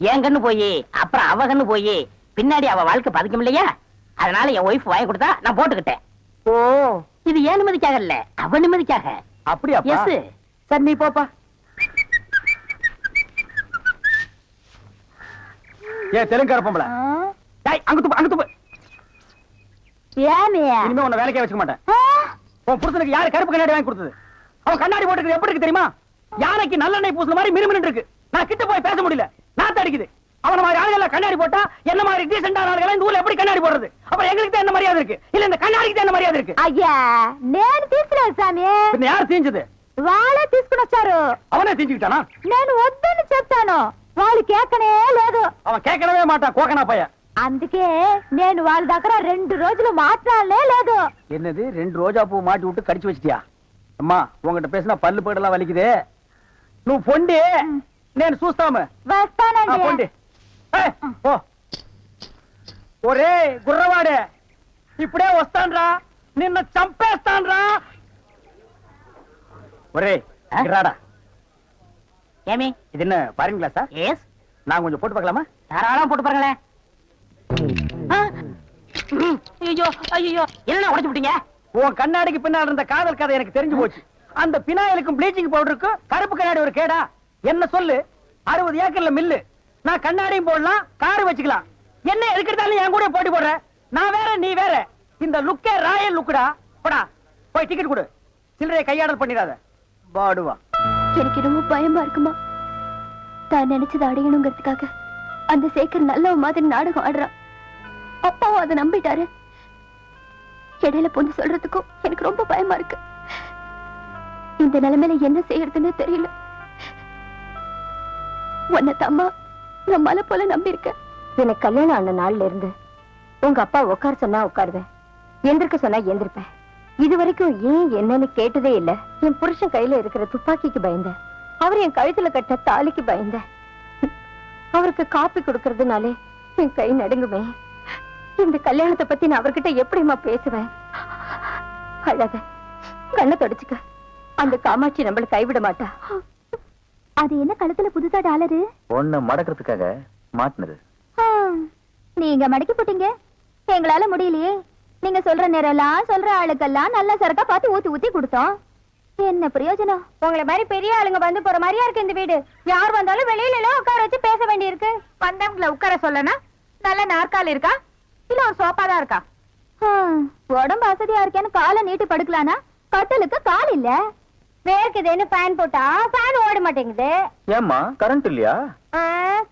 என் கண்ணு போய் அப்புறம் அவ கண்ணு போய் பின்னாடி அவ வாழ்க்கை பதிக்கும் இல்லையா? அதனால என் ஒய்ஃப் வாங்கி கொடுத்தா நான் போட்டுக்கிட்டேன். ஓ, இது ஏன் நிம்மதிக்காக இல்ல, அவ நிம்மதிக்காக. அப்படியா? எஸ். சரி, நீ போப்பா. ஏ தெலுங்கார பொம்பளை, டேய் அங்க துப்பு, அங்க துப்பு. இனிமே உன்னை வேலைக்கே வச்சுக்க மாட்டேன். உன் புருஷனுக்கு யாரு கருப்பு கண்ணாடி வாங்கி கொடுத்தது? அவன் கண்ணாடி போட்டுக்கிறது எப்படி இருக்கு தெரியுமா? யானைக்கு நல்லெண்ணெய் பூசுன மாதிரி மினுமினு இருக்கு. நான் கிட்ட போய் பேச முடியல, நாத்து அடிக்குது. அவன மாதிரி ஆளுகள் கண்ணாடி போட்டா என்ன மாதிரி டீசென்டான ஆளுகள் இந்த ஊர்ல எப்படி கண்ணாடி போடுறது? அப்புறம் எங்களுக்கு தான் என்ன மரியாதை இருக்கு, இல்ல இந்த கண்ணாடிக்கு தான் என்ன மரியாதை இருக்கு? అయ్యా నేను తీసుకున్నాను సామి. பின்ன யார் தீஞ்சது? వాళ్ళే తీసుకుని వచ్చారు. அவனே தீஞ்சுக்கிட்டானா? నేను వద్దని చెప్తాను, వాళ్ళు కేకనే లేదు. அவன் கேட்கவே மாட்டான், கோக்கனா பைய. అందుకే నేను వాళ్ళ దగ్గర 2 రోజులు మాట్లాడలే లేదు. என்னது 2 ரோஜா பூ மாட்டி விட்டு கடிச்சு வச்சிட்டியா? அம்மா, உங்ககிட்ட பேசினா பல்லு பேடெல்லாம் வலிக்குது. నువ్వు పొండి, నేను చూస్తాము. వస్తానండి. పొండి. ఓ ఒరే గుర్రవాడే, ఇప్పుడే వస్తాన్రా, నిన్ను చంపేస్తాన్రా. ఒరే రాడా. ஏமி, இது என்ன பாருங்க கிளாஸா? எஸ். நான் கொஞ்சம் போட்டு பார்க்கலாமா? தாராளமா போட்டு பாருங்களேன். ஐயோ ஐயோ, என்ன உடைச்சு விட்டீங்க? உன் கண்ணாடிக்கு பின்னாடி இருந்த காதல் கதை எனக்கு தெரிஞ்சு போச்சு. அந்த பினாயிலுக்கும் ப்ளீச்சிங் பவுடருக்கும் கருப்பு கண்ணாடி ஒரு கேடா? என்ன சொல்லு, 60 ஏக்கர்ல மில்லு, நான் கண்ணாடியும் போடலாம், காரு வச்சுக்கலாம். என்ன எதுக்கிட்டாலும் என் கூட போட்டி போடுற? நான் வேற நீ வேற. இந்த லுக்கே ராயல் லுக்குடா. போடா, போய் டிக்கெட் கொடு, சில்லறைய கையாடல் பண்ணிடாத. பாடுவா. எனக்கு ரொம்ப பயமா இருக்குமா? தான் நினைச்சதை அடையணுங்கிறதுக்காக அந்த சேகர் நல்ல மாதிரி நாடகம் ஆடுறான். அப்பாவும் அதை நம்பிட்டாரு. இடையில பொண்ணு சொல்றதுக்கும் எனக்கு ரொம்ப பயமா இருக்கு. இந்த நிலைமையில என்ன செய்யறதுன்னு தெரியல. உன்னை தம்மா நான் மலை போல நம்பி இருக்கேன். எனக்கு கல்யாணம் ஆன நாள்ல இருந்து உங்க அப்பா உட்கார சொன்னா உட்காருவேன், எந்திருக்க சொன்னா எந்திருப்பேன். இது வரைக்கும் ஏன் என்னன்னு கேட்டதே இல்ல. என் புருஷன் கையில இருக்கிற துப்பாக்கிக்கு பயந்தேன், அவர் என் கழுத்துல கட்ட தாலிக்கு பயந்தேன். அவருக்கு காப்பி கொடுக்கறதுனாலே என் கை நடுங்குமே. இந்த கல்யாணத்தை பத்தி நான் அவர்கிட்ட எப்படிமா பேசுவேன்? அழாத, கண்ணை தொடச்சுக்க. அந்த காமாட்சி நம்மள கைவிட மாட்டா. அது என்ன கழுத்துல புதுசா டாலரு? ஒண்ணு மடக்கிறதுக்காக மாட்டினது. நீங்க மடக்கி போட்டீங்க, எங்களால முடியலையே. நீங்க சொல்ற நேரம்லாம் சொல்ற ஆளுக்கெல்லாம் நல்ல சரக்கா பார்த்து ஊத்தி ஊத்தி கொடுத்தோம். என்ன பிரயோஜனம்? உங்களை மாதிரி பெரிய ஆளுங்க வந்து போற மாதிரியா இருக்கு இந்த வீடு. யார் வந்தாலும் வெளியில எல்லாம் உட்கார வச்சு பேச வேண்டி இருக்கு. வந்தவங்களை உட்கார சொல்லனா நல்ல நாற்காலி இருக்கா இல்ல ஒரு சோஃபா தான் இருக்கா? உடம்பு வசதியா இருக்கேன்னு காலை நீட்டி படுக்கலானா கட்டலுக்கு கால் இல்ல. வேர்க்குதுன்னு ஃபேன் போட்டா ஃபேன் ஓட மாட்டேங்குது. ஏம்மா கரண்ட் இல்லையா?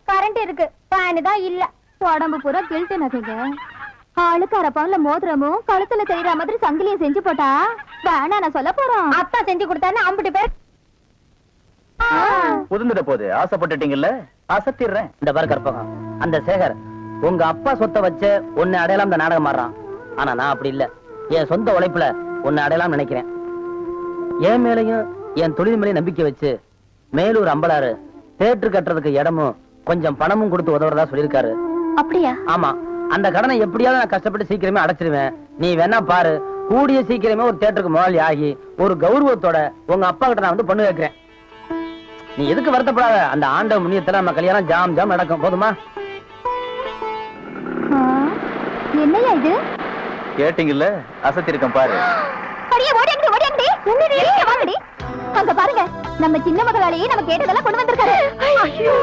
கரண்ட் இருக்கு, ஃபேன் தான் இல்ல. உடம்பு பூரா கில்ட்டு நகைங்க. ஆளுக்கு அரப்பான்ல மோதிரமும் கழுத்துல தெரியுற மாதிரி சங்கிலியும் செஞ்சு போட்டா வேணா நான் சொல்ல போறோம். அப்பா செஞ்சு கொடுத்தான்னு அம்பிட்டு பேர் புதுந்துட போது ஆசைப்பட்டுட்டீங்கல்ல, அசத்திடுறேன். இந்த பாரு கற்பகம், அந்த சேகர் உங்க அப்பா சொத்தை வச்சு உன்னை அடையலாம் இந்த நாடகம் மாறான். ஆனா நான் அப்படி இல்ல. என் சொந்த உழைப்புல உன்னை அடையலாம் நினைக்கிறேன். என் மேலையும் என் தொழில் மேலையும் நம்பிக்கை வச்சு மேலூர் அம்பலாறு தேட்டர் கட்டுறதுக்கு இடமும் கொஞ்சம் பணமும் கொடுத்து உதவுறதா சொல்லியிருக்காரு. அப்படியா? ஆமா, அந்த கடனை எப்படியாவது நான் கஷ்டப்பட்டு சீக்கிரமே அடைச்சிருவேன். நீ வேணா பாரு, கூடிய சீக்கிரமே ஒரு தேட்டருக்கு முதலாளி ஆகி ஒரு கௌரவத்தோட உங்க அப்பா கிட்ட நான் வந்து பொண்ணு வைக்கிறேன். நீ எதுக்கு வருத்தப்படாத, அந்த ஆண்ட முன்னியத்துல நம்ம கல்யாணம் ஜாம் ஜாம் நடக்கும். போதுமா? என்னையா இது? கேட்டீங்கல்ல, அசத்திருக்கேன் பாரு. அடியே ஓடியாங்கடி ஓடியாங்கடி. என்னடி வாங்கடி. அங்க பாருங்க, நம்ம சின்ன மகளாலேயே நம்ம கேட்டதெல்லாம் கொண்டு வந்திருக்காரு. ஐயோ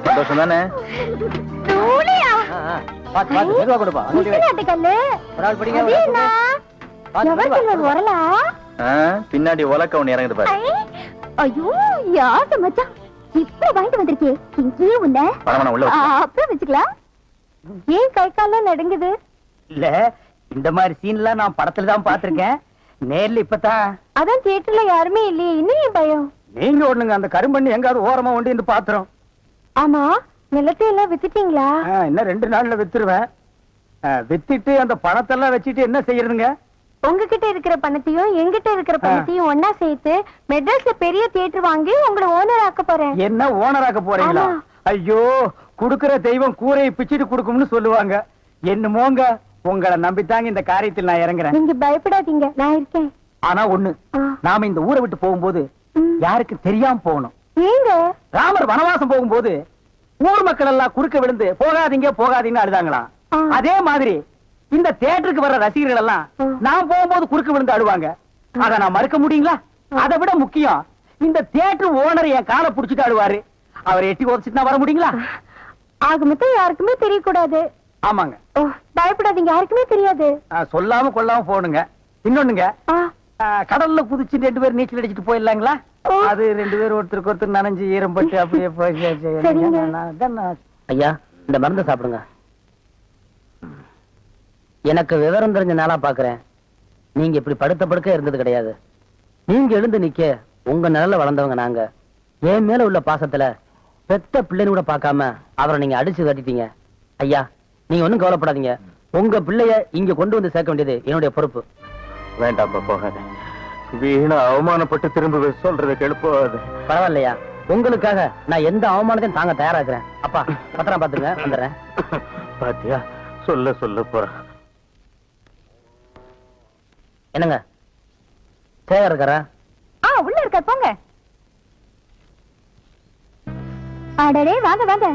சந்தோஷம் தானே? பின்னாடி உலக்க ஒண்ணு இறங்குது பாரு. ஐயோ யாரு மச்சான் இப்ப வாங்கிட்டு வந்திருக்கே. இங்கேயே உன்ன உள்ள அப்புறம் வச்சுக்கலாம். ஏன் கை காலம் நடுங்குது? இல்ல, இந்த மாதிரி சீன்லாம் நான் படத்துல தான் பாத்திருக்கேன், நேர்ல இப்பதான். அதான் தியேட்டர்ல யாருமே இல்லையே, இன்னும் பயம். நீங்க ஒண்ணுங்க, அந்த கரும்பண்ணி எங்காவது ஓரமா ஒண்டி இந்த பாத்திரம். ஆமா, நிலத்தை எல்லாம் வித்துட்டீங்களா? இன்னும் 2 நாள்ல வித்துருவேன். வித்துட்டு அந்த பணத்தெல்லாம் வச்சுட்டு என்ன செய்யறதுங்க? உங்ககிட்ட இருக்கிற பணத்தையும் எங்கிட்ட இருக்கிற பணத்தையும் ஒன்னா சேர்த்து மெட்ராஸ்ல பெரிய தியேட்டர் வாங்கி உங்களை ஓனர் ஆக்க போறேன். என்ன ஓனர் ஆக்க போறீங்களா? ஐயோ, குடுக்கிற தெய்வம் கூரையை பிச்சுட்டு கொடுக்கும்னு சொல்லுவாங்க. என்னமோங்க, உங்களை நம்பித்தாங்க இந்த காரியத்தில் நான் இறங்குறேன். நீங்க பயப்படாதீங்க, நான் இருக்கேன். ஆனா ஒண்ணு, நாம இந்த ஊரை விட்டு போகும்போது யாருக்கு தெரியாம போகணும். ஏங்க? ராமர் வனவாசம் போகும்போது ஊர் மக்கள் எல்லாம் குறுக்க விழுந்து போகாதீங்க போகாதீங்கன்னு அழுதாங்களாம். அதே மாதிரி இந்த தியேட்டருக்கு வர்ற ரசிகர்கள் எல்லாம் நான் போகும்போது குறுக்க விழுந்து அழுவாங்க. அத நான் மறுக்க முடியுங்களா? அதை விட முக்கியம், இந்த தியேட்டர் ஓனர் என் காலை புடிச்சிட்டு அழுவாரு. அவர் எட்டி உதச்சிட்டு வர முடியுங்களா? ஆக மொத்தம் யாருக்குமே தெரியக்கூடாது. ஆமாங்க. பயப்படாதீங்க, யாருக்குமே தெரியாது. சொல்லாம கொள்ளாம போகணுங்க. இன்னொன்னுங்க, கடல்ல குதிச்சு 2 பேர் நீச்சல் அடிச்சுட்டு போயிடலாங்களா? அது 2 பேர் ஒருத்தருக்கு ஒருத்தர் நனைஞ்சு ஈரம் பட்டு அப்படியே போய். ஐயா, இந்த மருந்து சாப்பிடுங்க. எனக்கு விவரம் தெரிஞ்ச நாளா பாக்குறேன், நீங்க இப்படி படுத்த படுக்க இருந்தது கிடையாது. நீங்க எழுந்து நிக்க உங்க நிழல்ல வளர்ந்தவங்க நாங்க. என் மேல உள்ள பாசத்துல பெத்த பிள்ளைன்னு கூட பார்க்காம அவரை நீங்க அடிச்சு கட்டிட்டீங்க. ஐயா, நீங்க ஒண்ணும் கவலைப்படாதீங்க. உங்க பிள்ளைய இங்க கொண்டு வந்து சேர்க்க வேண்டியது என்னுடைய பொறுப்பு. வேண்டாம், போகாத. வீணா அவமானப்பட்டு திரும்ப சொல்றதை கெழுப்பாது. பரவாயில்லையா, உங்களுக்காக நான் எந்த அவமானத்தையும் தாங்க தயாராக்குறேன். அப்பா, பத்திரம் பாத்துங்க, வந்துடுறேன். பாத்தியா, சொல்ல சொல்ல போறேன். என்னங்க, சேகர் இருக்காரா? உள்ள இருக்க, போங்க. அடடே, வாங்க வாங்க.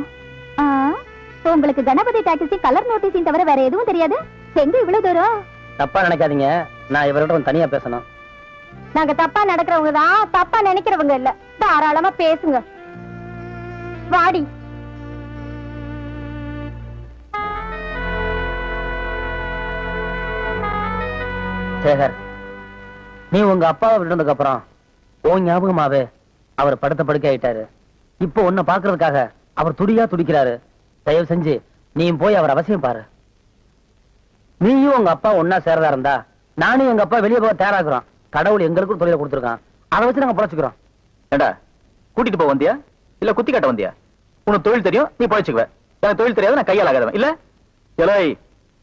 உங்களுக்கு கணபதி டாக்ஸி கலர் நோட்டீஸின் தவிர வேற எதுவும் தெரியாது? எங்க இவ்வளவு தூரம்? தப்பா நினைக்காதீங்க, நான் இவரோட தனியா பேசணும். நாங்க தப்பா நடக்கிறவங்க தான், தப்பா நினைக்கிறவங்க இல்ல. தாராளமா பேசுங்க. வாடி. சேகர், நீ உங்க அப்பாவை விட்டதுக்கு அப்புறம் உன் ஞாபகமாவே அவர் படுத்த படுக்க ஆயிட்டாரு. இப்போ உன்னை பாக்குறதுக்காக அவர் துடியா துடிக்கிறாரு. தயவு செஞ்சு நீயும் போய் அவர் அவசியம் பாரு. நீயும் உங்க அப்பா ஒன்னா சேரதா இருந்தா நானும் எங்க அப்பா வெளியே போக தயாராக்குறோம். கடவுள் எங்களுக்கும் தொழில கொடுத்துருக்கான். அதை வச்சு நாங்க பொழைச்சுக்கிறோம். ஏண்டா கூட்டிட்டு போக வந்தியா இல்ல குத்தி காட்ட வந்தியா? உனக்கு தொழில் தெரியும், நீ பொழைச்சுக்குவ. எனக்கு தொழில் தெரியாது, நான் கையால் ஆகாதவன் இல்ல. எலை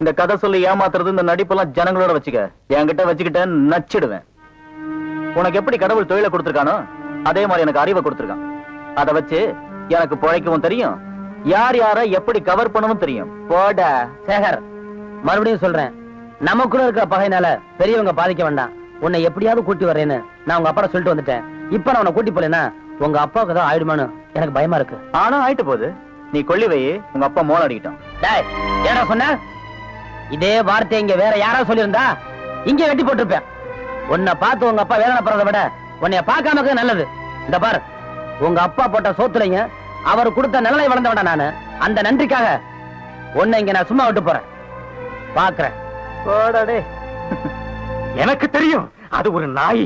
இந்த கதை சொல்லி ஏமாத்துறது இந்த நடிப்பெல்லாம் ஜனங்களோட வச்சுக்க. என்கிட்ட வச்சுக்கிட்ட நச்சிடுவேன். உனக்கு எப்படி கடவுள் தொழிலை கொடுத்துருக்கானோ அதே மாதிரி எனக்கு அறிவை கொடுத்துருக்கான். அதை வச்சு எனக்கு பொழைக்கவும் தெரியும், யார் யார எப்படி கவர் பண்ணவும் தெரியும். போட சேகர், மறுபடியும் சொல்றேன், நமக்குள்ள இருக்கிற பகையினால பெரியவங்க பாதிக்க வேண்டாம். உன்னை எப்படியாவது கூட்டி வரேன்னு நான் உங்க அப்பா சொல்லிட்டு வந்துட்டேன். இப்ப நான் உன்னை கூட்டி போலேன்னா உங்க அப்பாவுக்கு தான் ஆயிடுமான்னு எனக்கு பயமா இருக்கு. ஆனா ஆயிட்டு போகுது. நீ கொள்ளி வை, உங்க அப்பா மோளம் அடிக்கிட்டோம். டேய், ஏடா சொன்ன? இதே வார்த்தை இங்க வேற யாராவது சொல்லியிருந்தா இங்க வெட்டி போட்டிருப்பேன். உன்னை பார்த்து உங்க அப்பா வேதனை படுறதை விட உன்னைய பார்க்காம இருக்கிறது நல்லது. இந்த பாரு, உங்க அப்பா போட்ட சோத்துலைங்க அவர் கொடுத்த நிலையை வளர்ந்த வேண்டாம். நானு அந்த நன்றிக்காக உன்னை இங்க நான் சும்மா விட்டு போறேன். பாக்குறேன். எனக்கு தெரியும், அது ஒரு நாய்.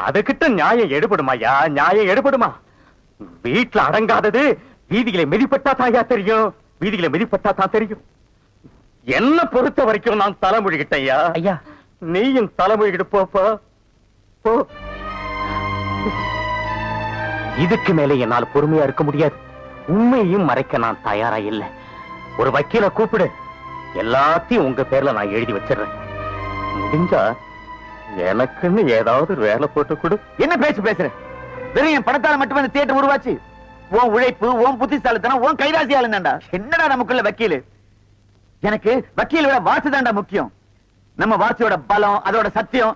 அதுகிட்ட நியாயம் எடுபடுமாயா? நியாயம் எடுபடுமா? வீட்டுல அடங்காதது வீதிகளை மிதிப்பட்டா தாயா தெரியும். வீதிகளை மிதிப்பட்டா தான் தெரியும். என்ன பொறுத்த வரைக்கும் நான் தலைமொழிகிட்டையா. ஐயா, நீயும் தலைமொழிகிட்டு போப்பா போ. இதுக்கு மேல என்னால் பொறுமையா இருக்க முடியாது. உண்மையையும் மறைக்க நான் தயாரா இல்லை. ஒரு வக்கீல கூப்பிடு, எல்லாத்தையும் உங்க பேர்ல நான் எழுதி வச்சிடுறேன். முடிஞ்சா எனக்குன்னு ஏதாவது வேலை போட்டு கொடு. என்ன பேசுற? வெறும் என் படத்தால மட்டுமே இந்த தியேட்டர் உருவாச்சு. உன் உழைப்பு, உன் புத்திசாலித்தனம், உன் கைராசி ஆளுந்தாண்டா. என்னடா நமக்குள்ள வக்கீல்? எனக்கு வக்கீல் விட வாசி தாண்டா முக்கியம். நம்ம வாசியோட பலம், அதோட சத்தியம்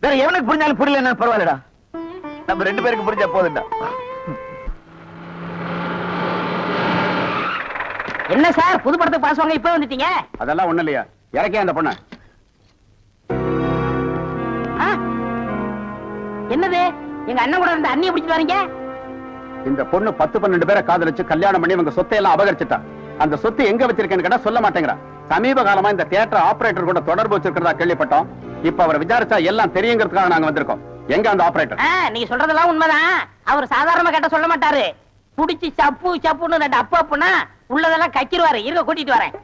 வேற எவனுக்கு புரிஞ்சாலும் புரியல பரவாயில்லடா. நம்ம 2 பேருக்கு புரிஞ்சா போதுண்டா. என்ன சார் புது படத்துக்கு பாஸ் வாங்க இப்ப வந்துட்டீங்க? அதெல்லாம் ஒண்ணு இல்லையா, இறக்கே அந்த பொண்ண. என்னது எங்க அண்ணன் கூட இருந்த அண்ணியை பிடிச்சிட்டு வரீங்க? இந்த பொண்ணு 10-12 பேரை காதலிச்சு கல்யாணம் பண்ணி இவங்க சொத்தை எல்லாம் அபகரிச்சுட்டா. அந்த சொத்து எங்க வச்சிருக்கேன்னு கேட்டா சொல்ல மாட்டேங்கிறா. சமீப காலமா இந்த தியேட்டர் ஆபரேட்டர் கூட தொடர்பு வச்சிருக்கிறதா கேள்விப்பட்டோம். இப்ப அவரை விசாரிச்சா எல்லாம் தெரியுங்கிறதுக்காக நாங்க வந்திருக்கோம். எங்க அந்த ஆபரேட்டர்? நீங்க சொல்றதெல்லாம் உண்மைதான். அவர் சாதாரணமா கேட்ட சொல்ல மாட்டாரு. புடிச்சு சப்பு சப்புன்னு 2 அப்பு அப்புனா உள்ளதெல்லாம் கக்கிடுவாரு. இருக்க கூட்டிட்டு வரேன்.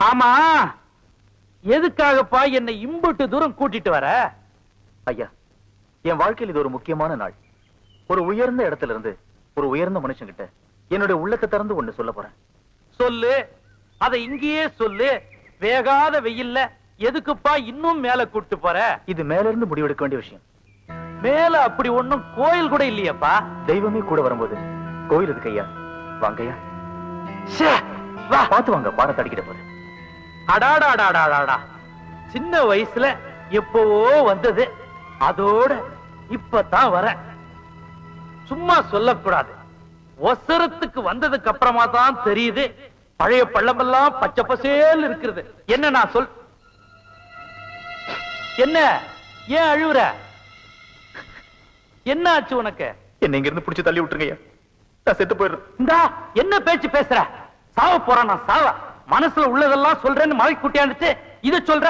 ஆமா, எதுக்காகப்பா என்னை இம்புட்டு தூரம் கூட்டிட்டு வர? ஐயா, என் வாழ்க்கையில் இது ஒரு முக்கியமான நாள். ஒரு உயர்ந்த இடத்துல இருந்து ஒரு உயர்ந்த மனுஷங்கிட்ட என்னுடைய உள்ளத்தை திறந்து ஒண்ணு சொல்ல போறேன். சொல்லு, அதை இங்கேயே சொல்லு. வேகாத வெயில்ல எதுக்குப்பா இன்னும் மேல கூட்டு போற? இது மேல இருந்து முடிவெடுக்க வேண்டிய விஷயம். மேல அப்படி ஒண்ணும் கோயில் கூட இல்லையப்பா. தெய்வமே கூட வரும்போது கோயில் இருக்கு ஐயா. வாங்கய்யா, பார்த்து வாங்க, பாடத்தை அடிக்கிட்ட போது. அடாடாடாடாடா, சின்ன வயசுல எப்பவோ வந்தது, அதோட இப்பதான் வர. சும்மா சொல்லக்கூடாது. ஒசரத்துக்கு வந்ததுக்கு அப்புறமா தான் தெரியுது பழைய பள்ளமெல்லாம் பச்சை பசேல் இருக்கிறது. என்ன நான் சொல், என்ன ஏன் அழுவுற? என்ன ஆச்சு உனக்கு? என்ன இங்க இருந்து புடிச்சு தள்ளி விட்டுருங்க ஐயா, நான் செத்து போயிடுறேன். இந்தா என்ன பேச்சு பேசுற? சாவ போறான் நான் சாவ. மனசுல உள்ளதெல்லாம் சொல்றேன்னு மலை குட்டியாந்துச்சு. இத சொல்ற,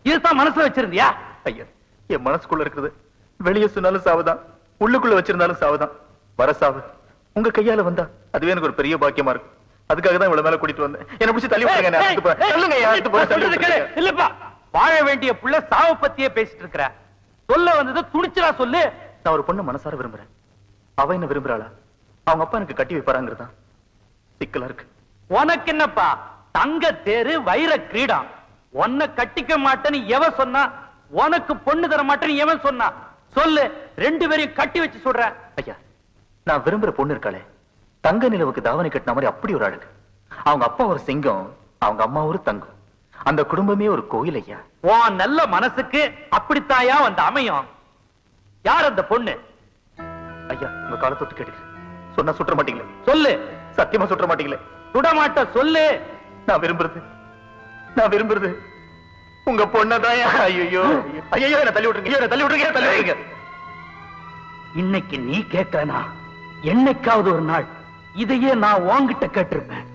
இதுதான் மனசுல வச்சிருந்தியா? ஐயா, என் மனசுக்குள்ள இருக்கிறது வெளியே சொன்னாலும் சாவுதான், உள்ளுக்குள்ள வச்சிருந்தாலும் சாவுதான். வர சாவு உங்க கையால வந்தா அதுவே எனக்கு ஒரு பெரிய பாக்கியமா இருக்கும். அதுக்காக தான் இவ்வளவு மேல கூட்டிட்டு வந்தேன். என்ன பிடிச்சி தள்ளி விட்டுருங்க. இல்லப்பா, வாழ வேண்டிய புள்ள சாவ பத்தியே பேசிட்டு இருக்கிற. சொல்ல வந்தது துணிச்சலா சொல்லு. நான் ஒரு பொண்ணு மனசார விரும்புறேன். அவ என்ன விரும்புறாளா? அவங்க அப்பா எனக்கு கட்டி வைப்பாராங்கிறதான் சிக்கலா இருக்கு. உனக்கு என்னப்பா, தங்க தேரு வைர கிரீடம். உன்னை கட்டிக்க மாட்டேன்னு எவன் சொன்னா? உனக்கு பொண்ணு தர மாட்டேன்னு எவன் சொன்னா? சொல்லு, 2 பேரையும் கட்டி வச்சு சொல்ற. ஐயா, நான் விரும்புற பொண்ணு இருக்காளே, தங்க நிலவுக்கு தாவணி கட்டின மாதிரி அப்படி ஒரு அழகு. அவங்க அப்பா ஒரு சிங்கம், அவங்க அம்மா ஒரு தங்கம். அந்த குடும்பமே ஒரு கோயில் ஐயா. உன் நல்ல மனசுக்கு அப்படித்தாயா வந்து அமையும். யார் அந்த பொண்ணு? ஐயா உங்க காலை தொட்டு கேட்டுக்கிறேன். சொன்னா சுற்ற மாட்டீங்களே? சொல்லு. சத்தியமா சுற்ற மாட்டீங்களே? சுடமாட்ட சொல்லு. நான் விரும்புறது உங்க பொண்ணதான். ஐயோ ஐயோ என்ன தள்ளி விட்டுருங்க, என்ன தள்ளி விட்டுருங்க, தள்ளி விட்டுருங்க. இன்னைக்கு நீ கேட்கலனா என்னைக்காவது ஒரு நாள் இதையே நான் உன்கிட்ட கேட்டிருப்பேன்.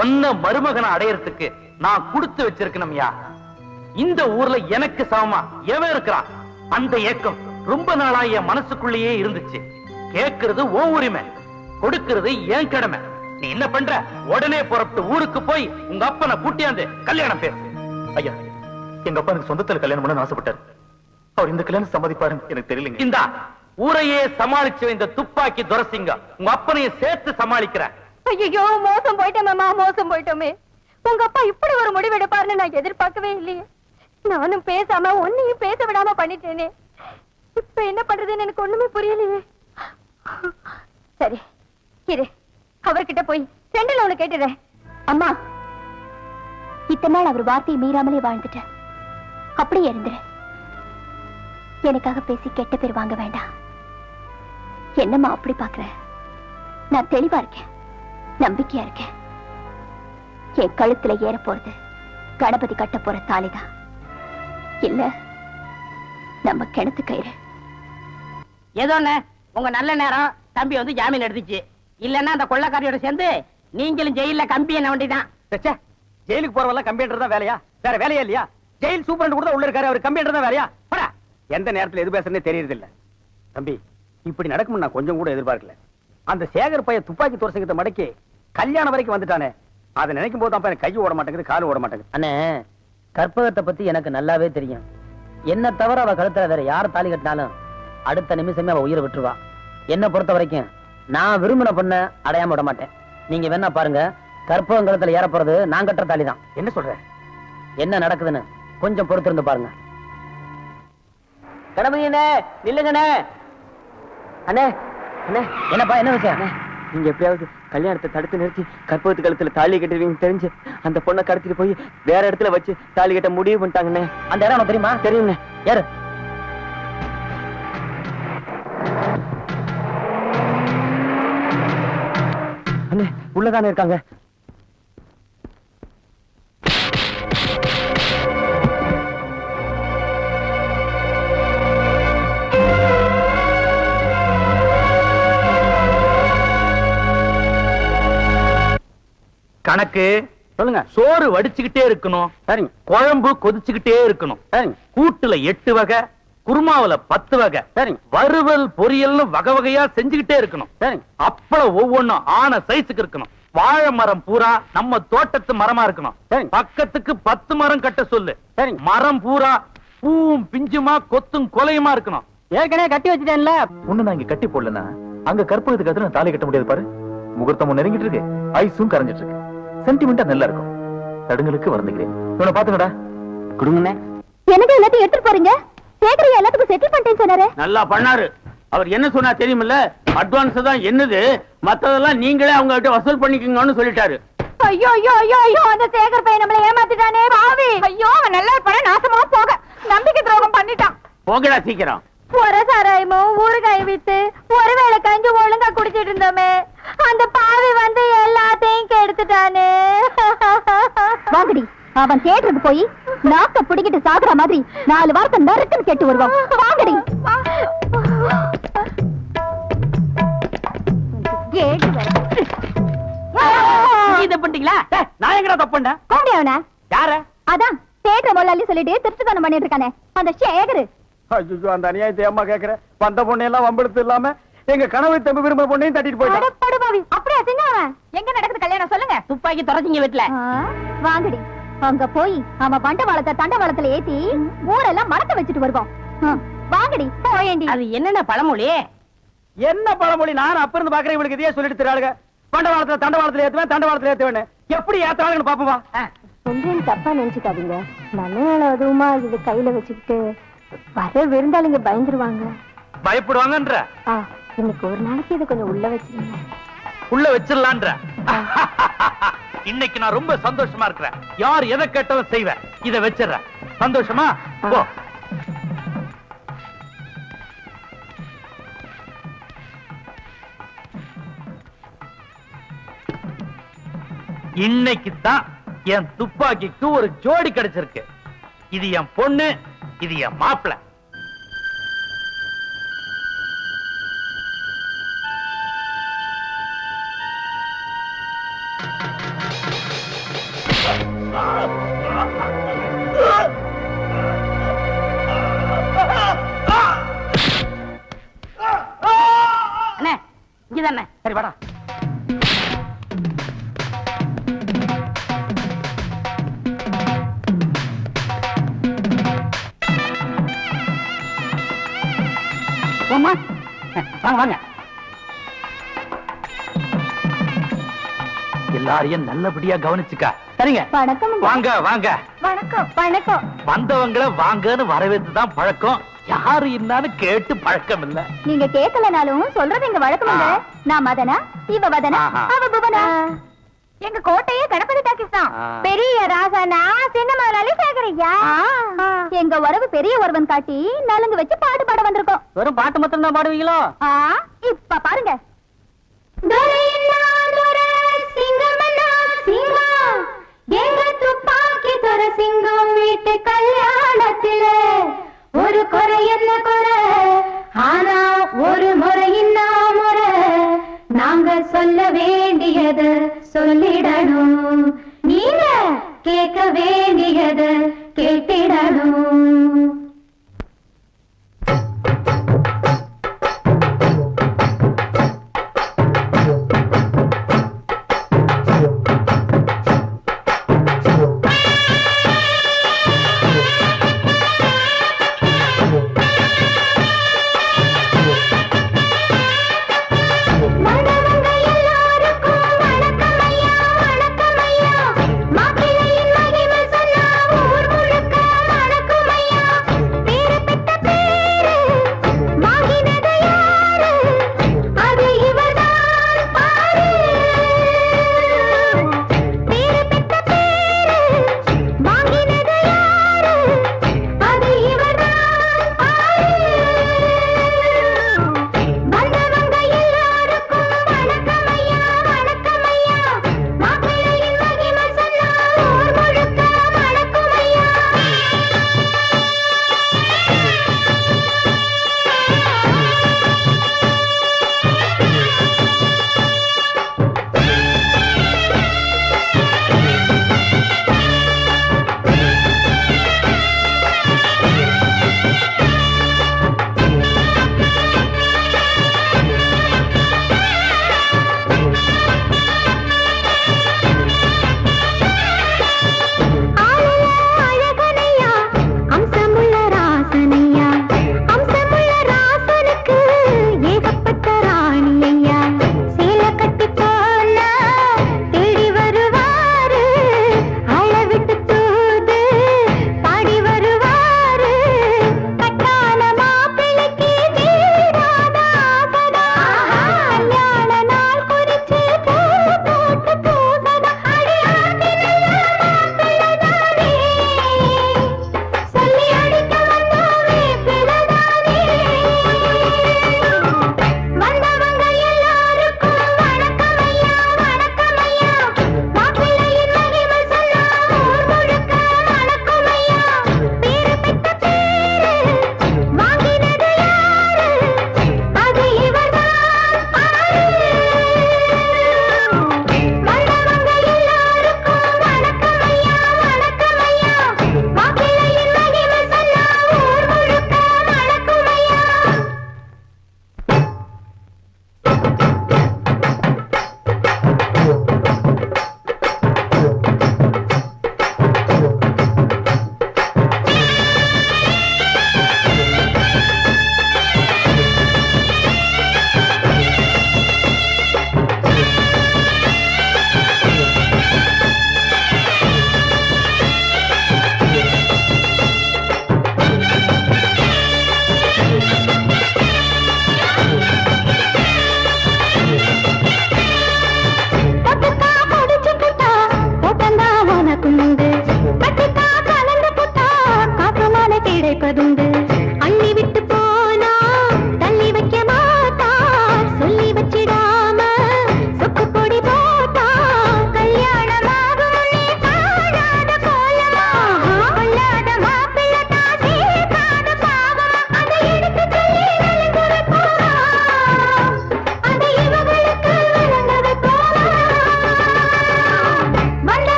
ஒன்ன மருமகனை அடையறதுக்கு நான் கொடுத்து வச்சிருக்கணும்யா. இந்த ஊர்ல எனக்கு சமமா எவன் இருக்கிறான்? அந்த ஏக்கம் ரொம்ப நாளா என் மனசுக்குள்ளேயே இருந்துச்சு. கேட்கிறது ஓ உரிமை, கொடுக்கிறது ஏன் கடமை. நீ என்ன பண்ற? உடனே புறப்பட்டு ஊருக்கு போய் உங்க அப்பனை கூட்டியாந்து கல்யாணம் பேசு. ஐயா எங்க அப்பா எனக்கு சொந்தத்துல கல்யாணம் பண்ண ஆசைப்பட்டாரு. அவர் இந்த கல்யாணம் சம்மதிப்பாருன்னு எனக்கு தெரியலங்க. இந்த ஊரையே சமாளிச்சு இந்த துப்பாக்கி துரசிங்க உங்க அப்பனையும் சேர்த்து சமாளிக்கிற. ஐயோ மோசம் போயிட்டோம் மாமா, மோசம் போயிட்டோமே. உங்க அப்பா இப்படி ஒரு முடிவு எடுப்பாருன்னு நான் எதிர்பார்க்கவே இல்லையே. நானும் பேசாம ஒன்னையும் பேச விடாம பண்ணிட்டேனே. இப்ப என்ன பண்றதுன்னு எனக்கு ஒண்ணுமே புரியலையே. சரி இரு, அவர்கிட்ட போய் செண்டில் ஒண்ணு கேட்டுறேன். அம்மா, இத்தனை நாள் அவர் வார்த்தையை மீறாமலே வாழ்ந்துட்டேன். அப்படியே இருந்துரு. எனக்காக பேசி கெட்ட பேர் வாங்க வேண்டாம். என்னம்மா அப்படி பாக்குற? நான் தெளிவா இருக்கேன், நம்பிக்கையா இருக்கேன். என் கழுத்துல ஏற போறது கணபதி கட்ட போற தாலிதான், இல்ல நம்ம கிணத்து கயிறு. ஏதோ உங்க நல்ல நேரம் தம்பி வந்து ஜாமீன் எடுத்துச்சு. இல்லன்னா அந்த கொள்ளக்காரியோட சேர்ந்து நீங்களும் ஜெயில கம்பி என்ன வேண்டிதான். ஜெயிலுக்கு போறவெல்லாம் கம்பியன்றது தான் வேலையா? வேற வேலையா இல்லையா? ஜெயில் சூப்பரண்ட் கூட உள்ள இருக்காரு, அவர் கம்பியன்றது தான் வேலையா? போடா. எந்த நேரத்துல எது பேசுறதே தெரியறது இல்ல. தம்பி இப்படி நடக்கும் நான் கொஞ்சம் கூட எதிர்பார்க்கல. அந்த சேகர் பையன் துப்பாக்கி துரசங்கத்தை மடக்கி கல்யாணம் வரைக்கும் வந்துட்டானே, அதை நினைக்கும் போது தான் கை ஓட மாட்டேங்குது, கால் ஓட மாட்டேங்குது. அண்ணே, கற்பகத்தை பத்தி எனக்கு நல்லாவே தெரியும். என்ன தவிர அவ கழுத்துல வேற யார் தாலி கட்டினாலும் அடுத்த நிமிஷமே அவ உயிரை விட்டுருவா. என்ன பொறுத்த வரைக்கும் நான் விரும்பின பொண்ண அடையாம விட மாட்டேன். நீங்க வேணா பாருங்க, கற்பகம் கழுத்துல ஏற போறது நான் கட்டுற தாலி தான். என்ன சொல்ற? என்ன நடக்குதுன்னு கொஞ்சம் பொறுத்திருந்து பாருங்க. கடமையண்ணே, நில்லுங்கண்ணே. அண்ணே அண்ணே, என்னப்பா என்ன விஷயம்? நீங்க எப்படியாவது கல்யாணத்தை தடுத்து நிறுத்தி கற்பகத்து கழுத்துல தாலி கட்டுவீங்க தெரிஞ்சு அந்த பொண்ணை கடத்திட்டு போய் வேற இடத்துல வச்சு தாலி கட்ட முடிவு பண்ணிட்டாங்கண்ணே. அந்த இடம் உனக்கு தெரியுமா? தெரியும்ண்ணே. யாரு? அண்ணே உள்ளதானே இருக்காங்க. கணக்கு சொல்லுங்க. சோறு வடிச்சுக்கிட்டே இருக்கணும். சரிங்க. குழம்பு கொதிச்சுக்கிட்டே இருக்கணும். சரிங்க. கூட்டுல 8 வகை, குருமாவுல 10 வகை, சரிங்க. வறுவல் பொரியல்னு வகை வகையா செஞ்சுக்கிட்டே இருக்கணும். சரிங்க. அப்பளம் ஒவ்வொன்னும் ஆன சைஸுக்கு இருக்கணும். வாழை மரம் பூரா நம்ம தோட்டத்து மரமா இருக்கணும். சரிங்க. பக்கத்துக்கு 10 மரம் கட்ட சொல்லு. சரிங்க. மரம் பூரா பூவும் பிஞ்சுமா கொத்தும் கொலையுமா இருக்கணும். ஏற்கனவே கட்டி வச்சுட்டேன்ல. ஒண்ணு நான் இங்க கட்டி போடலன்னா அங்க கற்பகத்துக்கு கழுத்துல தாலி கட்ட முடியாது பாரு. முகூர்த்தமும் நெருங்கிட்டு இருக்கு, ஐஸும் கரைஞ்சிட்டு இருக்கு. சென்டிமெண்டா நல்லா இருக்கும். தடுங்களுக்கு வருந்துகிறேன். இவனை பாத்துக்கடா. கொடுங்கண்ணே. எனக்கு எல்லாத்தையும் எடுத்துட்டு போறீங்க. சேகரி எல்லாத்துக்கும் செட்டில் பண்ணிட்டேன்னு சொன்னாரு. நல்லா பண்ணாரு. அவர் என்ன சொன்னா தெரியுமில்ல? அட்வான்ஸ் தான் என்னது, மத்ததெல்லாம் நீங்களே அவங்க கிட்ட வசூல் பண்ணிக்கோங்கன்னு சொல்லிட்டாரு. ஐயோ ஐயோ ஐயோ ஐயோ, அந்த சேகர் பையன் நம்மள ஏமாத்திட்டானே பாவி. ஐயோ, அவன் நல்லா இருப்பானே, நாசமா போக. நம்பிக்கை துரோகம் பண்ணிட்டான். போகடா சீக்கிரம். ஒரு சாராயமும் ஊறுகாய் வித்து ஒருவேளை கஞ்சி ஒழுங்கா குடிச்சிட்டு இருந்தோமே, அந்த பாவி வந்து எல்லாத்தையும் கெடுத்துட்டானே. வாங்கடி, அவன் தேடுறது போய் நாக்க பிடிக்கிட்டு சாகுற மாதிரி 4 வாரத்தை நறுக்குன்னு கேட்டு வருவான். வாங்கடி. இதை பண்ணிட்டீங்களா? நான் எங்கடா தப்புண்டா? கோடி அவன யார? அதான் தேடுற முதலாளி சொல்லிட்டு திருட்டுத்தனம் பண்ணிட்டு இருக்கானே அந்த சேகரு. ஐயோ, அந்த அநியாயத்தை அம்மா கேக்குற. வந்த பொண்ணையெல்லாம் வம்பெடுத்து இல்லாம எங்க கனவு தம்பி விரும்ப பொண்ணையும் தட்டிட்டு போயிட்டான். படுபாவி, அப்படியே செஞ்சவன். எங்க நடக்குது கல்யாணம் சொல்லுங்க. துப்பாக்கி துறச்சிங்க வீட்டுல. வாங்கடி, அங்க போய் அவன் பண்டவாளத்தை தண்டவாளத்துல ஏத்தி ஊரெல்லாம் மறக்க வச்சுட்டு வருவான். வாங்கடி போயேண்டி. அது என்னென்ன பழமொழி? என்ன பழமொழி? நான் அப்ப இருந்து பாக்குறேன். இவளுக்கு இதையே சொல்லிட்டு தராளுங்க. பண்டவாளத்துல தண்டவாளத்துல ஏத்துவேன், தண்டவாளத்துல ஏத்துவேன். எப்படி ஏத்தாளுன்னு பாப்பவா? சொல்றேன்னு தப்பா நினைச்சுக்காதீங்க. நல்ல நாள் அதுவுமா இது கையில வச்சுக்கிட்டு வர விருந்தாளிங்க பயந்துருவாங்க. பயப்படுவாங்கன்ற. இன்னைக்கு ஒரு நாளைக்கு இதை கொஞ்சம் உள்ள வச்சிருங்க. புள்ள வச்சிடலான்ற. இன்னைக்கு நான் ரொம்ப சந்தோஷமா இருக்கிறேன். யார் எதை கேட்டாலும் செய்வேன். இத வச்சிடறேன். சந்தோஷமா போ. இன்னைக்கு தான் என் துப்பாக்கிக்கு ஒரு ஜோடி கிடைச்சிருக்கு. இது என் பொண்ணு, இது என் மாப்பிள்ளை. அண்ணே இங்கதானே. சரி வாடா. போமா வாங்க வாங்க. எல்லாரையும் நல்லபடியா கவனிச்சுக்க. சரிங்க. வணக்கம். வாங்க வாங்க. வணக்கம் வணக்கம். வந்தவங்கள வாங்கன்னு வரவேற்று தான் பழக்கம். யாரு என்னன்னு கேட்டு பழக்கம் இல்ல. நீங்க கேட்கலனாலும் சொல்றது எங்க வழக்கம் இல்ல. நான் மதனா, இவ வதனா, அவ புவனா. எங்க கோட்டையே கணபதி டாக்கிஸ் தான். பெரிய ராசனா சின்ன முதலாளி சேகரையா. எங்க உறவு பெரிய ஒருவன் காட்டி நலுங்கு வச்சு பாட்டு பாட வந்திருக்கோம். வெறும் பாட்டு மட்டும் தான் பாடுவீங்களோ? இப்ப பாருங்க. சிங்கம் வீட்டு கல்யாணத்தில ஒரு குறை என்ன குறை, ஆனா ஒரு முறையின்னா முறை. நாங்க சொல்ல வேண்டியது சொல்லிடணும், நீங்க கேட்க வேண்டியது கேட்டிடணும்.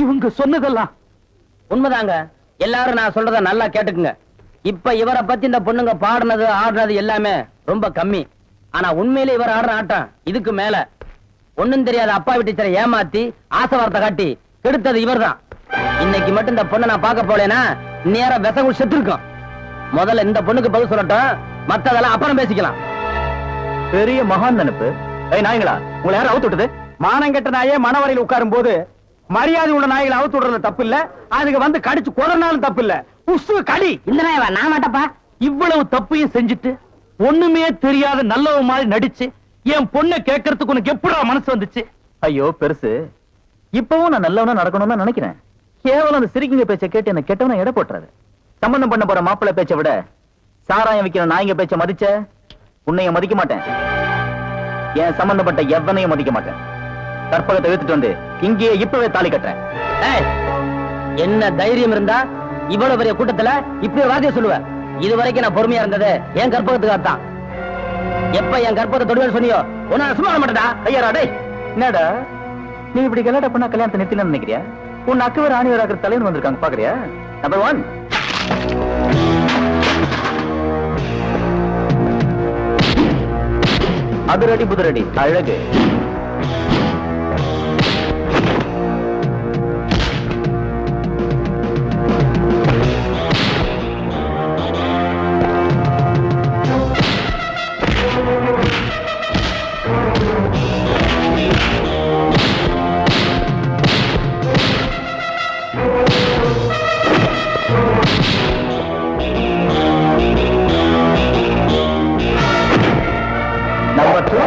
இவங்க சொன்னதெல்லாம் உண்மைதாங்க. எல்லாரும் நான் சொல்றத நல்லா கேட்டுக்குங்க. இப்ப இவரை பத்தி இந்த பொண்ணுங்க பாடுனது ஆடுனது எல்லாமே ரொம்ப கம்மி. ஆனா உண்மையிலே இவர் ஆடுற ஆட்டம் இதுக்கு மேல. ஒண்ணும் தெரியாத அப்பா வீட்டு ஏமாத்தி ஆசை வார்த்தை காட்டி கெடுத்தது இவர்தான். இன்னைக்கு மட்டும் இந்த பொண்ணை நான் பார்க்க போலேனா நேரம் விசகு செத்து இருக்கும். முதல்ல இந்த பொண்ணுக்கு பதில் சொல்லட்டும், மத்ததெல்லாம் அப்புறம் பேசிக்கலாம். பெரிய மகான் நினைப்பு. நாய்களா, உங்களை யாரும் அவுத்து விட்டது? மானங்கெட்ட நாயே மனவரையில் உட்காரும் போது மரியாதை உள்ள நாய்களை அவுத்து விடுறது தப்பு இல்ல, அதுக்கு வந்து கடிச்சு கொதறினாலும் தப்பு இல்ல. உசு கடி. இந்த நாயவா நான் மாட்டப்பா. இவ்வளவு தப்பையும் செஞ்சுட்டு ஒண்ணுமே தெரியாத நல்லவ மாதிரி நடிச்சு என் பொண்ணை கேட்கறதுக்கு உனக்கு எப்படா மனசு வந்துச்சு? ஐயோ பெருசு, இப்பவும் நான் நல்லவனா நடக்கணும்னு தான் நினைக்கிறேன். கேவலம் அந்த சிரிக்கிங்க பேச்சை கேட்டு என்ன கெட்டவன எடை போட்டுறது. சம்பந்தம் பண்ண போற மாப்பிள்ளை பேச்சை விட சாராயம் விக்கிற நாய்ங்க பேச்ச மதிச்ச உன்னைய மதிக்க மாட்டேன். என் சம்பந்தப்பட்ட எவனையும் மதிக்க மாட்டேன். கற்பகத்தை எடுத்துட்டு வந்து இங்கேயே இப்பவே தாலி கட்டுறேன். என்ன தைரியம் இருந்தா இவ்வளவு பெரிய கூட்டத்துல இப்படி வார்த்தையை சொல்லுவ? இது வரைக்கும் நான் பொறுமையா இருந்தது என் கற்பகத்துக்காகத்தான். எப்ப என் கற்பகத்தை தொடுவேன்னு சொன்னியோ உன்ன சும்மா மாட்டேடா. ஐயா டேய், என்னடா நீ இப்படி கல்யாணம் பண்ணா கல்யாணத்தை நிறுத்தினு நினைக்கிறியா? உன் அக்குவர் ஆணிவர் ஆகிற தலைவன் வந்திருக்காங்க பாக்குறியா? நம்பர் 1 அதிரடி புதிரடி அழகு. Number 2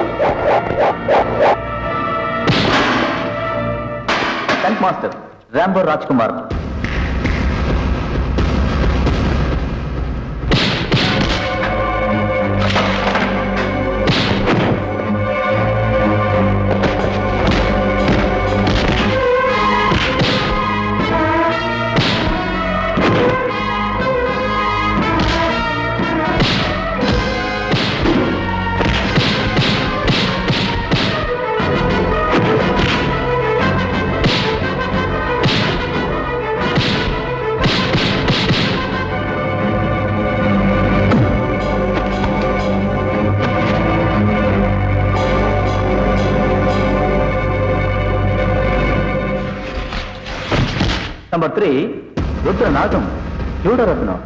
Stunt Master Rambo Rajkumar. Number 3 Rudranagam Yudaratna.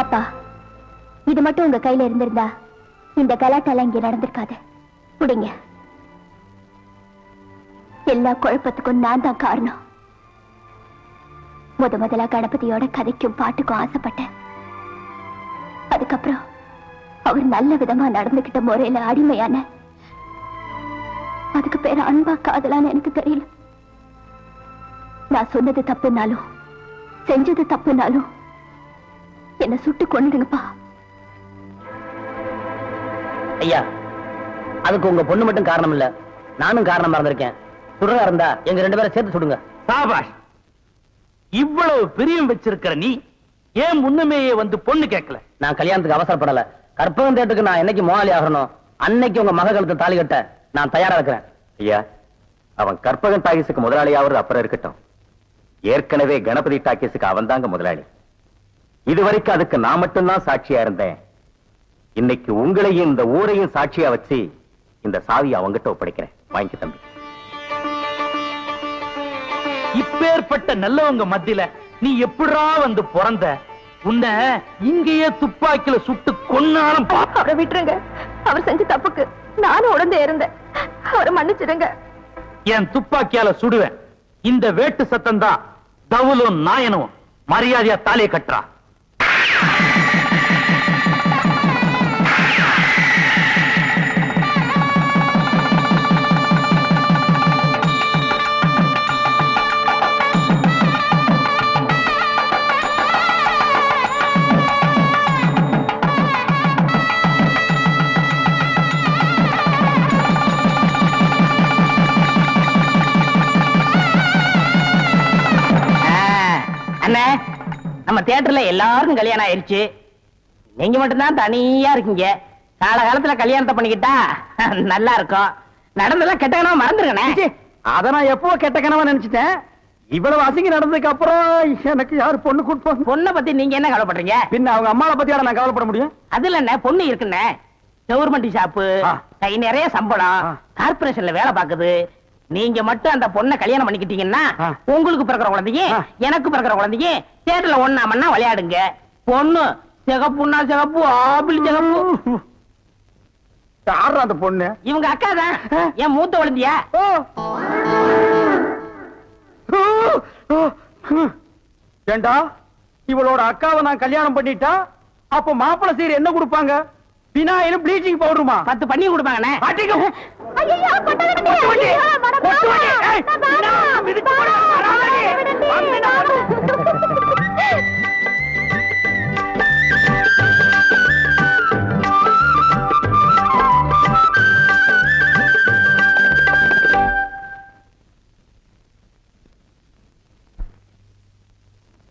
அப்பா, இது மட்டும் உங்க கையில இருந்திருந்தா இந்த கலாட்டால இங்க நடந்திருக்காது. புடிங்க. எல்லா குழப்பத்துக்கும் நான் தான் காரணம். முதலா கணபதியோட கதைக்கும் பாட்டுக்கும் ஆசைப்பட்டேன். அதுக்கப்புறம் அவர் நல்ல விதமா நடந்துகிட்ட முறையில அடிமையான. அதுக்கு பேர் அன்பா காதலான்னு எனக்கு தெரியல. நான் சொன்னது தப்புனாலும் செஞ்சது தப்புனாலும் என்ன சுட்டு கொன்னுடுங்கப்பா. ஐயா, அதுக்கு உங்க பொண்ணு மட்டும் காரணம் இல்ல, நானும் காரணமா இருந்திருக்கேன். சுடுறதா இருந்தா எங்க 2 பேரை சேர்த்து சுடுங்க. சாபாஷ். இவ்வளவு பிரியம் வச்சிருக்கிற நீ ஏன் முன்னமேயே வந்து பொண்ணு கேட்கல? நான் கல்யாணத்துக்கு அவசரப்படல. கற்பகம் தேட்டுக்கு நான் என்னைக்கு மோகாலி ஆகணும் அன்னைக்கு உங்க மக கழுத்து தாலி கட்ட நான் தயாரா இருக்கிறேன். ஐயா, அவன் கற்பகம் டாக்கீஸுக்கு முதலாளியாவது அப்புறம் இருக்கட்டும். ஏற்கனவே கணபதி டாக்கீஸுக்கு அவன் தாங்க முதலாளி. இதுவரைக்கும் அதுக்கு நான் மட்டும்தான் சாட்சியா இருந்தேன். இன்னைக்கு உங்களையும் இந்த ஊரையும் சாட்சியா வச்சு இந்த சாவியை அவங்கிட்ட ஒப்படைக்கிறேன். வாங்கி தம்பி. இப்பேற்பட்ட நல்லவங்க மத்தியில நீ எப்படிரா வந்து பிறந்த? உன்னை இங்கேயே துப்பாக்கில சுட்டு கொன்னாலும் அவரை விட்டுருங்க. அவர் செஞ்ச தப்புக்கு நானும் உடந்தே இருந்தேன். அவரை மன்னிச்சிடுங்க. என் துப்பாக்கியால சுடுவேன். இந்த வேட்டு சத்தம் தான் தவுலும் நாயனும் மரியாதையா தாலியை கட்டுறா. அண்ணே, நம்ம தியேட்டர்ல எல்லாருக்கும் கல்யாணம் ஆயிருச்சு. நீங்க மட்டும்தான் தனியா இருக்கீங்க. காலகாலத்துல கல்யாணத்தை பண்ணிக்கிட்டா நல்லா இருக்கும். நடந்தெல்லாம் கெட்ட கனவா மறந்துருக்கனே. அத நான் எப்போ கெட்ட கனவா நினைச்சிட்டேன். இவ்வளவு அசிங்க நடந்ததுக்கு அப்புறம் எனக்கு யாரு பொண்ணு கூட்டு? பொண்ணை பத்தி நீங்க என்ன கவலைப்படுறீங்க? பின்ன அவங்க அம்மாவை பத்தி நான் கவலைப்பட முடியும்? அதுல என்ன பொண்ணு இருக்குண்ணே. கவர்மெண்ட் ஷாப்பு, கை நிறைய சம்பளம், கார்பரேஷன்ல வேலை பாக்குது. நீங்க மட்டும் அந்த பொண்ணை கல்யாணம் பண்ணிக்கிட்டீங்கன்னா உங்களுக்கு பிறக்கிற குழந்தைங்க எனக்கு பிறக்கிற குழந்தைங்க தியேட்டர்ல ஒண்ணா மண்ணா விளையாடுங்க. பொண்ணு சிகப்புன்னா சிகப்பு, ஆப்பிள் சிகப்பு. யாரா அந்த பொண்ணு? இவங்க அக்கா தான், என் மூத்த குழந்தையா. ஏண்டா, இவளோட அக்காவை நான் கல்யாணம் பண்ணிட்டா அப்ப மாப்பிள்ளை சீர் என்ன கொடுப்பாங்க? வினாயிலும் ப்ளீச்சிங் பவுடருமா? 10 பண்ணி கொடுப்பாங்கண்ணே. ஐயையோ, கொட்டாதீங்க.